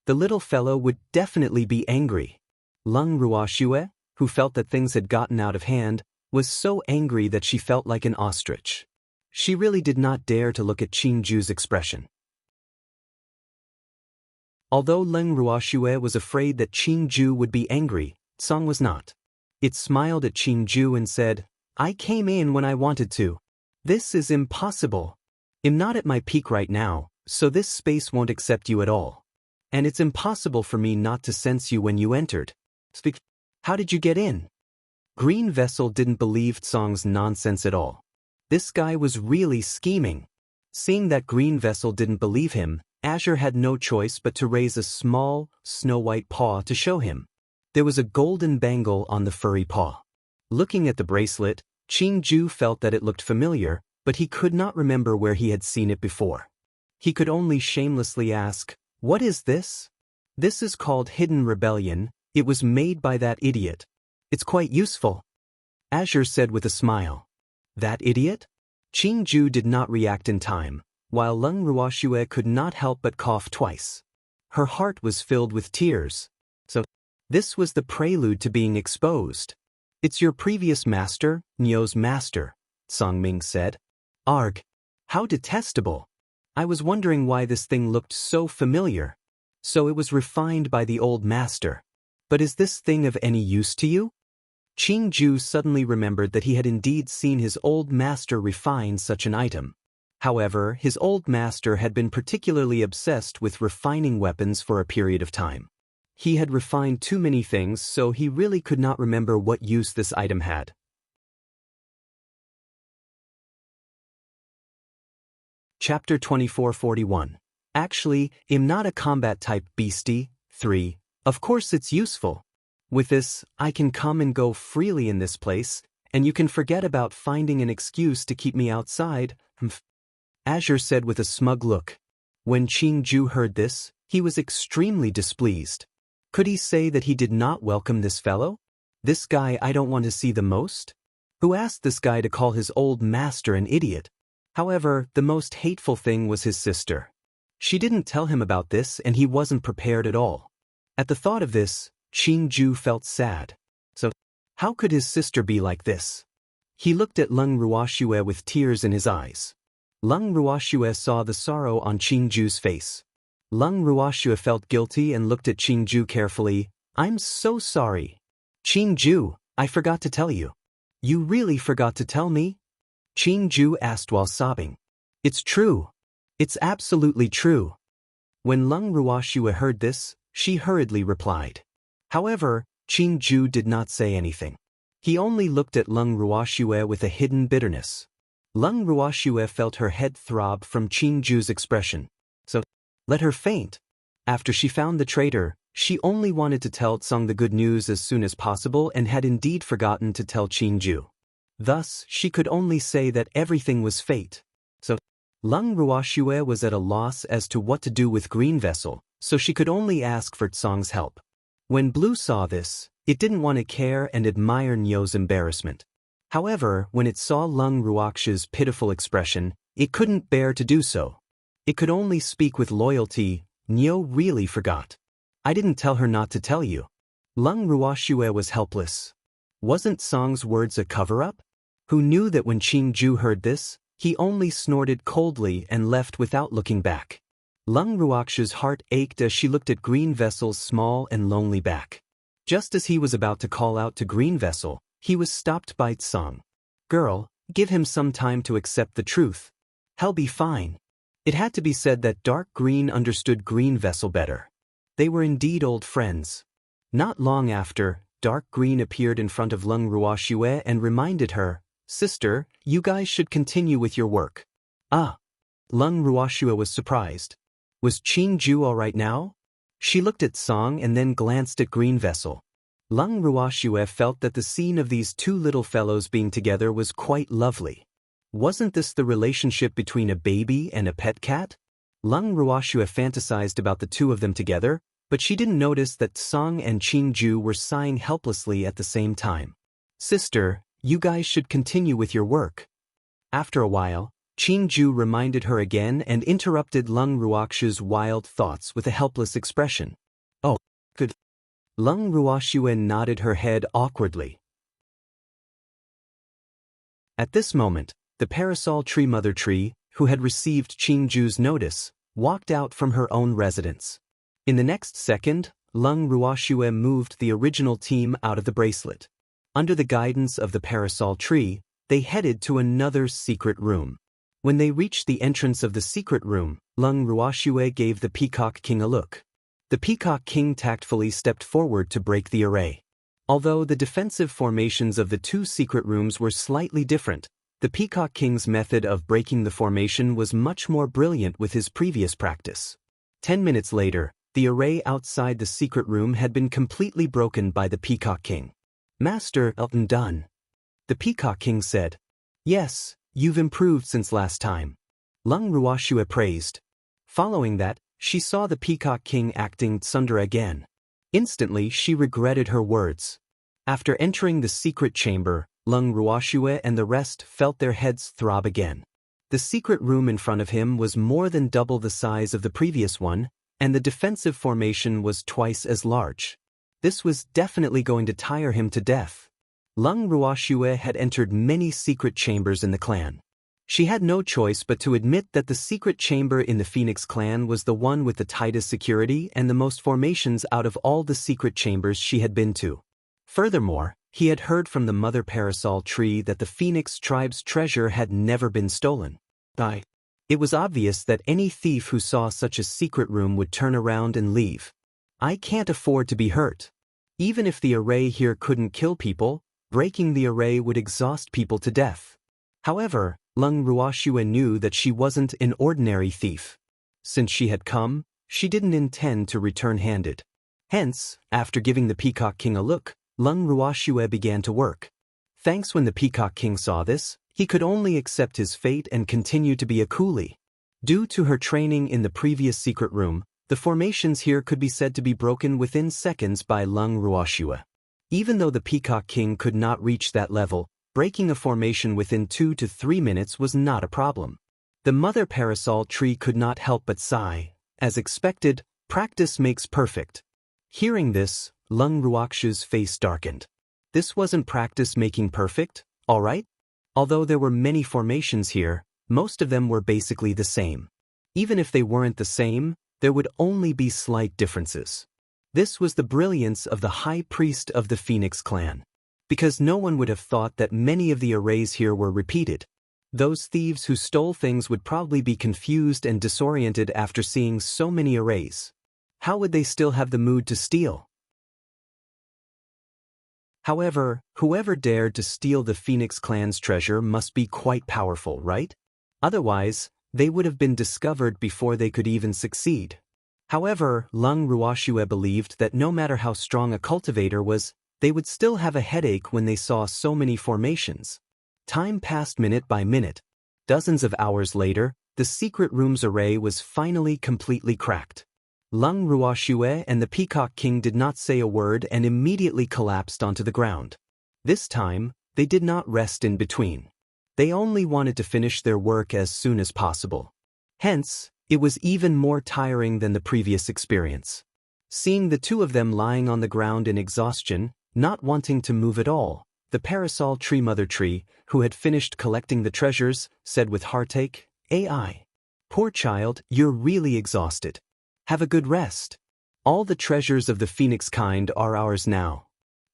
The little fellow would definitely be angry. Lung Ruoxue, who felt that things had gotten out of hand, was so angry that she felt like an ostrich. She really did not dare to look at Qingju's expression. Although Lung Ruoxue was afraid that Qingju would be angry, Song was not. It smiled at Qingju and said, I came in when I wanted to. This is impossible. I'm not at my peak right now, so this space won't accept you at all. And it's impossible for me not to sense you when you entered. Speak. How did you get in? Green Vessel didn't believe Tsong's nonsense at all. This guy was really scheming. Seeing that Green Vessel didn't believe him, Azure had no choice but to raise a small, snow-white paw to show him. There was a golden bangle on the furry paw. Looking at the bracelet, Qingju felt that it looked familiar, but he could not remember where he had seen it before. He could only shamelessly ask, "What is this?" "This is called Hidden Rebellion. It was made by that idiot. It's quite useful," Azure said with a smile. That idiot? Qingju did not react in time, while Leng Ruoxue could not help but cough twice. Her heart was filled with tears. So, this was the prelude to being exposed. "It's your previous master, Nio's master," Songming said. "Arg. How detestable. I was wondering why this thing looked so familiar. So it was refined by the old master. But is this thing of any use to you?" Qingju suddenly remembered that he had indeed seen his old master refine such an item. However, his old master had been particularly obsessed with refining weapons for a period of time. He had refined too many things, so he really could not remember what use this item had. Chapter 2441. Actually, I'm not a combat-type beastie. 3. Of course it's useful. With this, I can come and go freely in this place, and you can forget about finding an excuse to keep me outside, Azure said with a smug look. When Qingju heard this, he was extremely displeased. Could he say that he did not welcome this fellow? This guy I don't want to see the most? Who asked this guy to call his old master an idiot? However, the most hateful thing was his sister. She didn't tell him about this, and he wasn't prepared at all. At the thought of this, Qingju felt sad. So, how could his sister be like this? He looked at Leng Ruoxue with tears in his eyes. Leng Ruoxue saw the sorrow on Qingju's face. Leng Ruoxue felt guilty and looked at Qingju carefully. "I'm so sorry. Qingju, I forgot to tell you." "You really forgot to tell me?" Qingju asked while sobbing. "It's true. It's absolutely true." When Leng Ruoxue heard this, she hurriedly replied. However, Qingju did not say anything. He only looked at Leng Ruoxue with a hidden bitterness. Leng Ruoxue felt her head throb from Qingju's expression. So, let her faint. After she found the traitor, she only wanted to tell Tsong the good news as soon as possible and had indeed forgotten to tell Qingju. Thus, she could only say that everything was fate. So, Leng Ruoxue was at a loss as to what to do with Green Vessel, so she could only ask for Tsong's help. When Blue saw this, it didn't want to care and admire Nio's embarrassment. However, when it saw Leng Ruoxue's pitiful expression, it couldn't bear to do so. It could only speak with loyalty. "Nio really forgot. I didn't tell her not to tell you." Leng Ruoxue was helpless. Wasn't Tsong's words a cover-up? Who knew that when Qingju heard this, he only snorted coldly and left without looking back. Leng Ruoxue's heart ached as she looked at Green Vessel's small and lonely back. Just as he was about to call out to Green Vessel, he was stopped by Tsong. "Girl, give him some time to accept the truth. He'll be fine." It had to be said that Dark Green understood Green Vessel better. They were indeed old friends. Not long after, Dark Green appeared in front of Leng Ruoxue and reminded her, "Sister, you guys should continue with your work." "Ah." Leng Ruoxue was surprised. Was Qingju all right now? She looked at Tsong and then glanced at Green Vessel. Leng Ruoxue felt that the scene of these two little fellows being together was quite lovely. Wasn't this the relationship between a baby and a pet cat? Leng Ruoxue fantasized about the two of them together, but she didn't notice that Tsong and Qingju were sighing helplessly at the same time. "Sister, you guys should continue with your work." After a while, Qingju reminded her again and interrupted Leng Ruoxue's wild thoughts with a helpless expression. "Oh, good." Leng Ruoxue nodded her head awkwardly. At this moment, the parasol tree mother tree, who had received Qingju's notice, walked out from her own residence. In the next second, Leng Ruoxue moved the original team out of the bracelet. Under the guidance of the parasol tree, they headed to another secret room. When they reached the entrance of the secret room, Lung Ruoxue gave the Peacock King a look. The Peacock King tactfully stepped forward to break the array. Although the defensive formations of the two secret rooms were slightly different, the Peacock King's method of breaking the formation was much more brilliant with his previous practice. 10 minutes later, the array outside the secret room had been completely broken by the Peacock King. "Master, done." The Peacock King said. "Yes, you've improved since last time." Lung Ruoxue praised. Following that, she saw the Peacock King acting tsundere again. Instantly, she regretted her words. After entering the secret chamber, Lung Ruoxue and the rest felt their heads throb again. The secret room in front of him was more than double the size of the previous one, and the defensive formation was twice as large. This was definitely going to tire him to death. Lung Ruoxue had entered many secret chambers in the clan. She had no choice but to admit that the secret chamber in the Phoenix clan was the one with the tightest security and the most formations out of all the secret chambers she had been to. Furthermore, he had heard from the Mother Parasol Tree that the Phoenix tribe's treasure had never been stolen. It was obvious that any thief who saw such a secret room would turn around and leave. "I can't afford to be hurt. Even if the array here couldn't kill people, breaking the array would exhaust people to death." However, Lung Ruoxue knew that she wasn't an ordinary thief. Since she had come, she didn't intend to return handed. Hence, after giving the Peacock King a look, Lung Ruoxue began to work. Thanks when the Peacock King saw this, he could only accept his fate and continue to be a coolie. Due to her training in the previous secret room, the formations here could be said to be broken within seconds by Lung Ruoxue. Even though the Peacock King could not reach that level, breaking a formation within 2 to 3 minutes was not a problem. The Mother Parasol Tree could not help but sigh. As expected, practice makes perfect. Hearing this, Lung Ruoxue's face darkened. This wasn't practice making perfect, all right? Although there were many formations here, most of them were basically the same. Even if they weren't the same, there would only be slight differences. This was the brilliance of the High Priest of the Phoenix clan. Because no one would have thought that many of the arrays here were repeated. Those thieves who stole things would probably be confused and disoriented after seeing so many arrays. How would they still have the mood to steal? However, whoever dared to steal the Phoenix clan's treasure must be quite powerful, right? Otherwise, they would have been discovered before they could even succeed. However, Lung Ruoxue believed that no matter how strong a cultivator was, they would still have a headache when they saw so many formations. Time passed minute by minute. Dozens of hours later, the secret room's array was finally completely cracked. Lung Ruoxue and the Peacock King did not say a word and immediately collapsed onto the ground. This time, they did not rest in between. They only wanted to finish their work as soon as possible. Hence, it was even more tiring than the previous experience. Seeing the two of them lying on the ground in exhaustion, not wanting to move at all, the Parasol Tree Mother Tree, who had finished collecting the treasures, said with heartache, "AI. Poor child, you're really exhausted. Have a good rest. All the treasures of the Phoenix kind are ours now."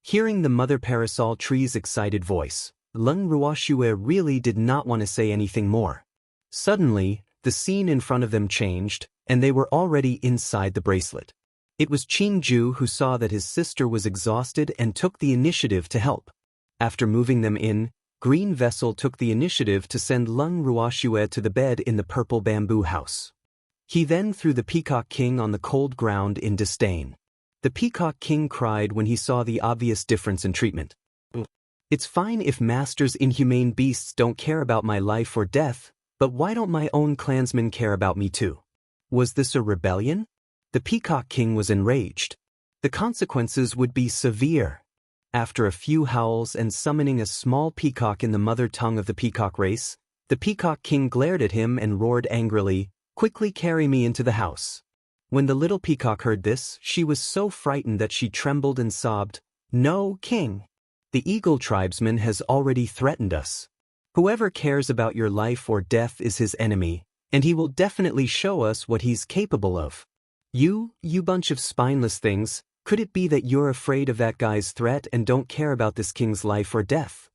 Hearing the Mother Parasol Tree's excited voice, Lung Ruoxue really did not want to say anything more. Suddenly, the scene in front of them changed, and they were already inside the bracelet. It was Qingju who saw that his sister was exhausted and took the initiative to help. After moving them in, Green Vessel took the initiative to send Lung Ruoxue to the bed in the purple bamboo house. He then threw the Peacock King on the cold ground in disdain. The Peacock King cried when he saw the obvious difference in treatment. "It's fine if Master's inhumane beasts don't care about my life or death, but why don't my own clansmen care about me too? Was this a rebellion?" The Peacock King was enraged. The consequences would be severe. After a few howls and summoning a small peacock in the mother tongue of the peacock race, the Peacock King glared at him and roared angrily, "Quickly carry me into the house." When the little peacock heard this, she was so frightened that she trembled and sobbed, "No, King. The eagle tribesman has already threatened us. Whoever cares about your life or death is his enemy, and he will definitely show us what he's capable of. You bunch of spineless things, could it be that you're afraid of that guy's threat and don't care about this king's life or death?"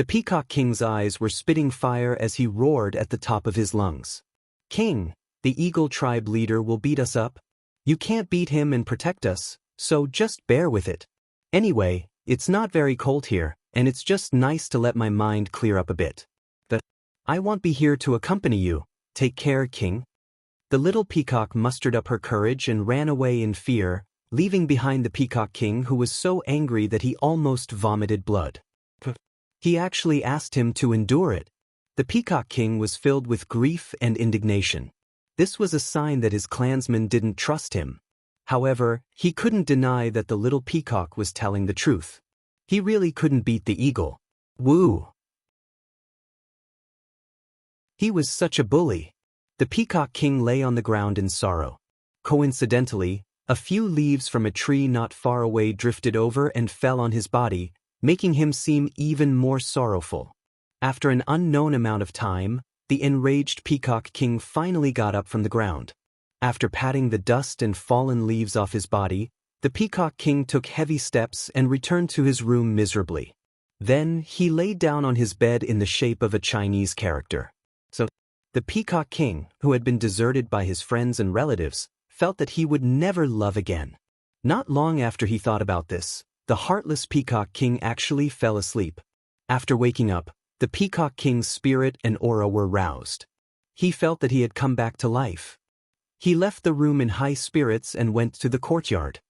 The Peacock King's eyes were spitting fire as he roared at the top of his lungs. "King, the Eagle tribe leader will beat us up. You can't beat him and protect us, so just bear with it. Anyway, it's not very cold here, and it's just nice to let my mind clear up a bit. I won't be here to accompany you. Take care, King." The little peacock mustered up her courage and ran away in fear, leaving behind the Peacock King, who was so angry that he almost vomited blood. He actually asked him to endure it. The Peacock King was filled with grief and indignation. This was a sign that his clansmen didn't trust him. However, he couldn't deny that the little peacock was telling the truth. He really couldn't beat the eagle. Woo! He was such a bully. The Peacock King lay on the ground in sorrow. Coincidentally, a few leaves from a tree not far away drifted over and fell on his body, making him seem even more sorrowful. After an unknown amount of time, the enraged Peacock King finally got up from the ground. After patting the dust and fallen leaves off his body, the Peacock King took heavy steps and returned to his room miserably. Then he laid down on his bed in the shape of a Chinese character. The Peacock King, who had been deserted by his friends and relatives, felt that he would never love again. Not long after he thought about this, the heartless Peacock King actually fell asleep. After waking up, the Peacock King's spirit and aura were roused. He felt that he had come back to life. He left the room in high spirits and went to the courtyard.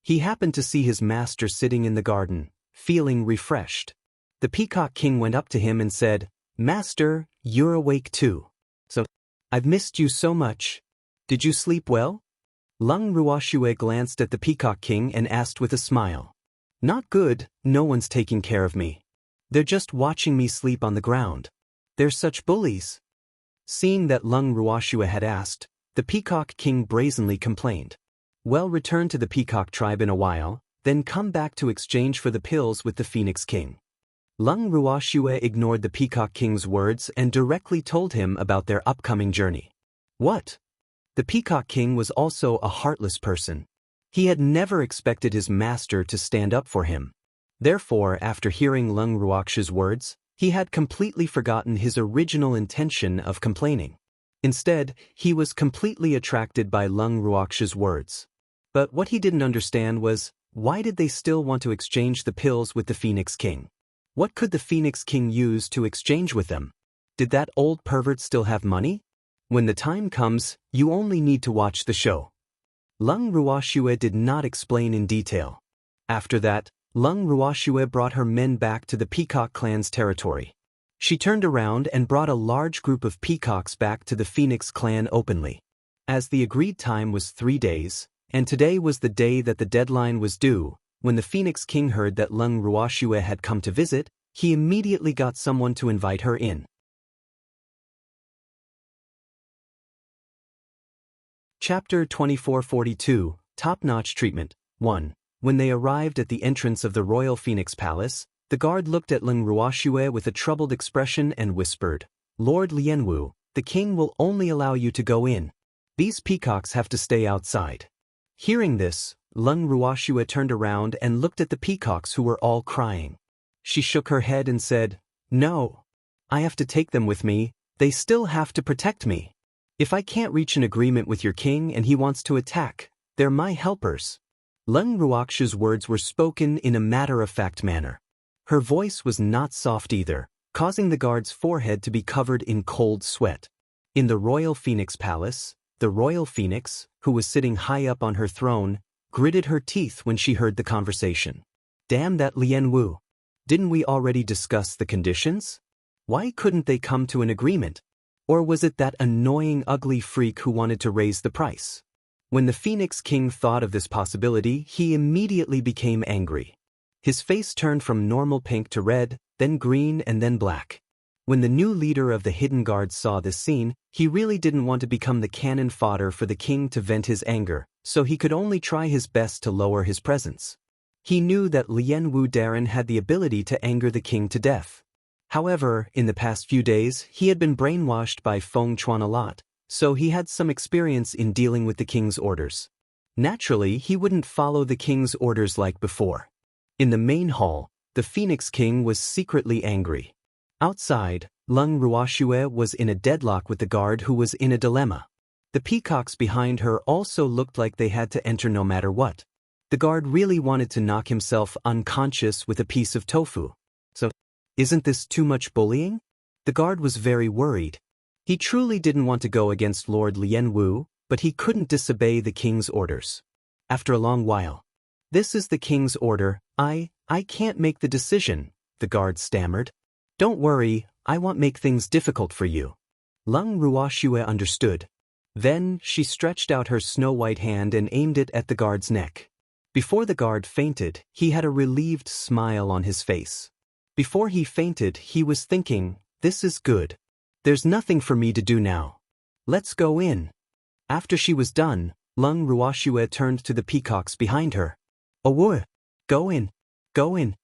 He happened to see his master sitting in the garden, feeling refreshed. The Peacock King went up to him and said, "Master, you're awake too. I've missed you so much. Did you sleep well?" Lung Ruoxue glanced at the Peacock King and asked with a smile. "Not good, no one's taking care of me. They're just watching me sleep on the ground. They're such bullies." Seeing that Lung Ruoxue had asked, the Peacock King brazenly complained. "Well, return to the Peacock tribe in a while, then come back to exchange for the pills with the Phoenix King." Lung Ruoxue ignored the Peacock King's words and directly told him about their upcoming journey. What? The Peacock King was also a heartless person. He had never expected his master to stand up for him. Therefore, after hearing Lung Ruoxue's words, he had completely forgotten his original intention of complaining. Instead, he was completely attracted by Lung Ruoxue's words. But what he didn't understand was, why did they still want to exchange the pills with the Phoenix King? What could the Phoenix King use to exchange with them? Did that old pervert still have money? When the time comes, you only need to watch the show. Lung Ruoxue did not explain in detail. After that, Lung Ruoxue brought her men back to the Peacock clan's territory. She turned around and brought a large group of peacocks back to the Phoenix clan openly. As the agreed time was 3 days, and today was the day that the deadline was due, when the Phoenix King heard that Lung Ruoxue had come to visit, he immediately got someone to invite her in. Chapter 2442, Top-Notch Treatment. 1. When they arrived at the entrance of the Royal Phoenix Palace, the guard looked at Lung Ruoxue with a troubled expression and whispered, "Lord Lianwu, the king will only allow you to go in. These peacocks have to stay outside." Hearing this, Lung Ruoxue turned around and looked at the peacocks who were all crying. She shook her head and said, "No. I have to take them with me, they still have to protect me. If I can't reach an agreement with your king and he wants to attack, they're my helpers." Lung Ruoxue's words were spoken in a matter-of-fact manner. Her voice was not soft either, causing the guard's forehead to be covered in cold sweat. In the Royal Phoenix Palace, the Royal Phoenix, who was sitting high up on her throne, gritted her teeth when she heard the conversation. Damn that Lianwu. Didn't we already discuss the conditions? Why couldn't they come to an agreement? Or was it that annoying ugly freak who wanted to raise the price? When the Phoenix King thought of this possibility, he immediately became angry. His face turned from normal pink to red, then green and then black. When the new leader of the Hidden Guard saw this scene, he really didn't want to become the cannon fodder for the king to vent his anger, so he could only try his best to lower his presence. He knew that Lianwu Darren had the ability to anger the king to death. However, in the past few days, he had been brainwashed by Feng Chuan a lot, so he had some experience in dealing with the king's orders. Naturally, he wouldn't follow the king's orders like before. In the main hall, the Phoenix King was secretly angry. Outside, Lung Ruoxue was in a deadlock with the guard who was in a dilemma. The peacocks behind her also looked like they had to enter no matter what. The guard really wanted to knock himself unconscious with a piece of tofu. So, isn't this too much bullying? The guard was very worried. He truly didn't want to go against Lord Lien Wu, but he couldn't disobey the king's orders. After a long while, "This is the king's order, I can't make the decision," the guard stammered. "Don't worry, I won't make things difficult for you." Lung Ruoxue understood. Then she stretched out her snow-white hand and aimed it at the guard's neck. Before the guard fainted, he had a relieved smile on his face. Before he fainted, he was thinking, "This is good. There's nothing for me to do now. Let's go in." After she was done, Lung Ruoxue turned to the peacocks behind her. "Oh, go in, go in."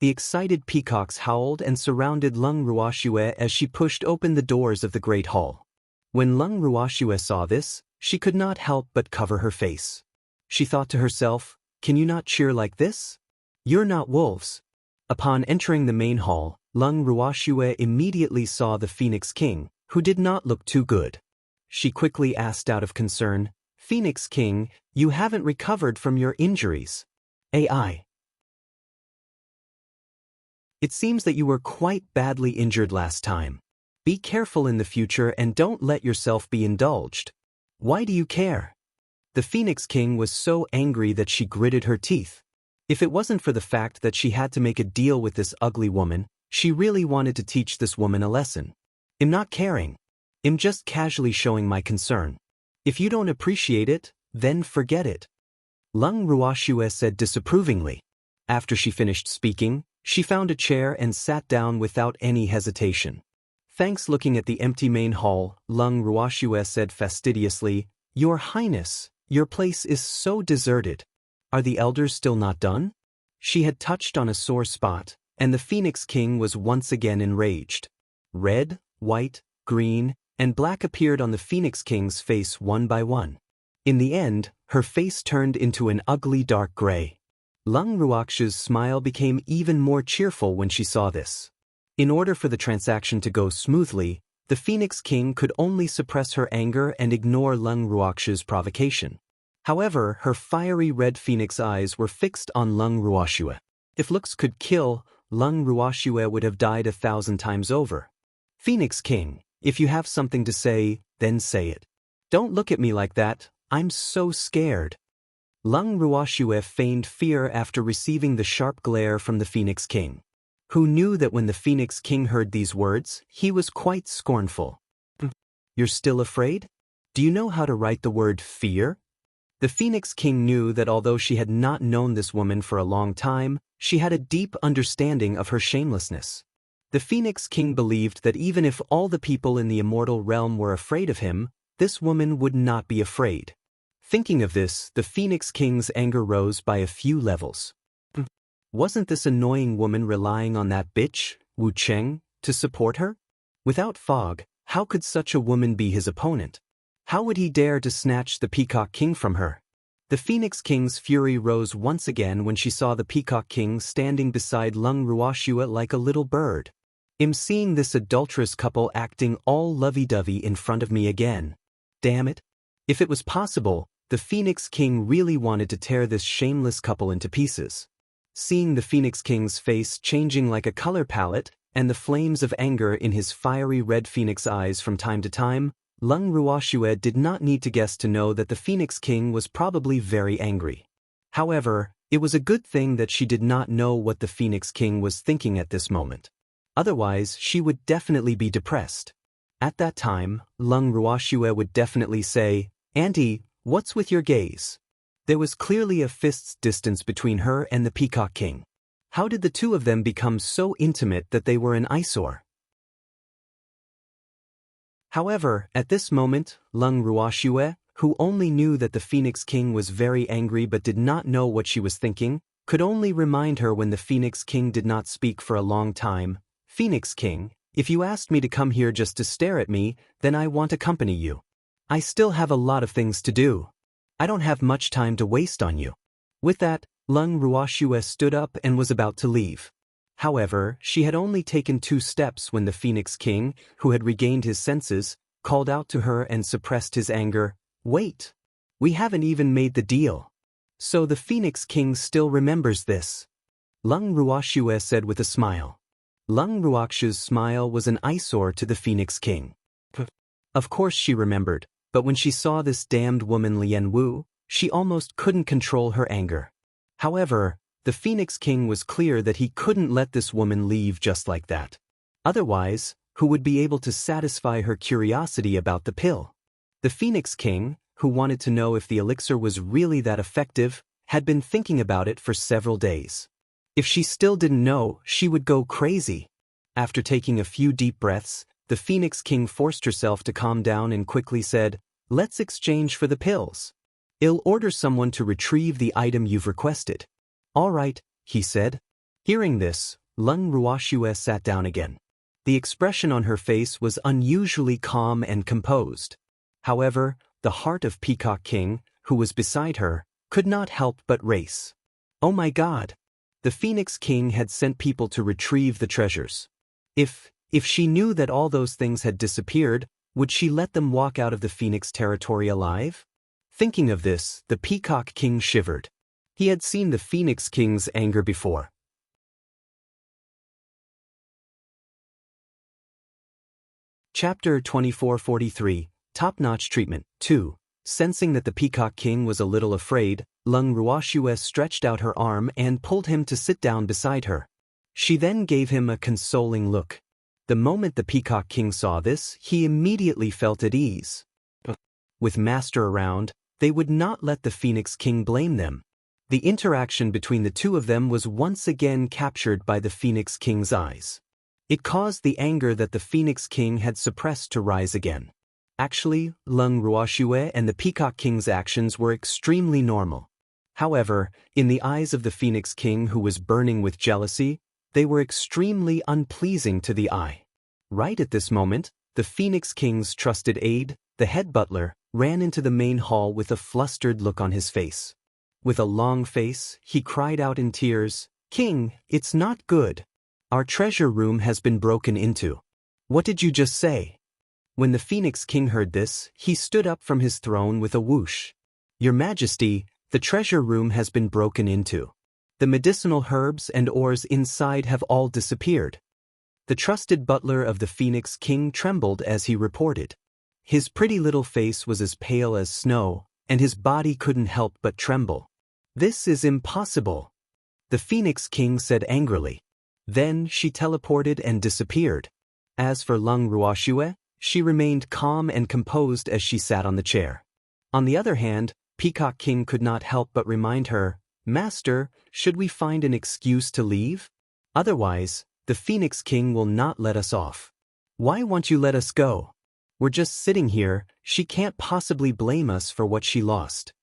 The excited peacocks howled and surrounded Lung Ruoxue as she pushed open the doors of the great hall. When Lung Ruoxue saw this, she could not help but cover her face. She thought to herself, "Can you not cheer like this? You're not wolves." Upon entering the main hall, Lung Ruoxue immediately saw the Phoenix King, who did not look too good. She quickly asked out of concern, "Phoenix King, you haven't recovered from your injuries. AI. It seems that you were quite badly injured last time. Be careful in the future and don't let yourself be indulged. Why do you care?" The Phoenix King was so angry that she gritted her teeth. If it wasn't for the fact that she had to make a deal with this ugly woman, she really wanted to teach this woman a lesson. "I'm not caring. I'm just casually showing my concern. If you don't appreciate it, then forget it," Lung Ruoxue said disapprovingly. After she finished speaking, she found a chair and sat down without any hesitation. Thanks. Looking at the empty main hall, Lung Ruoxue said fastidiously, "Your Highness, your place is so deserted. Are the elders still not done?" She had touched on a sore spot, and the Phoenix King was once again enraged. Red, white, green, and black appeared on the Phoenix King's face one by one. In the end, her face turned into an ugly dark gray. Lung Ruoxue's smile became even more cheerful when she saw this. In order for the transaction to go smoothly, the Phoenix King could only suppress her anger and ignore Lung Ruoxue's provocation. However, her fiery red phoenix eyes were fixed on Lung Ruoxue. If looks could kill, Lung Ruoxue would have died 1,000 times over. "Phoenix King, if you have something to say, then say it. Don't look at me like that, I'm so scared." Lung Ruoxue feigned fear after receiving the sharp glare from the Phoenix King, who knew that when the Phoenix King heard these words, he was quite scornful. "You're still afraid? Do you know how to write the word fear?" The Phoenix King knew that although she had not known this woman for a long time, she had a deep understanding of her shamelessness. The Phoenix King believed that even if all the people in the immortal realm were afraid of him, this woman would not be afraid. Thinking of this, the Phoenix King's anger rose by a few levels. Wasn't this annoying woman relying on that bitch, Wu Cheng, to support her? Without Fog, how could such a woman be his opponent? How would he dare to snatch the Peacock King from her? The Phoenix King's fury rose once again when she saw the Peacock King standing beside Lung Ruoxue like a little bird. "I'm seeing this adulterous couple acting all lovey-dovey in front of me again. Damn it. If it was possible, the Phoenix King really wanted to tear this shameless couple into pieces." Seeing the Phoenix King's face changing like a color palette, and the flames of anger in his fiery red phoenix eyes from time to time, Lung Ruoxue did not need to guess to know that the Phoenix King was probably very angry. However, it was a good thing that she did not know what the Phoenix King was thinking at this moment. Otherwise, she would definitely be depressed. At that time, Lung Ruoxue would definitely say, "Auntie, what's with your gaze?" There was clearly a fist's distance between her and the Peacock King. How did the two of them become so intimate that they were an eyesore? However, at this moment, Lung Ruoxue, who only knew that the Phoenix King was very angry but did not know what she was thinking, could only remind her when the Phoenix King did not speak for a long time, "Phoenix King, if you asked me to come here just to stare at me, then I won't accompany you. I still have a lot of things to do. I don't have much time to waste on you." With that, Lung Ruoxue stood up and was about to leave. However, she had only taken 2 steps when the Phoenix King, who had regained his senses, called out to her and suppressed his anger. "Wait! We haven't even made the deal." So the Phoenix King still remembers this. Lung Ruoxue said with a smile. Lung Ruoxue's smile was an eyesore to the Phoenix King. Of course she remembered, but when she saw this damned woman Lien Wu, she almost couldn't control her anger. However, the Phoenix King was clear that he couldn't let this woman leave just like that. Otherwise, who would be able to satisfy her curiosity about the pill? The Phoenix King, who wanted to know if the elixir was really that effective, had been thinking about it for several days. If she still didn't know, she would go crazy. After taking a few deep breaths, the Phoenix King forced herself to calm down and quickly said, "Let's exchange for the pills. I'll order someone to retrieve the item you've requested." "All right," he said. Hearing this, Lung Ruoxue sat down again. The expression on her face was unusually calm and composed. However, the heart of Peacock King, who was beside her, could not help but race. Oh my God! The Phoenix King had sent people to retrieve the treasures. If she knew that all those things had disappeared, would she let them walk out of the Phoenix territory alive? Thinking of this, the Peacock King shivered. He had seen the Phoenix King's anger before. Chapter 2443, Top-Notch Treatment, 2. Sensing that the Peacock King was a little afraid, Lung Ruoxue stretched out her arm and pulled him to sit down beside her. She then gave him a consoling look. The moment the Peacock King saw this, he immediately felt at ease. With Master around, they would not let the Phoenix King blame them. The interaction between the two of them was once again captured by the Phoenix King's eyes. It caused the anger that the Phoenix King had suppressed to rise again. Actually, Lung Ruoxue and the Peacock King's actions were extremely normal. However, in the eyes of the Phoenix King, who was burning with jealousy, they were extremely unpleasing to the eye. Right at this moment, the Phoenix King's trusted aide, the head butler, ran into the main hall with a flustered look on his face. With a long face, he cried out in tears, "King, it's not good. Our treasure room has been broken into." "What did you just say?" When the Phoenix King heard this, he stood up from his throne with a whoosh. "Your Majesty, the treasure room has been broken into. The medicinal herbs and ores inside have all disappeared." The trusted butler of the Phoenix King trembled as he reported. His pretty little face was as pale as snow, and his body couldn't help but tremble. "This is impossible," the Phoenix King said angrily. Then she teleported and disappeared. As for Lung Ruoxue, she remained calm and composed as she sat on the chair. On the other hand, Peacock King could not help but remind her, "Master, should we find an excuse to leave? Otherwise, the Phoenix King will not let us off." "Why won't you let us go? We're just sitting here, she can't possibly blame us for what she lost."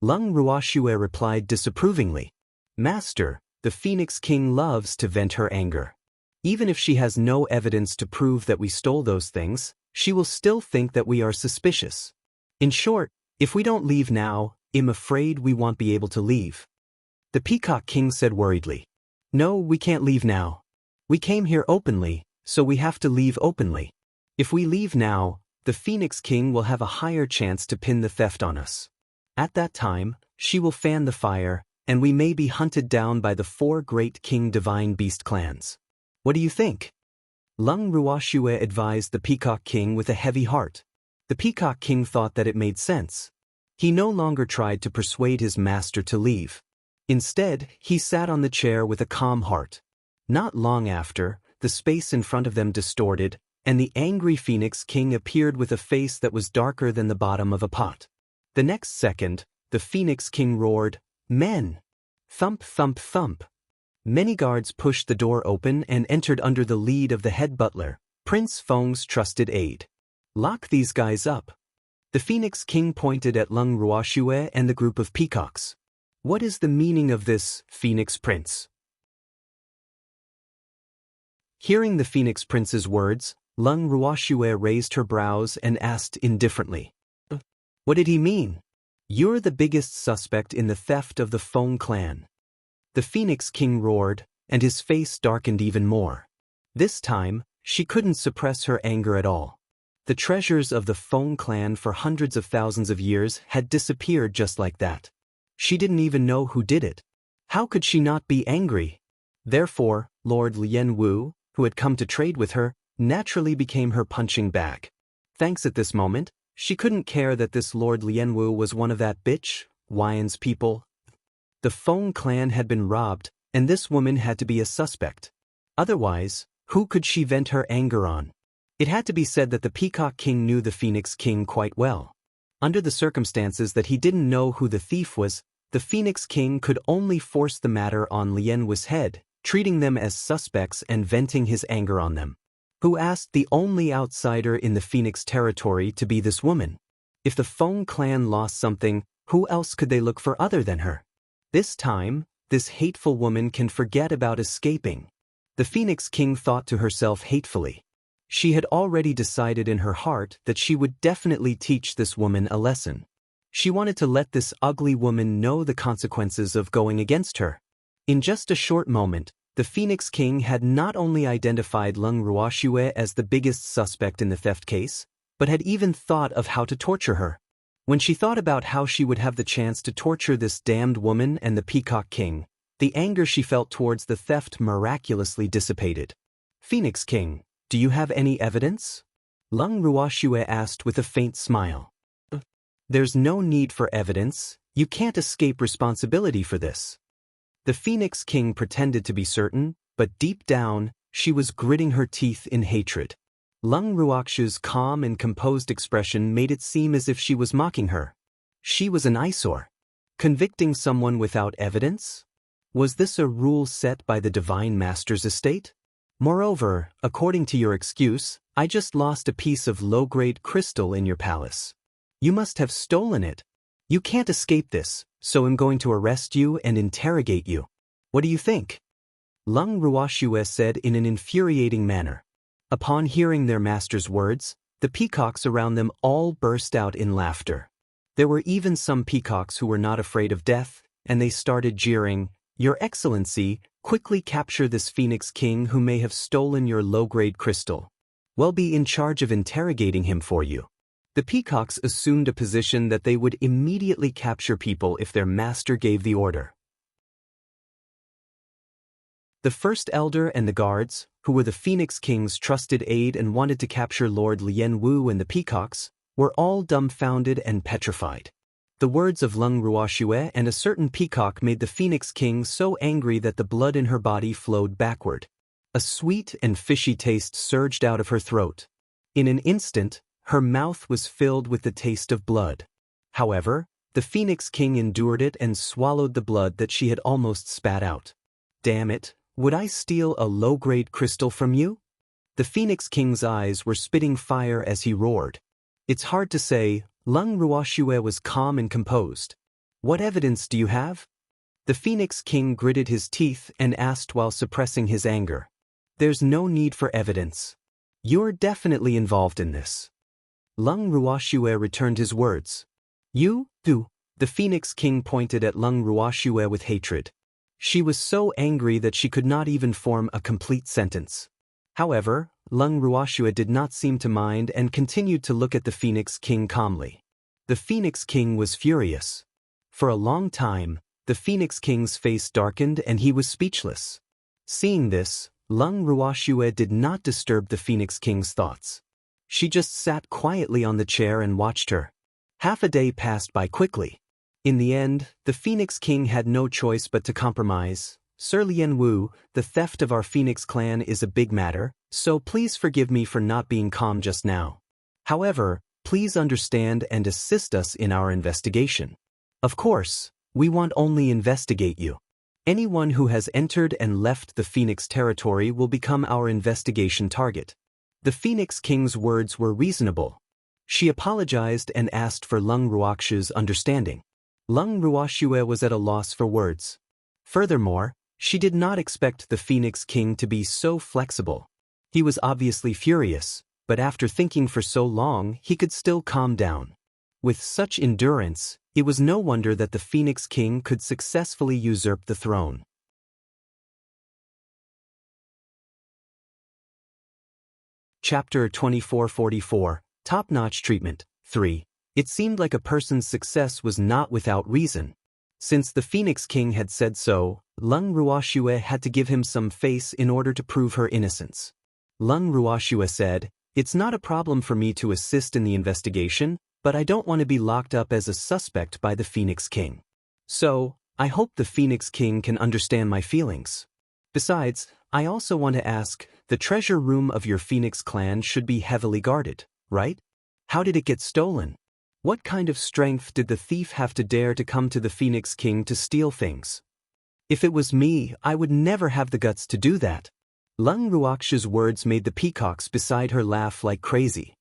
Lung Ruoxue replied disapprovingly, "Master, the Phoenix King loves to vent her anger. Even if she has no evidence to prove that we stole those things, she will still think that we are suspicious. In short, if we don't leave now, I'm afraid we won't be able to leave." The Peacock King said worriedly, "No, we can't leave now. We came here openly, so we have to leave openly. If we leave now, the Phoenix King will have a higher chance to pin the theft on us. At that time, she will fan the fire, and we may be hunted down by the 4 great King Divine Beast clans. What do you think?" Lung Ruoxue advised the Peacock King with a heavy heart. The Peacock King thought that it made sense. He no longer tried to persuade his master to leave. Instead, he sat on the chair with a calm heart. Not long after, the space in front of them distorted, and the angry Phoenix King appeared with a face that was darker than the bottom of a pot. The next second, the Phoenix King roared, "Men!" Thump, thump, thump. Many guards pushed the door open and entered under the lead of the head butler, Prince Feng's trusted aide. "Lock these guys up." The Phoenix King pointed at Lung Ruoxue and the group of peacocks. "What is the meaning of this, Phoenix Prince?" Hearing the Phoenix Prince's words, Lung Ruoxue raised her brows and asked indifferently, "What did he mean?" "You're the biggest suspect in the theft of the Feng clan." The Phoenix King roared, and his face darkened even more. This time, she couldn't suppress her anger at all. The treasures of the Feng clan for hundreds of thousands of years had disappeared just like that. She didn't even know who did it. How could she not be angry? Therefore, Lord Lian Wu, who had come to trade with her, naturally became her punching bag. Thanks at this moment, she couldn't care that this Lord Lian Wu was one of that bitch, Wyan's people. The Feng clan had been robbed, and this woman had to be a suspect. Otherwise, who could she vent her anger on? It had to be said that the Peacock King knew the Phoenix King quite well. Under the circumstances that he didn't know who the thief was, the Phoenix King could only force the matter on Lian Wu's head, treating them as suspects and venting his anger on them. Who asked the only outsider in the Phoenix territory to be this woman? If the Feng clan lost something, who else could they look for other than her? This time, this hateful woman can forget about escaping. The Phoenix King thought to herself hatefully. She had already decided in her heart that she would definitely teach this woman a lesson. She wanted to let this ugly woman know the consequences of going against her. In just a short moment, the Phoenix King had not only identified Leng Ruoxue as the biggest suspect in the theft case, but had even thought of how to torture her. When she thought about how she would have the chance to torture this damned woman and the Peacock King, the anger she felt towards the theft miraculously dissipated. Phoenix King, do you have any evidence? Leng Ruoxue asked with a faint smile. There's no need for evidence, you can't escape responsibility for this. The Phoenix King pretended to be certain, but deep down, she was gritting her teeth in hatred. Leng Ruoxue's calm and composed expression made it seem as if she was mocking her. She was an eyesore. Convicting someone without evidence? Was this a rule set by the Divine Master's estate? Moreover, according to your excuse, I just lost a piece of low-grade crystal in your palace. You must have stolen it. You can't escape this, so I'm going to arrest you and interrogate you. What do you think? Leng Ruoxue said in an infuriating manner. Upon hearing their master's words, the peacocks around them all burst out in laughter. There were even some peacocks who were not afraid of death, and they started jeering, Your Excellency, quickly capture this Phoenix King who may have stolen your low-grade crystal. We'll be in charge of interrogating him for you. The peacocks assumed a position that they would immediately capture people if their master gave the order. The first elder and the guards, who were the Phoenix King's trusted aide and wanted to capture Lord Lian Wu and the peacocks, were all dumbfounded and petrified. The words of Leng Ruoxue and a certain peacock made the Phoenix King so angry that the blood in her body flowed backward. A sweet and fishy taste surged out of her throat. In an instant, her mouth was filled with the taste of blood. However, the Phoenix King endured it and swallowed the blood that she had almost spat out. Damn it, would I steal a low-grade crystal from you? The Phoenix King's eyes were spitting fire as he roared. It's hard to say. Leng Ruoxue was calm and composed. What evidence do you have? The Phoenix King gritted his teeth and asked while suppressing his anger. There's no need for evidence. You're definitely involved in this. Leng Ruoxue returned his words. You, do. The Phoenix King pointed at Leng Ruoxue with hatred. She was so angry that she could not even form a complete sentence. However, Leng Ruoxue did not seem to mind and continued to look at the Phoenix King calmly. The Phoenix King was furious. For a long time, the Phoenix King's face darkened and he was speechless. Seeing this, Leng Ruoxue did not disturb the Phoenix King's thoughts. She just sat quietly on the chair and watched her. Half a day passed by quickly. In the end, the Phoenix King had no choice but to compromise. Sir Lian Wu, the theft of our Phoenix clan is a big matter, so please forgive me for not being calm just now. However, please understand and assist us in our investigation. Of course, we won't only investigate you. Anyone who has entered and left the Phoenix territory will become our investigation target. The Phoenix King's words were reasonable. She apologized and asked for Leng Ruoxue's understanding. Leng Ruoxue was at a loss for words. Furthermore, she did not expect the Phoenix King to be so flexible. He was obviously furious, but after thinking for so long, he could still calm down. With such endurance, it was no wonder that the Phoenix King could successfully usurp the throne. Chapter 2444, Top-Notch Treatment. 3. It seemed like a person's success was not without reason. Since the Phoenix King had said so, Lung Ruoxue had to give him some face in order to prove her innocence. Lung Ruoxue said, "It's not a problem for me to assist in the investigation, but I don't want to be locked up as a suspect by the Phoenix King. So, I hope the Phoenix King can understand my feelings. Besides, I also want to ask, the treasure room of your Phoenix clan should be heavily guarded, right? How did it get stolen? What kind of strength did the thief have to dare to come to the Phoenix King to steal things? If it was me, I would never have the guts to do that." Lung Ruoxue's words made the peacocks beside her laugh like crazy.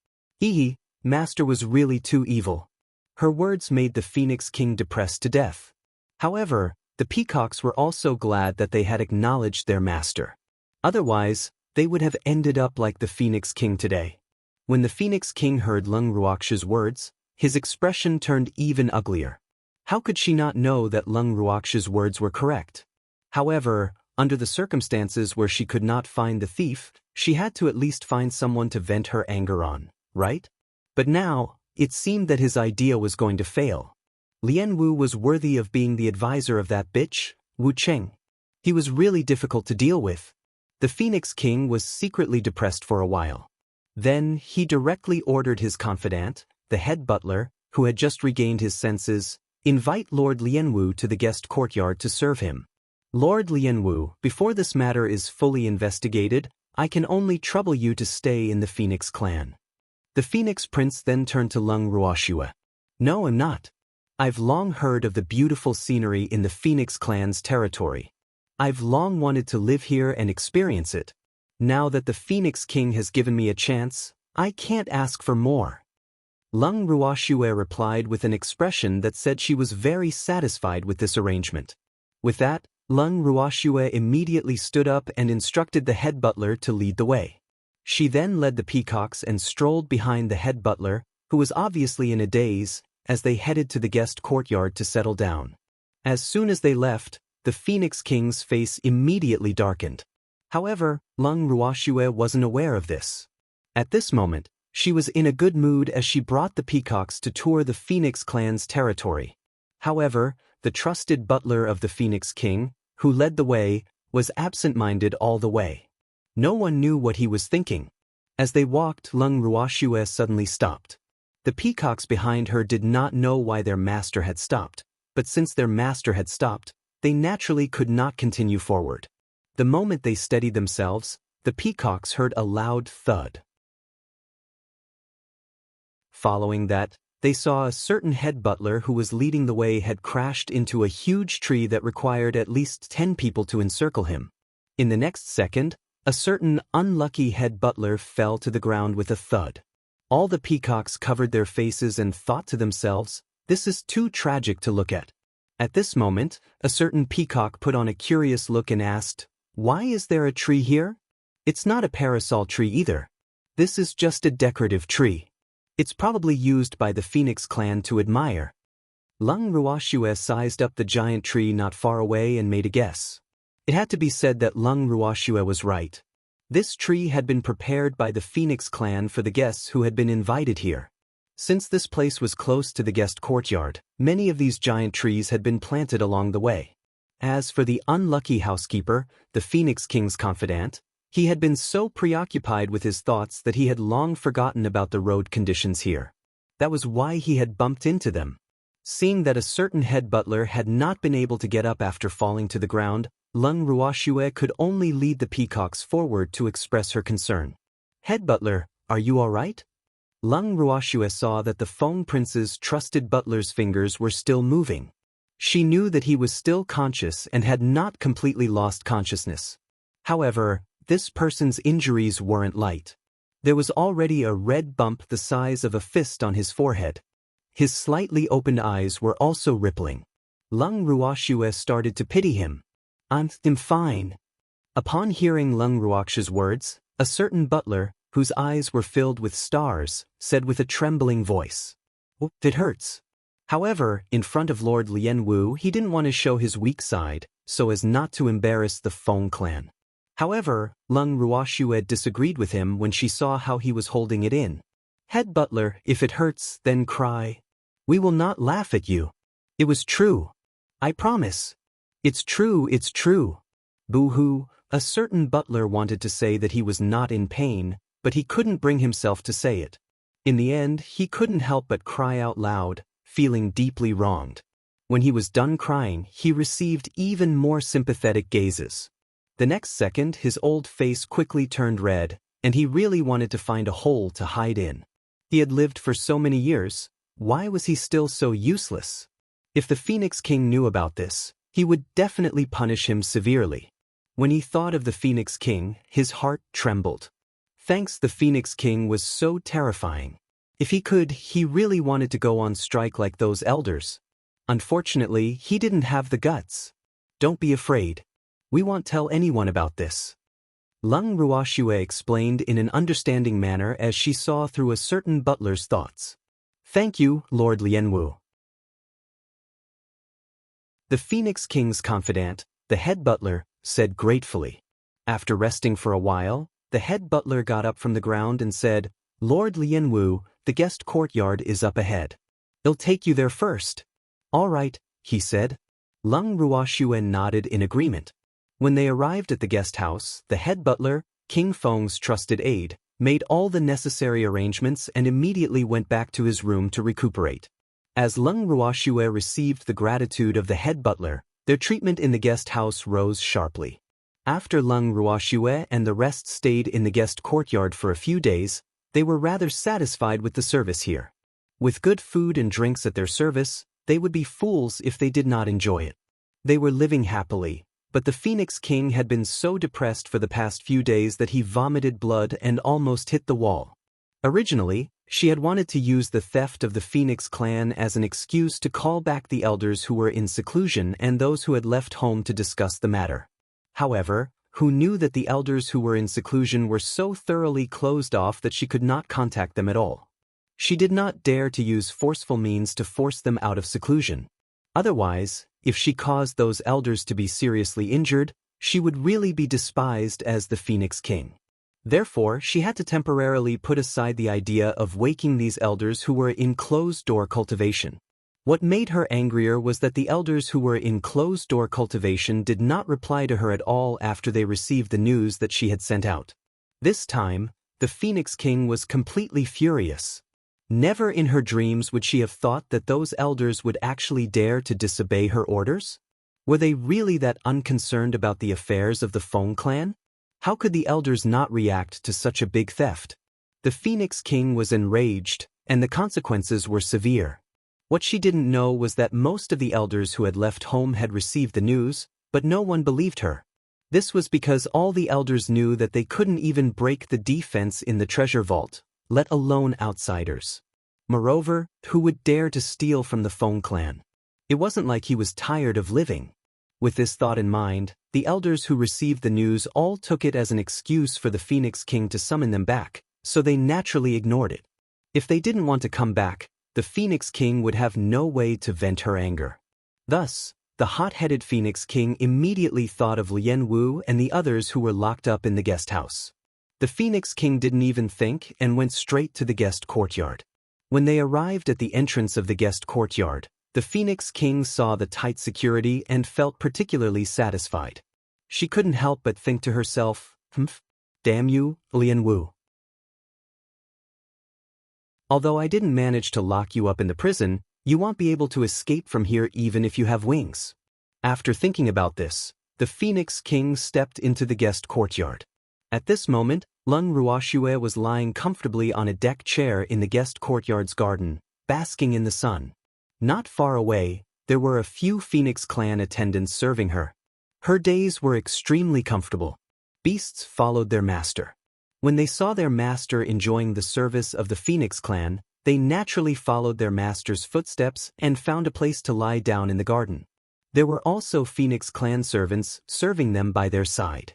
Master was really too evil. Her words made the Phoenix King depressed to death. However, the peacocks were also glad that they had acknowledged their master. Otherwise, they would have ended up like the Phoenix King today. When the Phoenix King heard Lung Ruoxue's words, his expression turned even uglier. How could she not know that Lung Ruoxue's words were correct? However, under the circumstances where she could not find the thief, she had to at least find someone to vent her anger on, right? But now, it seemed that his idea was going to fail. Lian Wu was worthy of being the advisor of that bitch, Wu Cheng. He was really difficult to deal with. The Phoenix King was secretly depressed for a while. Then, he directly ordered his confidant, the head butler, who had just regained his senses, invite Lord Lian Wu to the guest courtyard to serve him. "Lord Lian Wu, before this matter is fully investigated, I can only trouble you to stay in the Phoenix clan." The Phoenix Prince then turned to Lung Ruoxue. "No, I'm not. I've long heard of the beautiful scenery in the Phoenix clan's territory. I've long wanted to live here and experience it. Now that the Phoenix King has given me a chance, I can't ask for more." Lung Ruoxue replied with an expression that said she was very satisfied with this arrangement. With that, Lung Ruoxue immediately stood up and instructed the head butler to lead the way. She then led the peacocks and strolled behind the head butler, who was obviously in a daze, as they headed to the guest courtyard to settle down. As soon as they left, the Phoenix King's face immediately darkened. However, Lung Ruoxue wasn't aware of this. At this moment, she was in a good mood as she brought the peacocks to tour the Phoenix clan's territory. However, the trusted butler of the Phoenix King, who led the way, was absent-minded all the way. No one knew what he was thinking. As they walked, Lung Ruoxue suddenly stopped. The peacocks behind her did not know why their master had stopped, but since their master had stopped, they naturally could not continue forward. The moment they steadied themselves, the peacocks heard a loud thud. Following that, they saw a certain head butler who was leading the way had crashed into a huge tree that required at least 10 people to encircle him. In the next second, a certain unlucky head butler fell to the ground with a thud. All the peacocks covered their faces and thought to themselves, "This is too tragic to look at." At this moment, a certain peacock put on a curious look and asked, "Why is there a tree here? It's not a parasol tree either. This is just a decorative tree. It's probably used by the Phoenix clan to admire." Lung Ruoxue sized up the giant tree not far away and made a guess. It had to be said that Lung Ruoxue was right. This tree had been prepared by the Phoenix clan for the guests who had been invited here. Since this place was close to the guest courtyard, many of these giant trees had been planted along the way. As for the unlucky housekeeper, the Phoenix King's confidant, he had been so preoccupied with his thoughts that he had long forgotten about the road conditions here. That was why he had bumped into them. Seeing that a certain head butler had not been able to get up after falling to the ground, Lung Ruoxue could only lead the peacocks forward to express her concern. "Head butler, are you all right?" Lung Ruoxue saw that the Feng Prince's trusted butler's fingers were still moving. She knew that he was still conscious and had not completely lost consciousness. However, this person's injuries weren't light. There was already a red bump the size of a fist on his forehead. His slightly opened eyes were also rippling. Lung Ruoxue started to pity him. "I'm fine." Upon hearing Lung Ruoxue's words, a certain butler, whose eyes were filled with stars, said with a trembling voice, "Oh, it hurts." However, in front of Lord Lian Wu, he didn't want to show his weak side, so as not to embarrass the Feng clan. However, Lung Ruoxue disagreed with him when she saw how he was holding it in. Head butler, if it hurts, then cry. We will not laugh at you. It was true. I promise. It's true, it's true. Boo-hoo, a certain butler wanted to say that he was not in pain, but he couldn't bring himself to say it. In the end, he couldn't help but cry out loud, feeling deeply wronged. When he was done crying, he received even more sympathetic gazes. The next second, his old face quickly turned red, and he really wanted to find a hole to hide in. He had lived for so many years. Why was he still so useless? If the Phoenix King knew about this, he would definitely punish him severely. When he thought of the Phoenix King, his heart trembled. Thanks, the Phoenix King was so terrifying. If he could, he really wanted to go on strike like those elders. Unfortunately, he didn't have the guts. Don't be afraid. We won't tell anyone about this. Lung Ruoxue explained in an understanding manner as she saw through a certain butler's thoughts. Thank you, Lord Lianwu. The Phoenix King's confidant, the head butler, said gratefully. After resting for a while, the head butler got up from the ground and said, Lord Lianwu, the guest courtyard is up ahead. I'll take you there first. All right, he said. Lung Ruoxue nodded in agreement. When they arrived at the guest house, the head butler, King Feng's trusted aide, made all the necessary arrangements and immediately went back to his room to recuperate. As Lung Ruoxue received the gratitude of the head butler, their treatment in the guest house rose sharply. After Lung Ruoxue and the rest stayed in the guest courtyard for a few days, they were rather satisfied with the service here. With good food and drinks at their service, they would be fools if they did not enjoy it. They were living happily, but the Phoenix King had been so depressed for the past few days that he vomited blood and almost hit the wall. Originally, she had wanted to use the theft of the Phoenix clan as an excuse to call back the elders who were in seclusion and those who had left home to discuss the matter. However, who knew that the elders who were in seclusion were so thoroughly closed off that she could not contact them at all. She did not dare to use forceful means to force them out of seclusion. Otherwise, if she caused those elders to be seriously injured, she would really be despised as the Phoenix King. Therefore, she had to temporarily put aside the idea of waking these elders who were in closed-door cultivation. What made her angrier was that the elders who were in closed-door cultivation did not reply to her at all after they received the news that she had sent out. This time, the Phoenix King was completely furious. Never in her dreams would she have thought that those elders would actually dare to disobey her orders? Were they really that unconcerned about the affairs of the Feng clan? How could the elders not react to such a big theft? The Phoenix King was enraged, and the consequences were severe. What she didn't know was that most of the elders who had left home had received the news, but no one believed her. This was because all the elders knew that they couldn't even break the defense in the treasure vault, let alone outsiders. Moreover, who would dare to steal from the Feng clan? It wasn't like he was tired of living. With this thought in mind, the elders who received the news all took it as an excuse for the Phoenix King to summon them back, so they naturally ignored it. If they didn't want to come back, the Phoenix King would have no way to vent her anger. Thus, the hot-headed Phoenix King immediately thought of Lian Wu and the others who were locked up in the guest house. The Phoenix King didn't even think and went straight to the guest courtyard. When they arrived at the entrance of the guest courtyard, the Phoenix King saw the tight security and felt particularly satisfied. She couldn't help but think to herself, damn you, Lian Wu. Although I didn't manage to lock you up in the prison, you won't be able to escape from here even if you have wings. After thinking about this, the Phoenix King stepped into the guest courtyard. At this moment, Lung Ruoxue was lying comfortably on a deck chair in the guest courtyard's garden, basking in the sun. Not far away, there were a few Phoenix clan attendants serving her. Her days were extremely comfortable. Beasts followed their master. When they saw their master enjoying the service of the Phoenix clan, they naturally followed their master's footsteps and found a place to lie down in the garden. There were also Phoenix clan servants serving them by their side.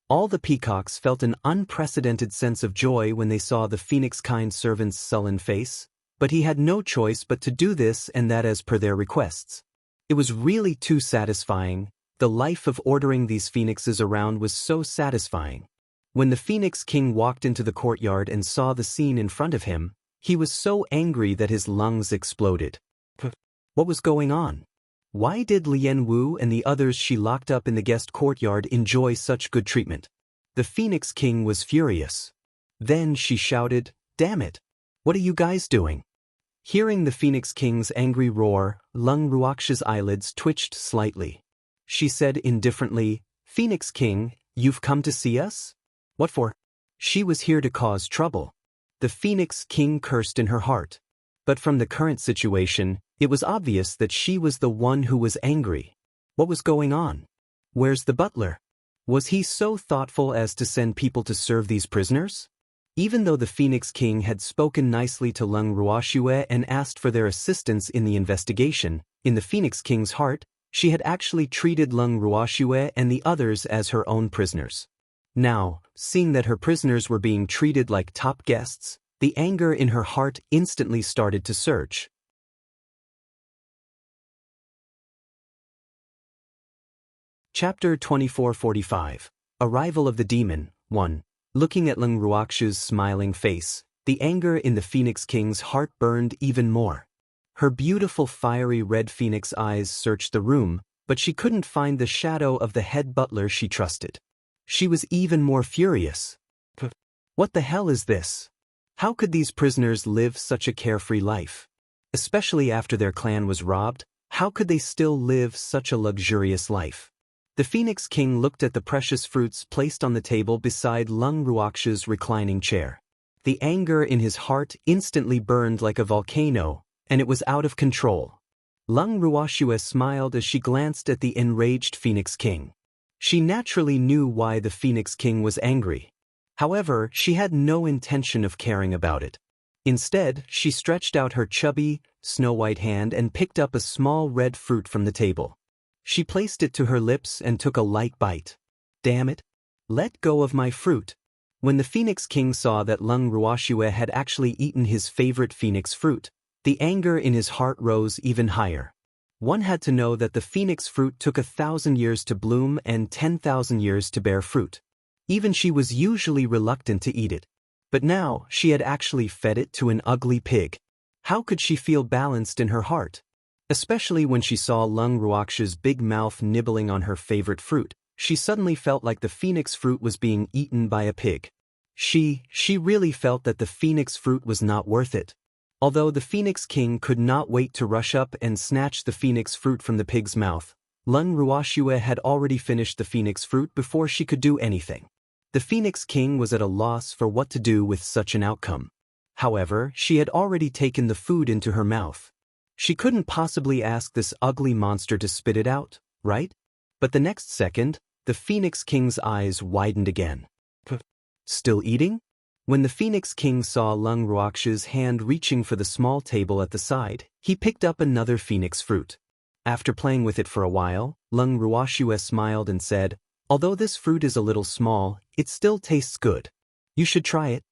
All the peacocks felt an unprecedented sense of joy when they saw the Phoenix kind servant's sullen face, but he had no choice but to do this and that as per their requests. It was really too satisfying. The life of ordering these phoenixes around was so satisfying. When the Phoenix King walked into the courtyard and saw the scene in front of him, he was so angry that his lungs exploded. What was going on? Why did Lian Wu and the others she locked up in the guest courtyard enjoy such good treatment? The Phoenix King was furious. Then she shouted, "Damn it! What are you guys doing?" Hearing the Phoenix King's angry roar, Lung Ruox's eyelids twitched slightly. She said indifferently, "Phoenix King, you've come to see us? What for?" She was here to cause trouble. The Phoenix King cursed in her heart. But from the current situation, it was obvious that she was the one who was angry. What was going on? Where's the butler? Was he so thoughtful as to send people to serve these prisoners? Even though the Phoenix King had spoken nicely to Lung Ruoxue and asked for their assistance in the investigation, in the Phoenix King's heart, she had actually treated Lung Ruoxue and the others as her own prisoners. Now, seeing that her prisoners were being treated like top guests, the anger in her heart instantly started to surge. Chapter 2445. Arrival of the Demon, 1. Looking at Lung Ruoxu's smiling face, the anger in the Phoenix King's heart burned even more. Her beautiful fiery red phoenix eyes searched the room, but she couldn't find the shadow of the head butler she trusted. She was even more furious. What the hell is this? How could these prisoners live such a carefree life? Especially after their clan was robbed, how could they still live such a luxurious life? The Phoenix King looked at the precious fruits placed on the table beside Lung Ruox's reclining chair. The anger in his heart instantly burned like a volcano, and it was out of control. Lung Ruoxue smiled as she glanced at the enraged Phoenix King. She naturally knew why the Phoenix King was angry. However, she had no intention of caring about it. Instead, she stretched out her chubby, snow-white hand and picked up a small red fruit from the table. She placed it to her lips and took a light bite. "Damn it! Let go of my fruit." When the Phoenix King saw that Lung Ruoxue had actually eaten his favorite phoenix fruit, the anger in his heart rose even higher. One had to know that the phoenix fruit took 1,000 years to bloom and 10,000 years to bear fruit. Even she was usually reluctant to eat it. But now, she had actually fed it to an ugly pig. How could she feel balanced in her heart? Especially when she saw Lung Ruox's big mouth nibbling on her favorite fruit, she suddenly felt like the phoenix fruit was being eaten by a pig. She really felt that the phoenix fruit was not worth it. Although the Phoenix King could not wait to rush up and snatch the phoenix fruit from the pig's mouth, Lung Ruoxue had already finished the phoenix fruit before she could do anything. The Phoenix King was at a loss for what to do with such an outcome. However, she had already taken the food into her mouth. She couldn't possibly ask this ugly monster to spit it out, right? But the next second, the Phoenix King's eyes widened again. Still eating? When the Phoenix King saw Lung Ruox's hand reaching for the small table at the side, he picked up another phoenix fruit. After playing with it for a while, Lung Ruoxue smiled and said, "Although this fruit is a little small, it still tastes good. You should try it."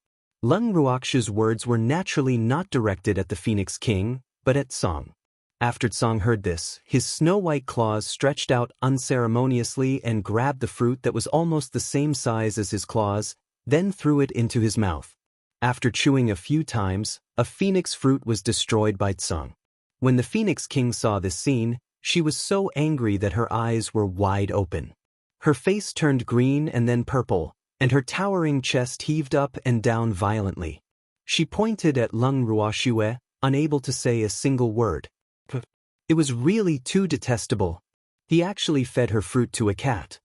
Lung Ruox's words were naturally not directed at the Phoenix King, but at Song. After Song heard this, his snow-white claws stretched out unceremoniously and grabbed the fruit that was almost the same size as his claws, then threw it into his mouth. After chewing a few times, a phoenix fruit was destroyed by Tsung. When the Phoenix King saw this scene, she was so angry that her eyes were wide open. Her face turned green and then purple, and her towering chest heaved up and down violently. She pointed at Lung Ruoxue, unable to say a single word. It was really too detestable. He actually fed her fruit to a cat.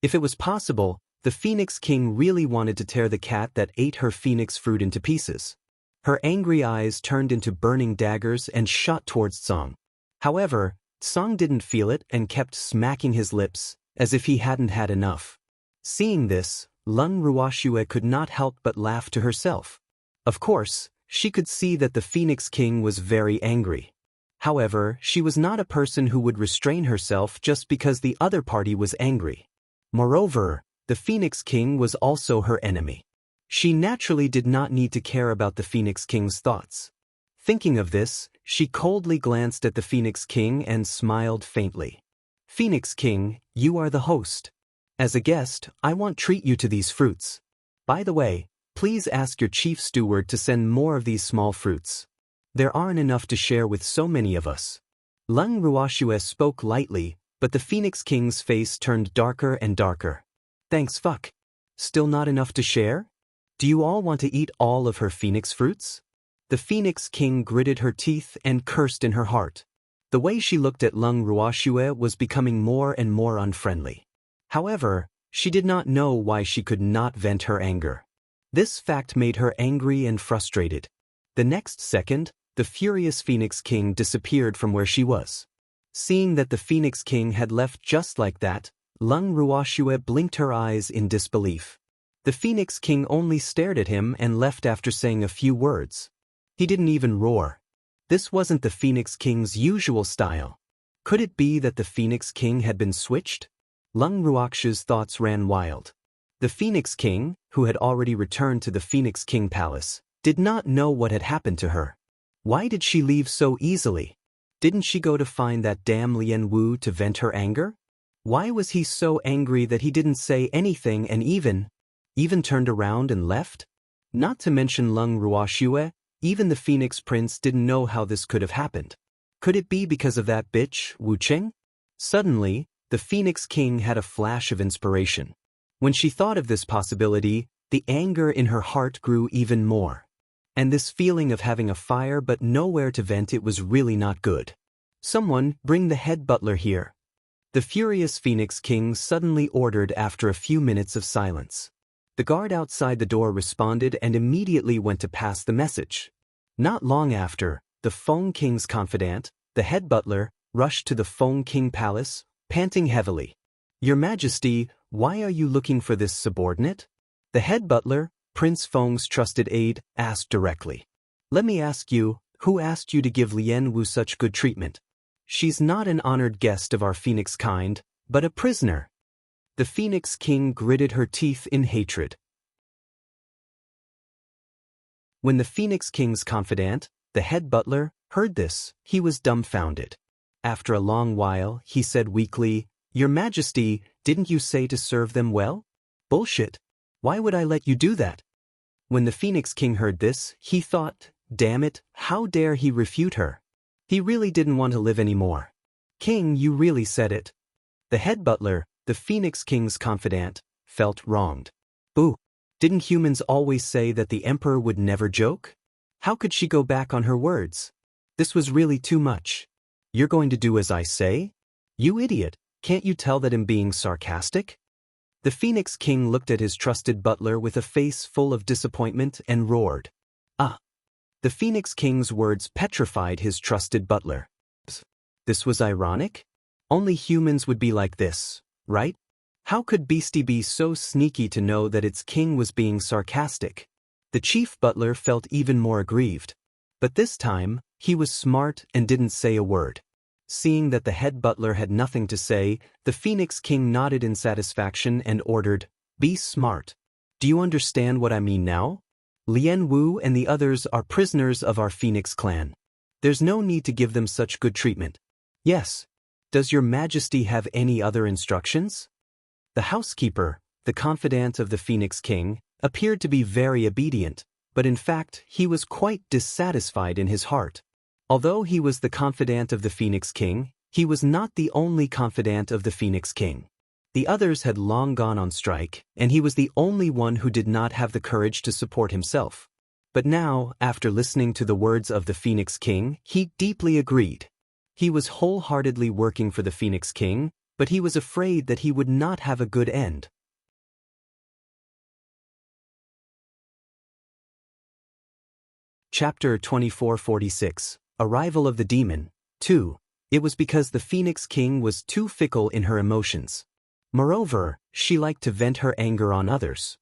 If it was possible, the Phoenix King really wanted to tear the cat that ate her phoenix fruit into pieces. Her angry eyes turned into burning daggers and shot towards Tsong. However, Tsong didn't feel it and kept smacking his lips, as if he hadn't had enough. Seeing this, Lung Ruoxue could not help but laugh to herself. Of course, she could see that the Phoenix King was very angry. However, she was not a person who would restrain herself just because the other party was angry. Moreover, the Phoenix King was also her enemy. She naturally did not need to care about the Phoenix King's thoughts. Thinking of this, She coldly glanced at the Phoenix King and smiled faintly. Phoenix King, you are the host. As a guest, I want to treat you to these fruits. By the way, please ask your chief steward to send more of these small fruits. There aren't enough to share with so many of us. Lung Ruoxue spoke lightly, but the Phoenix King's face turned darker and darker. Thanks fuck. Still not enough to share? Do you all want to eat all of her phoenix fruits? The Phoenix King gritted her teeth and cursed in her heart. The way she looked at Lung Ruoxue was becoming more and more unfriendly. However, she did not know why she could not vent her anger. This fact made her angry and frustrated. The next second, the furious Phoenix King disappeared from where she was. Seeing that the Phoenix King had left just like that, Lung Ruoxue blinked her eyes in disbelief. The Phoenix King only stared at him and left after saying a few words. He didn't even roar. This wasn't the Phoenix King's usual style. Could it be that the Phoenix King had been switched? Lung Ruoxue's thoughts ran wild. The Phoenix King, who had already returned to the Phoenix King Palace, did not know what had happened to her. Why did she leave so easily? Didn't she go to find that damn Lien Wu to vent her anger? Why was he so angry that he didn't say anything and even turned around and left? Not to mention Lung Ruoxue, even the Phoenix Prince didn't know how this could have happened. Could it be because of that bitch, Wu Qing? Suddenly, the Phoenix King had a flash of inspiration. When she thought of this possibility, the anger in her heart grew even more. And this feeling of having a fire but nowhere to vent it was really not good. Someone, bring the head butler here. The furious Phoenix King suddenly ordered after a few minutes of silence. The guard outside the door responded and immediately went to pass the message. Not long after, the Feng King's confidant, the head butler, rushed to the Feng King Palace, panting heavily. Your Majesty, why are you looking for this subordinate? The head butler, Prince Feng's trusted aide, asked directly. Let me ask you, who asked you to give Lien Wu such good treatment? She's not an honored guest of our Phoenix kind, but a prisoner. The Phoenix King gritted her teeth in hatred. When the Phoenix King's confidant, the head butler, heard this, he was dumbfounded. After a long while, he said weakly, Your Majesty, didn't you say to serve them well? Bullshit. Why would I let you do that? When the Phoenix King heard this, he thought, damn it, how dare he refute her? He really didn't want to live anymore. King, you really said it. The head butler, the Phoenix King's confidant, felt wronged. Boo. Didn't humans always say that the emperor would never joke? How could she go back on her words? This was really too much. You're going to do as I say? You idiot, can't you tell that I'm being sarcastic? The Phoenix King looked at his trusted butler with a face full of disappointment and roared. Ah! The Phoenix King's words petrified his trusted butler. This was ironic? Only humans would be like this, right? How could Beastie be so sneaky to know that its king was being sarcastic? The chief butler felt even more aggrieved. But this time, he was smart and didn't say a word. Seeing that the head butler had nothing to say, the Phoenix King nodded in satisfaction and ordered, Be smart. Do you understand what I mean now? Lien Wu and the others are prisoners of our Phoenix clan. There's no need to give them such good treatment. Yes. Does your Majesty have any other instructions? The housekeeper, the confidant of the Phoenix King, appeared to be very obedient, but in fact he was quite dissatisfied in his heart. Although he was the confidant of the Phoenix King, he was not the only confidant of the Phoenix King. The others had long gone on strike, and he was the only one who did not have the courage to support himself. But now, after listening to the words of the Phoenix King, he deeply agreed. He was wholeheartedly working for the Phoenix King, but he was afraid that he would not have a good end. Chapter 2446 Arrival of the Demon 2. It was because the Phoenix King was too fickle in her emotions. Moreover, she liked to vent her anger on others.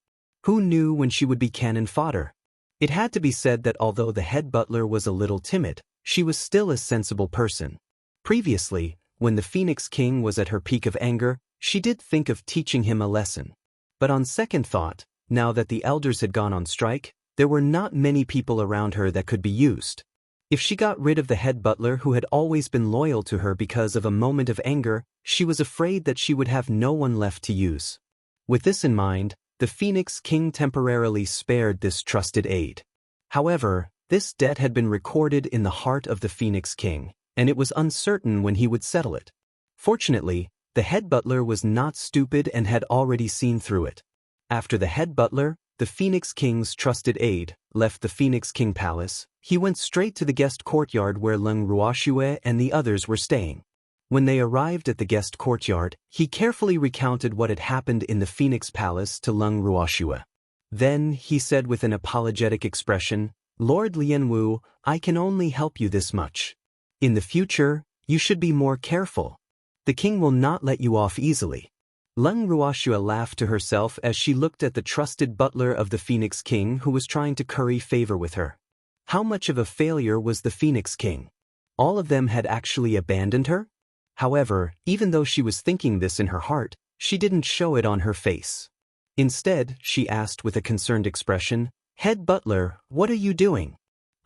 Who knew when she would be cannon fodder? It had to be said that although the head butler was a little timid, she was still a sensible person. Previously, when the Phoenix King was at her peak of anger, she did think of teaching him a lesson. But on second thought, now that the elders had gone on strike, there were not many people around her that could be used. If she got rid of the head butler who had always been loyal to her because of a moment of anger, she was afraid that she would have no one left to use. With this in mind, the Phoenix King temporarily spared this trusted aide. However, this debt had been recorded in the heart of the Phoenix King, and it was uncertain when he would settle it. Fortunately, the head butler was not stupid and had already seen through it. After the head butler, the Phoenix King's trusted aide, left the Phoenix King Palace, he went straight to the guest courtyard where Leng Ruoxue and the others were staying. When they arrived at the guest courtyard, he carefully recounted what had happened in the Phoenix Palace to Leng Ruoxue. Then, he said with an apologetic expression, "Lord Lianwu, I can only help you this much. In the future, you should be more careful. The king will not let you off easily." Leng Ruoxue laughed to herself as she looked at the trusted butler of the Phoenix King who was trying to curry favor with her. How much of a failure was the Phoenix King? All of them had actually abandoned her? However, even though she was thinking this in her heart, she didn't show it on her face. Instead, she asked with a concerned expression, "Head butler, what are you doing?"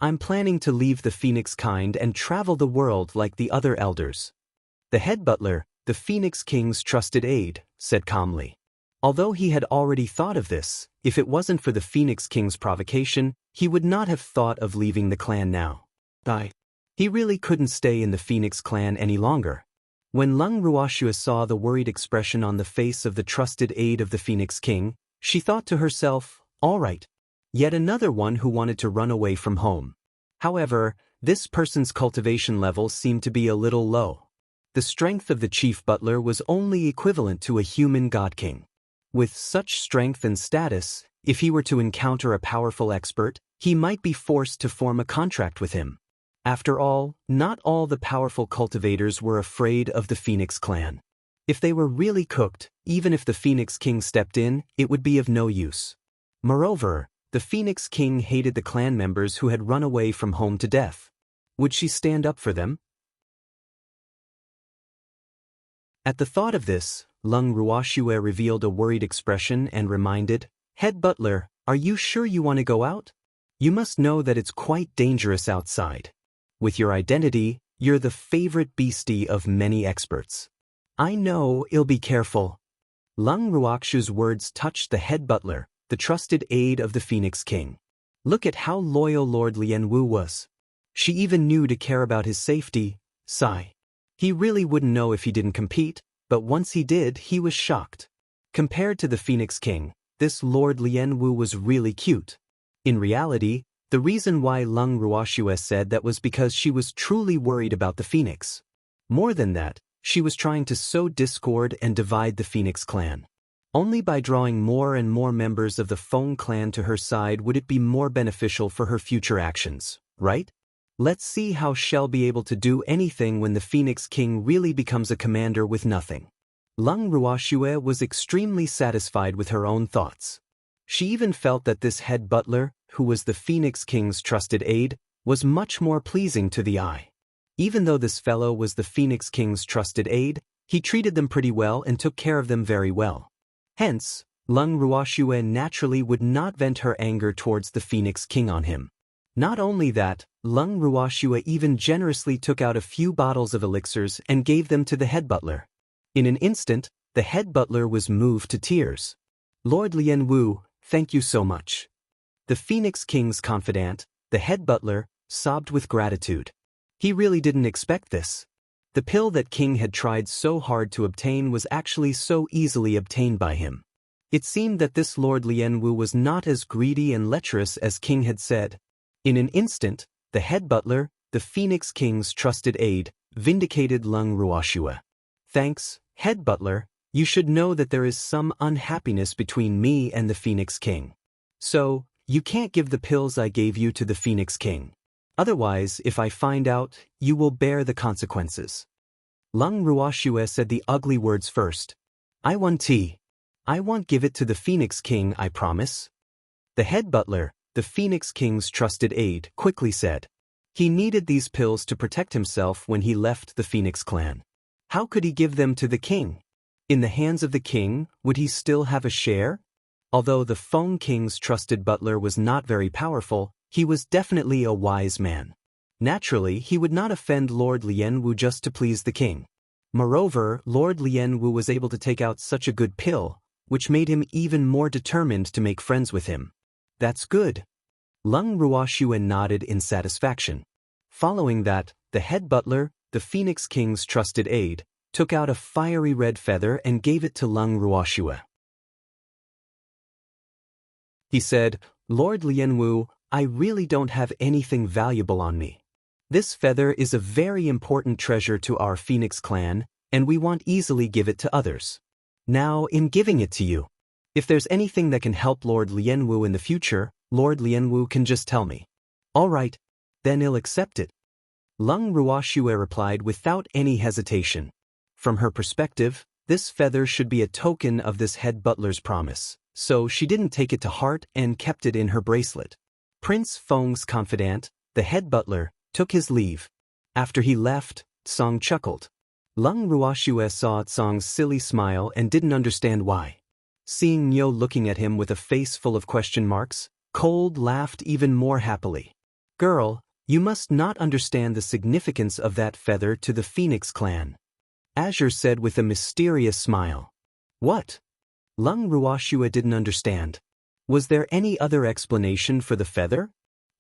"I'm planning to leave the Phoenix kind and travel the world like the other elders." The head butler, the Phoenix King's trusted aide, said calmly. Although he had already thought of this, if it wasn't for the Phoenix King's provocation, he would not have thought of leaving the clan now. He really couldn't stay in the Phoenix clan any longer. When Leng Ruoxue saw the worried expression on the face of the trusted aide of the Phoenix King, she thought to herself, "All right. Yet another one who wanted to run away from home." However, this person's cultivation level seemed to be a little low. The strength of the chief butler was only equivalent to a human god king. With such strength and status, if he were to encounter a powerful expert, he might be forced to form a contract with him. After all, not all the powerful cultivators were afraid of the Phoenix clan. If they were really cooked, even if the Phoenix King stepped in, it would be of no use. Moreover, the Phoenix King hated the clan members who had run away from home to death. Would she stand up for them? At the thought of this, Leng Ruoxue revealed a worried expression and reminded, "Head butler, are you sure you want to go out? You must know that it's quite dangerous outside. With your identity, you're the favorite beastie of many experts." "I know, I'll be careful." Leng Ruoxue's words touched the head butler, the trusted aide of the Phoenix King. Look at how loyal Lord Lianwu was. She even knew to care about his safety. Sigh. He really wouldn't know if he didn't compete, but once he did, he was shocked. Compared to the Phoenix King, this Lord Lianwu was really cute. In reality, the reason why Leng Ruoxue said that was because she was truly worried about the Phoenix. More than that, she was trying to sow discord and divide the Phoenix clan. Only by drawing more and more members of the Feng clan to her side would it be more beneficial for her future actions, right? Let's see how she'll be able to do anything when the Phoenix King really becomes a commander with nothing. Leng Ruoxue was extremely satisfied with her own thoughts. She even felt that this head butler, who was the Phoenix King's trusted aide, was much more pleasing to the eye. Even though this fellow was the Phoenix King's trusted aide, he treated them pretty well and took care of them very well. Hence, Leng Ruoxue naturally would not vent her anger towards the Phoenix King on him. Not only that, Leng Ruoxue even generously took out a few bottles of elixirs and gave them to the head butler. In an instant, the head butler was moved to tears. "Lord Lianwu, thank you so much." The Phoenix King's confidant, the head butler, sobbed with gratitude. He really didn't expect this. The pill that King had tried so hard to obtain was actually so easily obtained by him. It seemed that this Lord Lianwu was not as greedy and lecherous as King had said. In an instant, the head butler, the Phoenix King's trusted aide, vindicated Leng Ruoxue. "Thanks, head butler. You should know that there is some unhappiness between me and the Phoenix King. So, you can't give the pills I gave you to the Phoenix King. Otherwise, if I find out, you will bear the consequences." Leng Ruoxue said the ugly words first. "I want tea. I won't give it to the Phoenix King, I promise." The head butler, the Phoenix King's trusted aide, quickly said. He needed these pills to protect himself when he left the Phoenix clan. How could he give them to the king? In the hands of the king, would he still have a share? Although the Feng King's trusted butler was not very powerful, he was definitely a wise man. Naturally, he would not offend Lord Lianwu just to please the king. Moreover, Lord Lianwu was able to take out such a good pill, which made him even more determined to make friends with him. That's good. Leng Ruoxue nodded in satisfaction. Following that, the head butler, the Phoenix King's trusted aide, took out a fiery red feather and gave it to Leng Ruoxue. He said, "Lord Lianwu, I really don't have anything valuable on me. This feather is a very important treasure to our Phoenix clan, and we won't easily give it to others. Now, in giving it to you, if there's anything that can help Lord Lianwu in the future, Lord Lianwu can just tell me. All right, then he'll accept it." Leng Ruoxue replied without any hesitation. From her perspective, this feather should be a token of this head butler's promise, so she didn't take it to heart and kept it in her bracelet. Prince Feng's confidant, the head butler, took his leave. After he left, Song chuckled. Leng Ruoxue saw Song's silly smile and didn't understand why. Seeing Niu looking at him with a face full of question marks, Cold laughed even more happily. "Girl, you must not understand the significance of that feather to the Phoenix clan," Azure said with a mysterious smile. "What?" Leng Ruoxue didn't understand. Was there any other explanation for the feather?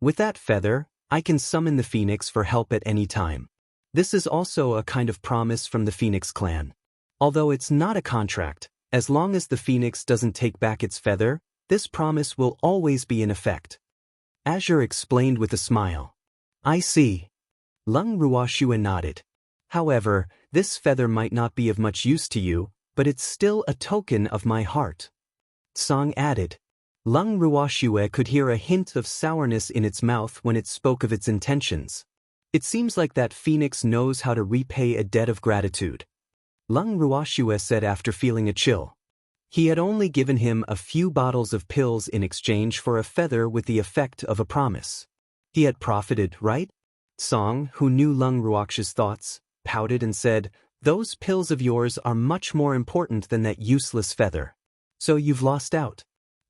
"With that feather, I can summon the Phoenix for help at any time. This is also a kind of promise from the Phoenix clan. Although it's not a contract, as long as the Phoenix doesn't take back its feather, this promise will always be in effect." Azure explained with a smile. "I see." Leng Ruoxue nodded. "However, this feather might not be of much use to you, but it's still a token of my heart," Song added. Leng Ruoxue could hear a hint of sourness in its mouth when it spoke of its intentions. It seems like that Phoenix knows how to repay a debt of gratitude, Leng Ruoxue said after feeling a chill. He had only given him a few bottles of pills in exchange for a feather with the effect of a promise. He had profited, right? Song, who knew Leng Ruoxue's thoughts, pouted and said, "Those pills of yours are much more important than that useless feather. So you've lost out."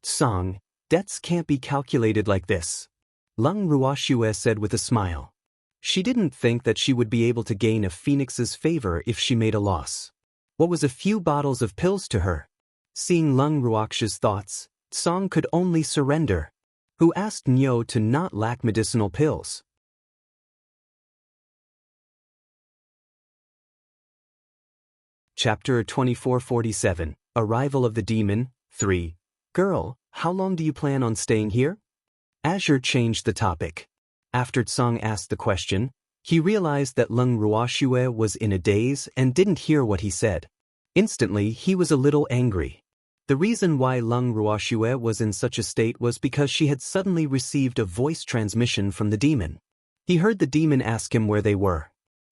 Song, "Debts can't be calculated like this," Leng Ruoxue said with a smile. She didn't think that she would be able to gain a Phoenix's favor if she made a loss. What was a few bottles of pills to her? Seeing Leng Ruoxue's thoughts, Song could only surrender. Who asked Niu to not lack medicinal pills? Chapter 2447, Arrival of the Demon, 3. "Girl, how long do you plan on staying here?" Azure changed the topic. After Song asked the question, he realized that Leng Ruoxue was in a daze and didn't hear what he said. Instantly, he was a little angry. The reason why Leng Ruoxue was in such a state was because she had suddenly received a voice transmission from the demon. He heard the demon ask him where they were.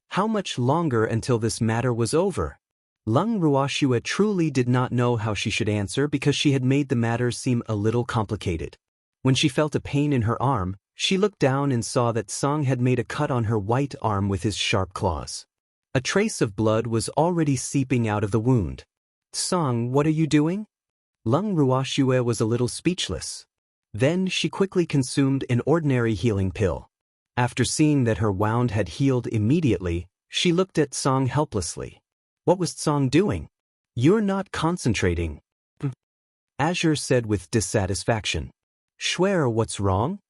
How much longer until this matter was over? Leng Ruoxue truly did not know how she should answer because she had made the matter seem a little complicated. When she felt a pain in her arm, she looked down and saw that Song had made a cut on her white arm with his sharp claws. A trace of blood was already seeping out of the wound. "Song, what are you doing?" Leng Ruoxue was a little speechless. Then she quickly consumed an ordinary healing pill. After seeing that her wound had healed immediately, she looked at Song helplessly. What was Song doing? "You're not concentrating," Azure said with dissatisfaction. "Swear, what's wrong?"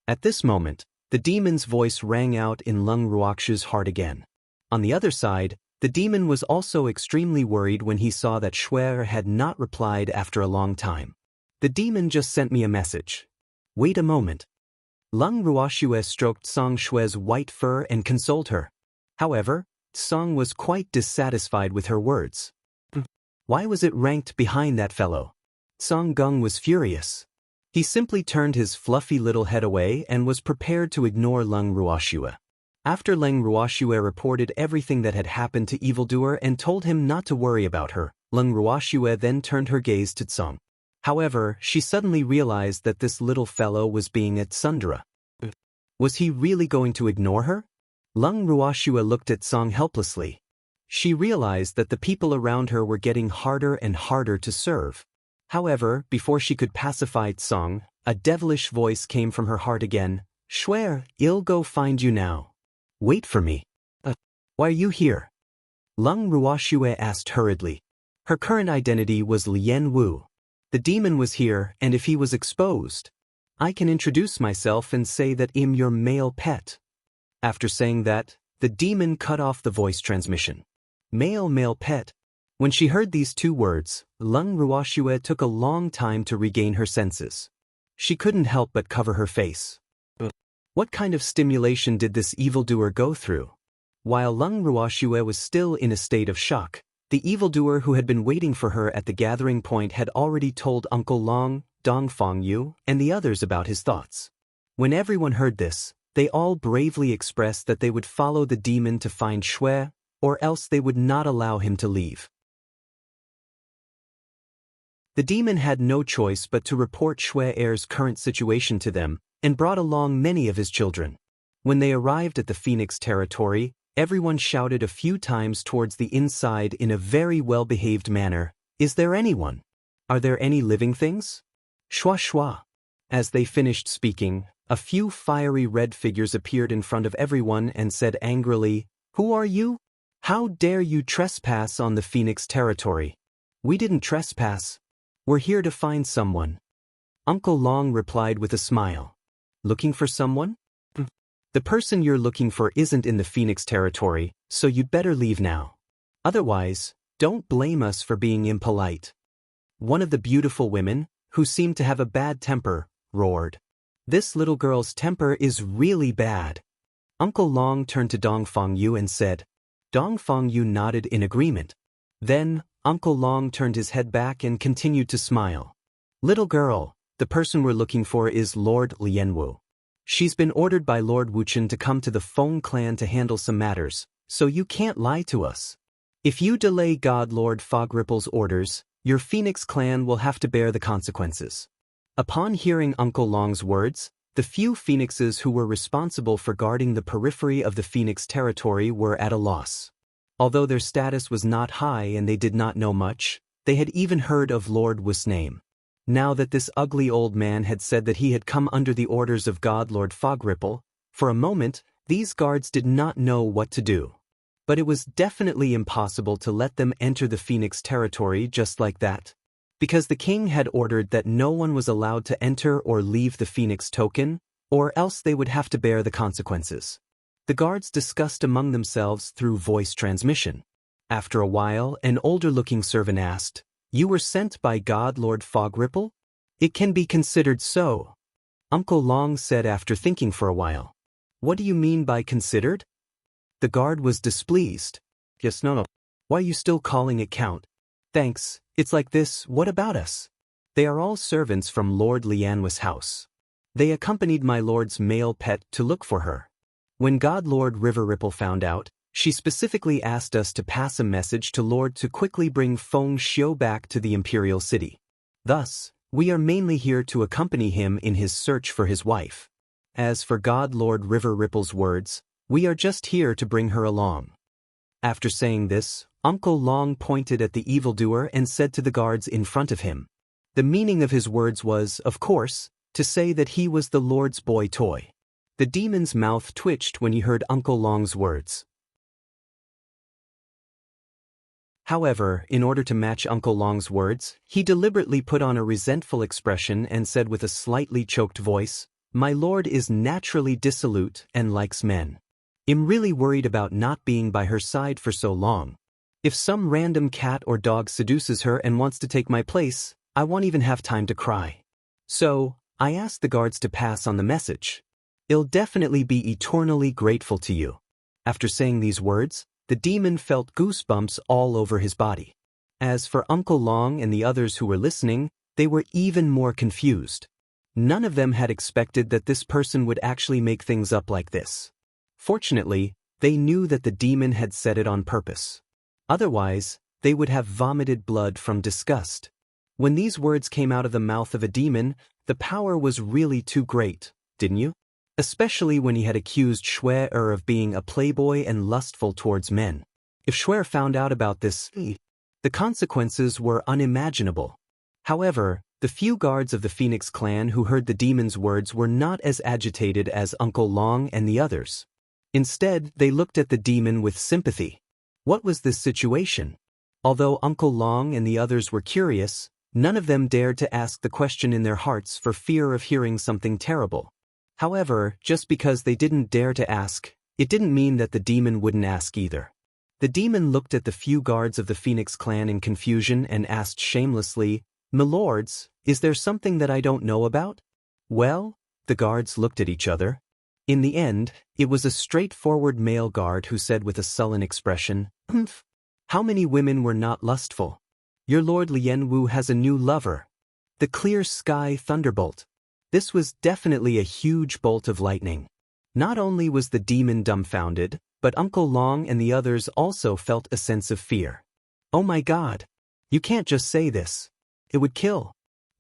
At this moment, the demon's voice rang out in Leng Ruoxue's heart again. On the other side, the demon was also extremely worried when he saw that Shuer had not replied after a long time. "The demon just sent me a message. Wait a moment." Leng Ruoxue stroked Song Shue's white fur and consoled her. However, Song was quite dissatisfied with her words. Why was it ranked behind that fellow? Song Gung was furious. He simply turned his fluffy little head away and was prepared to ignore Leng Ruoxue. After Leng Ruoxue reported everything that had happened to Evildoer and told him not to worry about her, Leng Ruoxue then turned her gaze to Tsong. However, she suddenly realized that this little fellow was being at Sundara. Was he really going to ignore her? Leng Ruoxue looked at Tsong helplessly. She realized that the people around her were getting harder and harder to serve. However, before she could pacify Tsong, a devilish voice came from her heart again. "Shuer, I'll go find you now." Wait for me. Why are you here? Lung Ruoxue asked hurriedly. Her current identity was Lien Wu. The demon was here, and if he was exposed, I can introduce myself and say that I'm your male pet. After saying that, the demon cut off the voice transmission. Male pet. When she heard these two words, Lung Ruoxue took a long time to regain her senses. She couldn't help but cover her face. What kind of stimulation did this evildoer go through? While Lung Ruoxue was still in a state of shock, the evildoer who had been waiting for her at the gathering point had already told Uncle Long, Dongfang Yu, and the others about his thoughts. When everyone heard this, they all bravely expressed that they would follow the demon to find Shui, or else they would not allow him to leave. The demon had no choice but to report Shui Heir's current situation to them, and brought along many of his children. When they arrived at the Phoenix territory, everyone shouted a few times towards the inside in a very well-behaved manner, "Is there anyone? Are there any living things? Shua shua." As they finished speaking, a few fiery red figures appeared in front of everyone and said angrily, "Who are you? How dare you trespass on the Phoenix territory? We didn't trespass. We're here to find someone." Uncle Long replied with a smile. Looking for someone? The person you're looking for isn't in the Phoenix territory, so you'd better leave now. Otherwise, don't blame us for being impolite. One of the beautiful women, who seemed to have a bad temper, roared. This little girl's temper is really bad. Uncle Long turned to Dongfang Yu and said. Dongfang Yu nodded in agreement. Then, Uncle Long turned his head back and continued to smile. Little girl, the person we're looking for is Lord Lianwu. She's been ordered by Lord Wuchen to come to the Feng clan to handle some matters, so you can't lie to us. If you delay God Lord Fogripple's orders, your Phoenix clan will have to bear the consequences. Upon hearing Uncle Long's words, the few phoenixes who were responsible for guarding the periphery of the Phoenix territory were at a loss. Although their status was not high and they did not know much, they had even heard of Lord Wu's name. Now that this ugly old man had said that he had come under the orders of God Lord Foggripple, for a moment, these guards did not know what to do. But it was definitely impossible to let them enter the Phoenix territory just like that. Because the king had ordered that no one was allowed to enter or leave the Phoenix token, or else they would have to bear the consequences. The guards discussed among themselves through voice transmission. After a while, an older-looking servant asked, "You were sent by God Lord Foggripple?" "It can be considered so," Uncle Long said after thinking for a while. "What do you mean by considered?" The guard was displeased. "Yes, no. Why are you still calling it count?" "Thanks, it's like this, what about us?" "They are all servants from Lord Lianwa's house. They accompanied my lord's male pet to look for her. When God Lord River Ripple found out, she specifically asked us to pass a message to Lord to quickly bring Feng Xiu back to the Imperial City. Thus, we are mainly here to accompany him in his search for his wife. As for God Lord River Ripple's words, we are just here to bring her along." After saying this, Uncle Long pointed at the evildoer and said to the guards in front of him. The meaning of his words was, of course, to say that he was the Lord's boy toy. The demon's mouth twitched when he heard Uncle Long's words. However, in order to match Uncle Long's words, he deliberately put on a resentful expression and said with a slightly choked voice, "My lord is naturally dissolute and likes men. I'm really worried about not being by her side for so long. If some random cat or dog seduces her and wants to take my place, I won't even have time to cry. So, I asked the guards to pass on the message. I'll definitely be eternally grateful to you." After saying these words, the demon felt goosebumps all over his body. As for Uncle Long and the others who were listening, they were even more confused. None of them had expected that this person would actually make things up like this. Fortunately, they knew that the demon had said it on purpose. Otherwise, they would have vomited blood from disgust. When these words came out of the mouth of a demon, the power was really too great, didn't you? Especially when he had accused Shui of being a playboy and lustful towards men. If Shui found out about this, the consequences were unimaginable. However, the few guards of the Phoenix clan who heard the demon's words were not as agitated as Uncle Long and the others. Instead, they looked at the demon with sympathy. What was this situation? Although Uncle Long and the others were curious, none of them dared to ask the question in their hearts for fear of hearing something terrible. However, just because they didn't dare to ask, it didn't mean that the demon wouldn't ask either. The demon looked at the few guards of the Phoenix clan in confusion and asked shamelessly, "Milords, is there something that I don't know about?" Well, the guards looked at each other. In the end, it was a straightforward male guard who said with a sullen expression, "Humph. How many women were not lustful? Your Lord Lian Wu has a new lover." The clear sky thunderbolt. This was definitely a huge bolt of lightning. Not only was the demon dumbfounded, but Uncle Long and the others also felt a sense of fear. "Oh my God! You can't just say this. It would kill."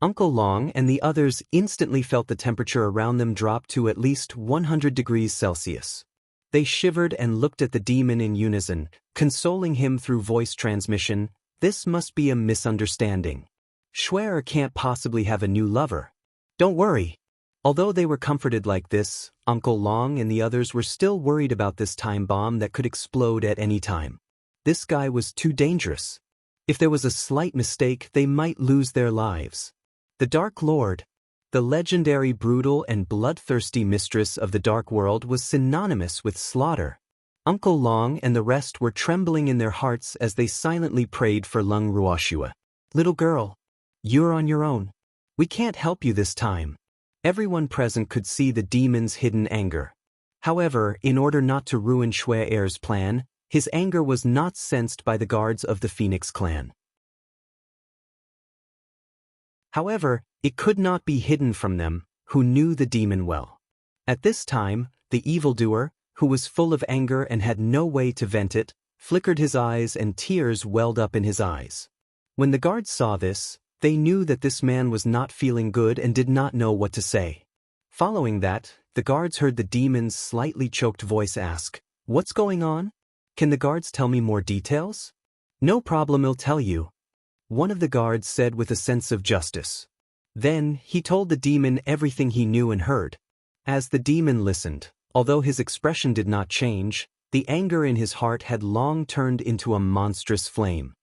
Uncle Long and the others instantly felt the temperature around them drop to at least 100 degrees Celsius. They shivered and looked at the demon in unison, consoling him through voice transmission. "This must be a misunderstanding. Schwer can't possibly have a new lover. Don't worry." Although they were comforted like this, Uncle Long and the others were still worried about this time bomb that could explode at any time. This guy was too dangerous. If there was a slight mistake, they might lose their lives. The Dark Lord, the legendary brutal and bloodthirsty mistress of the Dark World, was synonymous with slaughter. Uncle Long and the rest were trembling in their hearts as they silently prayed for Lung Ruoshua. "Little girl, you're on your own. We can't help you this time." Everyone present could see the demon's hidden anger. However, in order not to ruin Shui Er's plan, his anger was not sensed by the guards of the Phoenix clan. However, it could not be hidden from them, who knew the demon well. At this time, the evildoer, who was full of anger and had no way to vent it, flickered his eyes and tears welled up in his eyes. When the guards saw this, they knew that this man was not feeling good and did not know what to say. Following that, the guards heard the demon's slightly choked voice ask, "What's going on? Can the guards tell me more details?" "No problem, I'll tell you," one of the guards said with a sense of justice. Then, he told the demon everything he knew and heard. As the demon listened, although his expression did not change, the anger in his heart had long turned into a monstrous flame.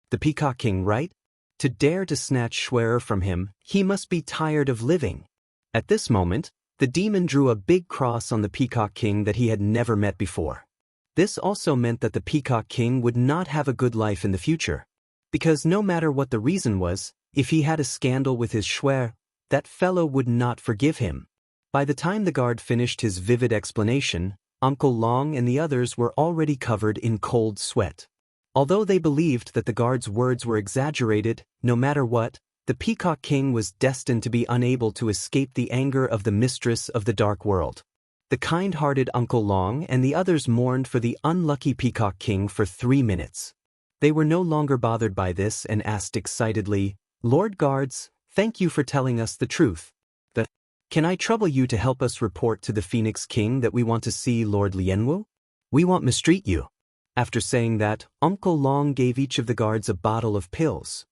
The Peacock King, right? To dare to snatch Schwerer from him, he must be tired of living. At this moment, the demon drew a big cross on the Peacock King that he had never met before. This also meant that the Peacock King would not have a good life in the future. Because no matter what the reason was, if he had a scandal with his Schwer, that fellow would not forgive him. By the time the guard finished his vivid explanation, Uncle Long and the others were already covered in cold sweat. Although they believed that the guard's words were exaggerated, no matter what, the Peacock King was destined to be unable to escape the anger of the mistress of the Dark World. The kind-hearted Uncle Long and the others mourned for the unlucky Peacock King for 3 minutes. They were no longer bothered by this and asked excitedly, "Lord Guards, thank you for telling us the truth. Can I trouble you to help us report to the Phoenix King that we want to see Lord Lianwu? We won't mistreat you." After saying that, Uncle Long gave each of the guards a bottle of pills.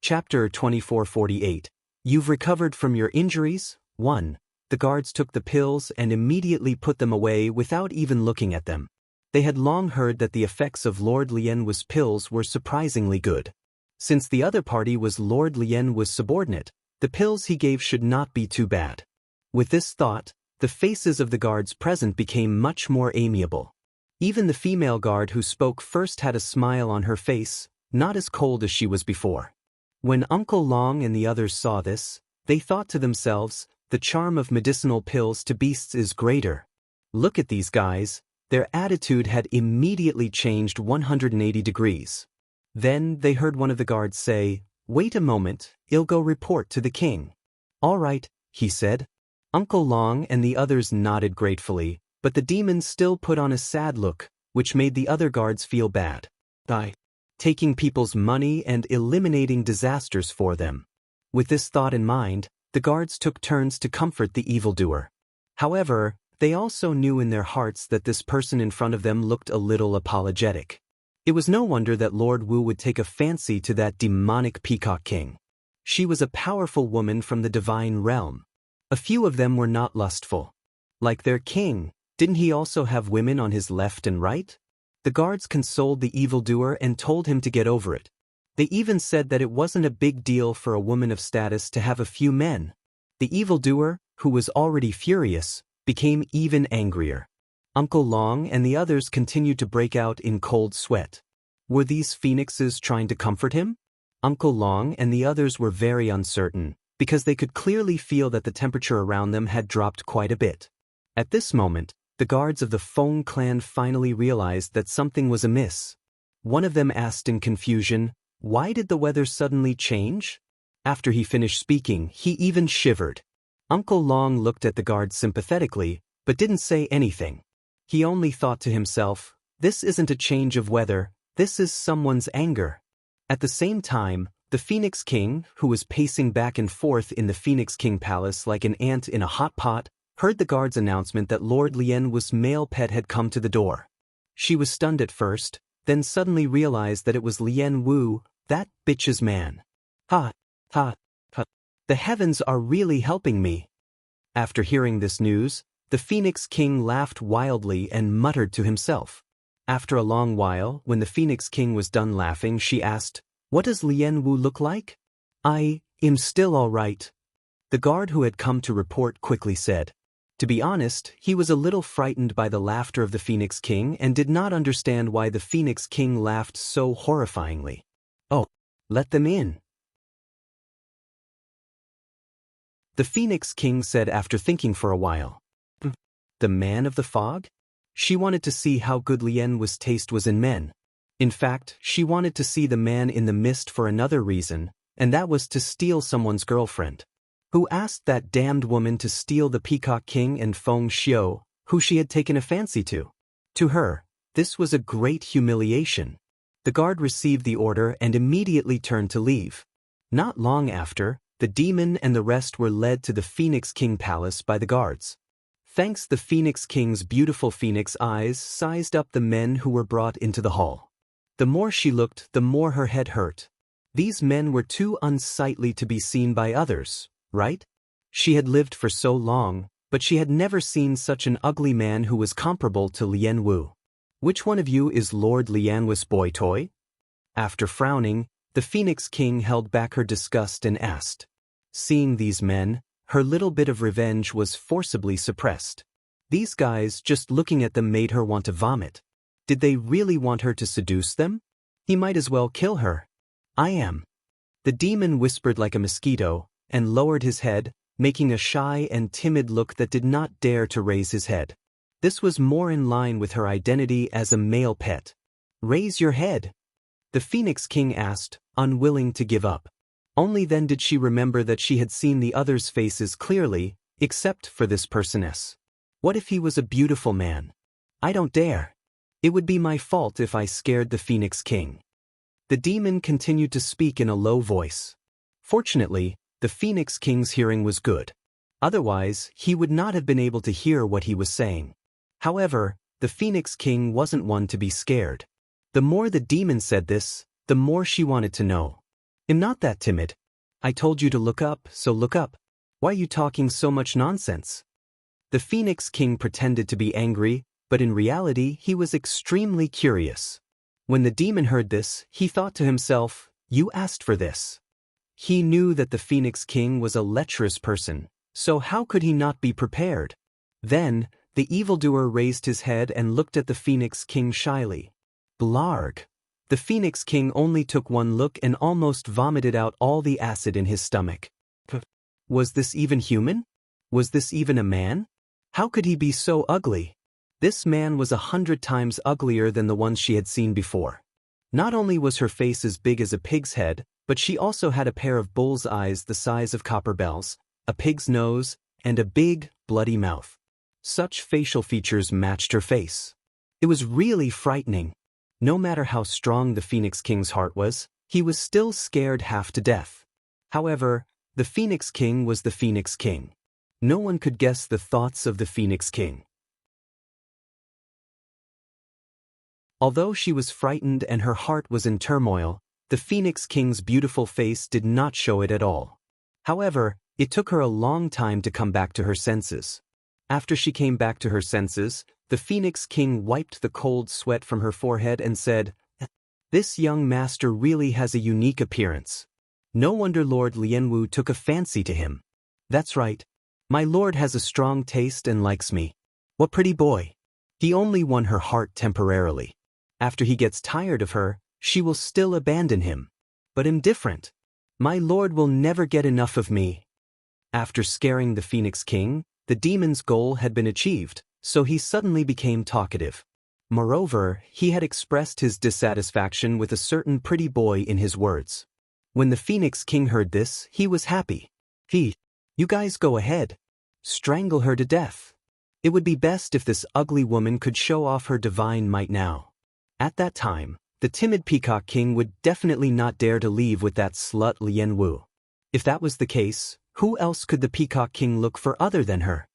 Chapter 2448. You've recovered from your injuries? 1. The guards took the pills and immediately put them away without even looking at them. They had long heard that the effects of Lord Lianwu's pills were surprisingly good. Since the other party was Lord Lianwu's subordinate, the pills he gave should not be too bad. With this thought, the faces of the guards present became much more amiable. Even the female guard who spoke first had a smile on her face, not as cold as she was before. When Uncle Long and the others saw this, they thought to themselves, the charm of medicinal pills to beasts is greater. Look at these guys, their attitude had immediately changed 180 degrees. Then they heard one of the guards say, "Wait a moment, I'll go report to the king." "All right," he said. Uncle Long and the others nodded gratefully, but the demon still put on a sad look, which made the other guards feel bad. By taking people's money and eliminating disasters for them. With this thought in mind, the guards took turns to comfort the evildoer. However, they also knew in their hearts that this person in front of them looked a little apologetic. It was no wonder that Lord Wu would take a fancy to that demonic Peacock King. She was a powerful woman from the divine realm. A few of them were not lustful. Like their king, didn't he also have women on his left and right? The guards consoled the evildoer and told him to get over it. They even said that it wasn't a big deal for a woman of status to have a few men. The evildoer, who was already furious, became even angrier. Uncle Long and the others continued to break out in cold sweat. Were these phoenixes trying to comfort him? Uncle Long and the others were very uncertain, because they could clearly feel that the temperature around them had dropped quite a bit. At this moment, the guards of the Feng clan finally realized that something was amiss. One of them asked in confusion, "Why did the weather suddenly change?" After he finished speaking, he even shivered. Uncle Long looked at the guards sympathetically, but didn't say anything. He only thought to himself, "This isn't a change of weather, this is someone's anger." At the same time, the Phoenix King, who was pacing back and forth in the Phoenix King Palace like an ant in a hot pot, heard the guard's announcement that Lord Lien Wu's male pet had come to the door. She was stunned at first, then suddenly realized that it was Lien Wu, that bitch's man. Ha, ha, ha. The heavens are really helping me. After hearing this news, the Phoenix King laughed wildly and muttered to himself. After a long while, when the Phoenix King was done laughing, she asked, "What does Lien Wu look like?" "I am still all right," the guard who had come to report quickly said. To be honest, he was a little frightened by the laughter of the Phoenix King and did not understand why the Phoenix King laughed so horrifyingly. "Oh, let them in," the Phoenix King said after thinking for a while. The man of the fog? She wanted to see how good Lien Wu's taste was in men. In fact, she wanted to see the man in the mist for another reason, and that was to steal someone's girlfriend. Who asked that damned woman to steal the Peacock King and Feng Xiu, who she had taken a fancy to? To her, this was a great humiliation. The guard received the order and immediately turned to leave. Not long after, the demon and the rest were led to the Phoenix King Palace by the guards. Thanks, the Phoenix King's beautiful phoenix eyes sized up the men who were brought into the hall. The more she looked, the more her head hurt. These men were too unsightly to be seen by others, right? She had lived for so long, but she had never seen such an ugly man who was comparable to Lien Wu. "Which one of you is Lord Lien Wu's boy toy?" After frowning, the Phoenix King held back her disgust and asked. Seeing these men, her little bit of revenge was forcibly suppressed. These guys, just looking at them, made her want to vomit. Did they really want her to seduce them? He might as well kill her. "I am." The demon whispered like a mosquito, and lowered his head, making a shy and timid look that did not dare to raise his head. This was more in line with her identity as a male pet. "Raise your head," the Phoenix King asked, unwilling to give up. Only then did she remember that she had seen the others' faces clearly, except for this person's. What if he was a beautiful man? "I don't dare. It would be my fault if I scared the Phoenix King." The demon continued to speak in a low voice. Fortunately, the Phoenix King's hearing was good. Otherwise, he would not have been able to hear what he was saying. However, the Phoenix King wasn't one to be scared. The more the demon said this, the more she wanted to know. "I'm not that timid. I told you to look up, so look up. Why are you talking so much nonsense?" The Phoenix King pretended to be angry, but in reality he was extremely curious. When the demon heard this, he thought to himself, "You asked for this." He knew that the Phoenix King was a lecherous person, so how could he not be prepared? Then, the evildoer raised his head and looked at the Phoenix King shyly. Blarg! The Phoenix King only took one look and almost vomited out all the acid in his stomach. Was this even human? Was this even a man? How could he be so ugly? This man was 100 times uglier than the ones she had seen before. Not only was her face as big as a pig's head, but she also had a pair of bull's eyes the size of copper bells, a pig's nose, and a big, bloody mouth. Such facial features matched her face. It was really frightening. No matter how strong the Phoenix King's heart was, he was still scared half to death. However, the Phoenix King was the Phoenix King. No one could guess the thoughts of the Phoenix King. Although she was frightened and her heart was in turmoil, The Phoenix King's beautiful face did not show it at all. However, it took her a long time to come back to her senses. After she came back to her senses, the Phoenix King wiped the cold sweat from her forehead and said, "This young master really has a unique appearance. No wonder Lord Lianwu took a fancy to him. That's right. My lord has a strong taste and likes me. What pretty boy. He only won her heart temporarily. After he gets tired of her, she will still abandon him. But I'm different. My lord will never get enough of me." After scaring the Phoenix King, the demon's goal had been achieved, so he suddenly became talkative. Moreover, he had expressed his dissatisfaction with a certain pretty boy in his words. When the Phoenix King heard this, he was happy. You guys go ahead. Strangle her to death. It would be best if this ugly woman could show off her divine might now. At that time, the timid Peacock King would definitely not dare to leave with that slut Lianwu. If that was the case, who else could the Peacock King look for other than her?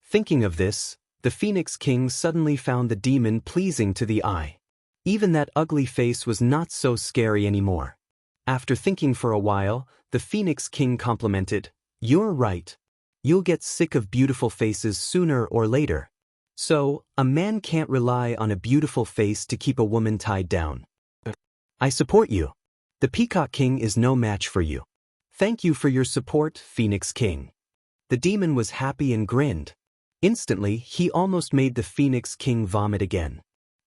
Thinking of this, the Phoenix King suddenly found the demon pleasing to the eye. Even that ugly face was not so scary anymore. After thinking for a while, the Phoenix King complimented, "You're right. You'll get sick of beautiful faces sooner or later. So, a man can't rely on a beautiful face to keep a woman tied down. I support you. The Peacock King is no match for you. Thank you for your support, Phoenix King." The demon was happy and grinned. Instantly, he almost made the Phoenix King vomit again.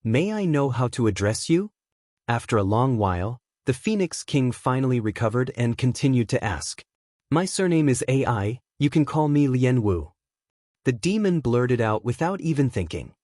"May I know how to address you?" After a long while, the Phoenix King finally recovered and continued to ask. "My surname is AI, you can call me Lianwu." The demon blurted out without even thinking.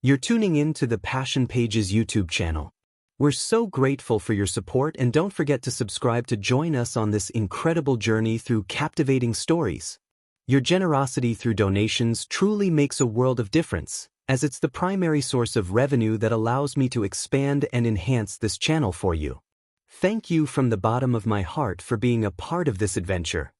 "You're tuning in to the Passion Pages YouTube channel. We're so grateful for your support, and don't forget to subscribe to join us on this incredible journey through captivating stories. Your generosity through donations truly makes a world of difference, as it's the primary source of revenue that allows me to expand and enhance this channel for you. Thank you from the bottom of my heart for being a part of this adventure.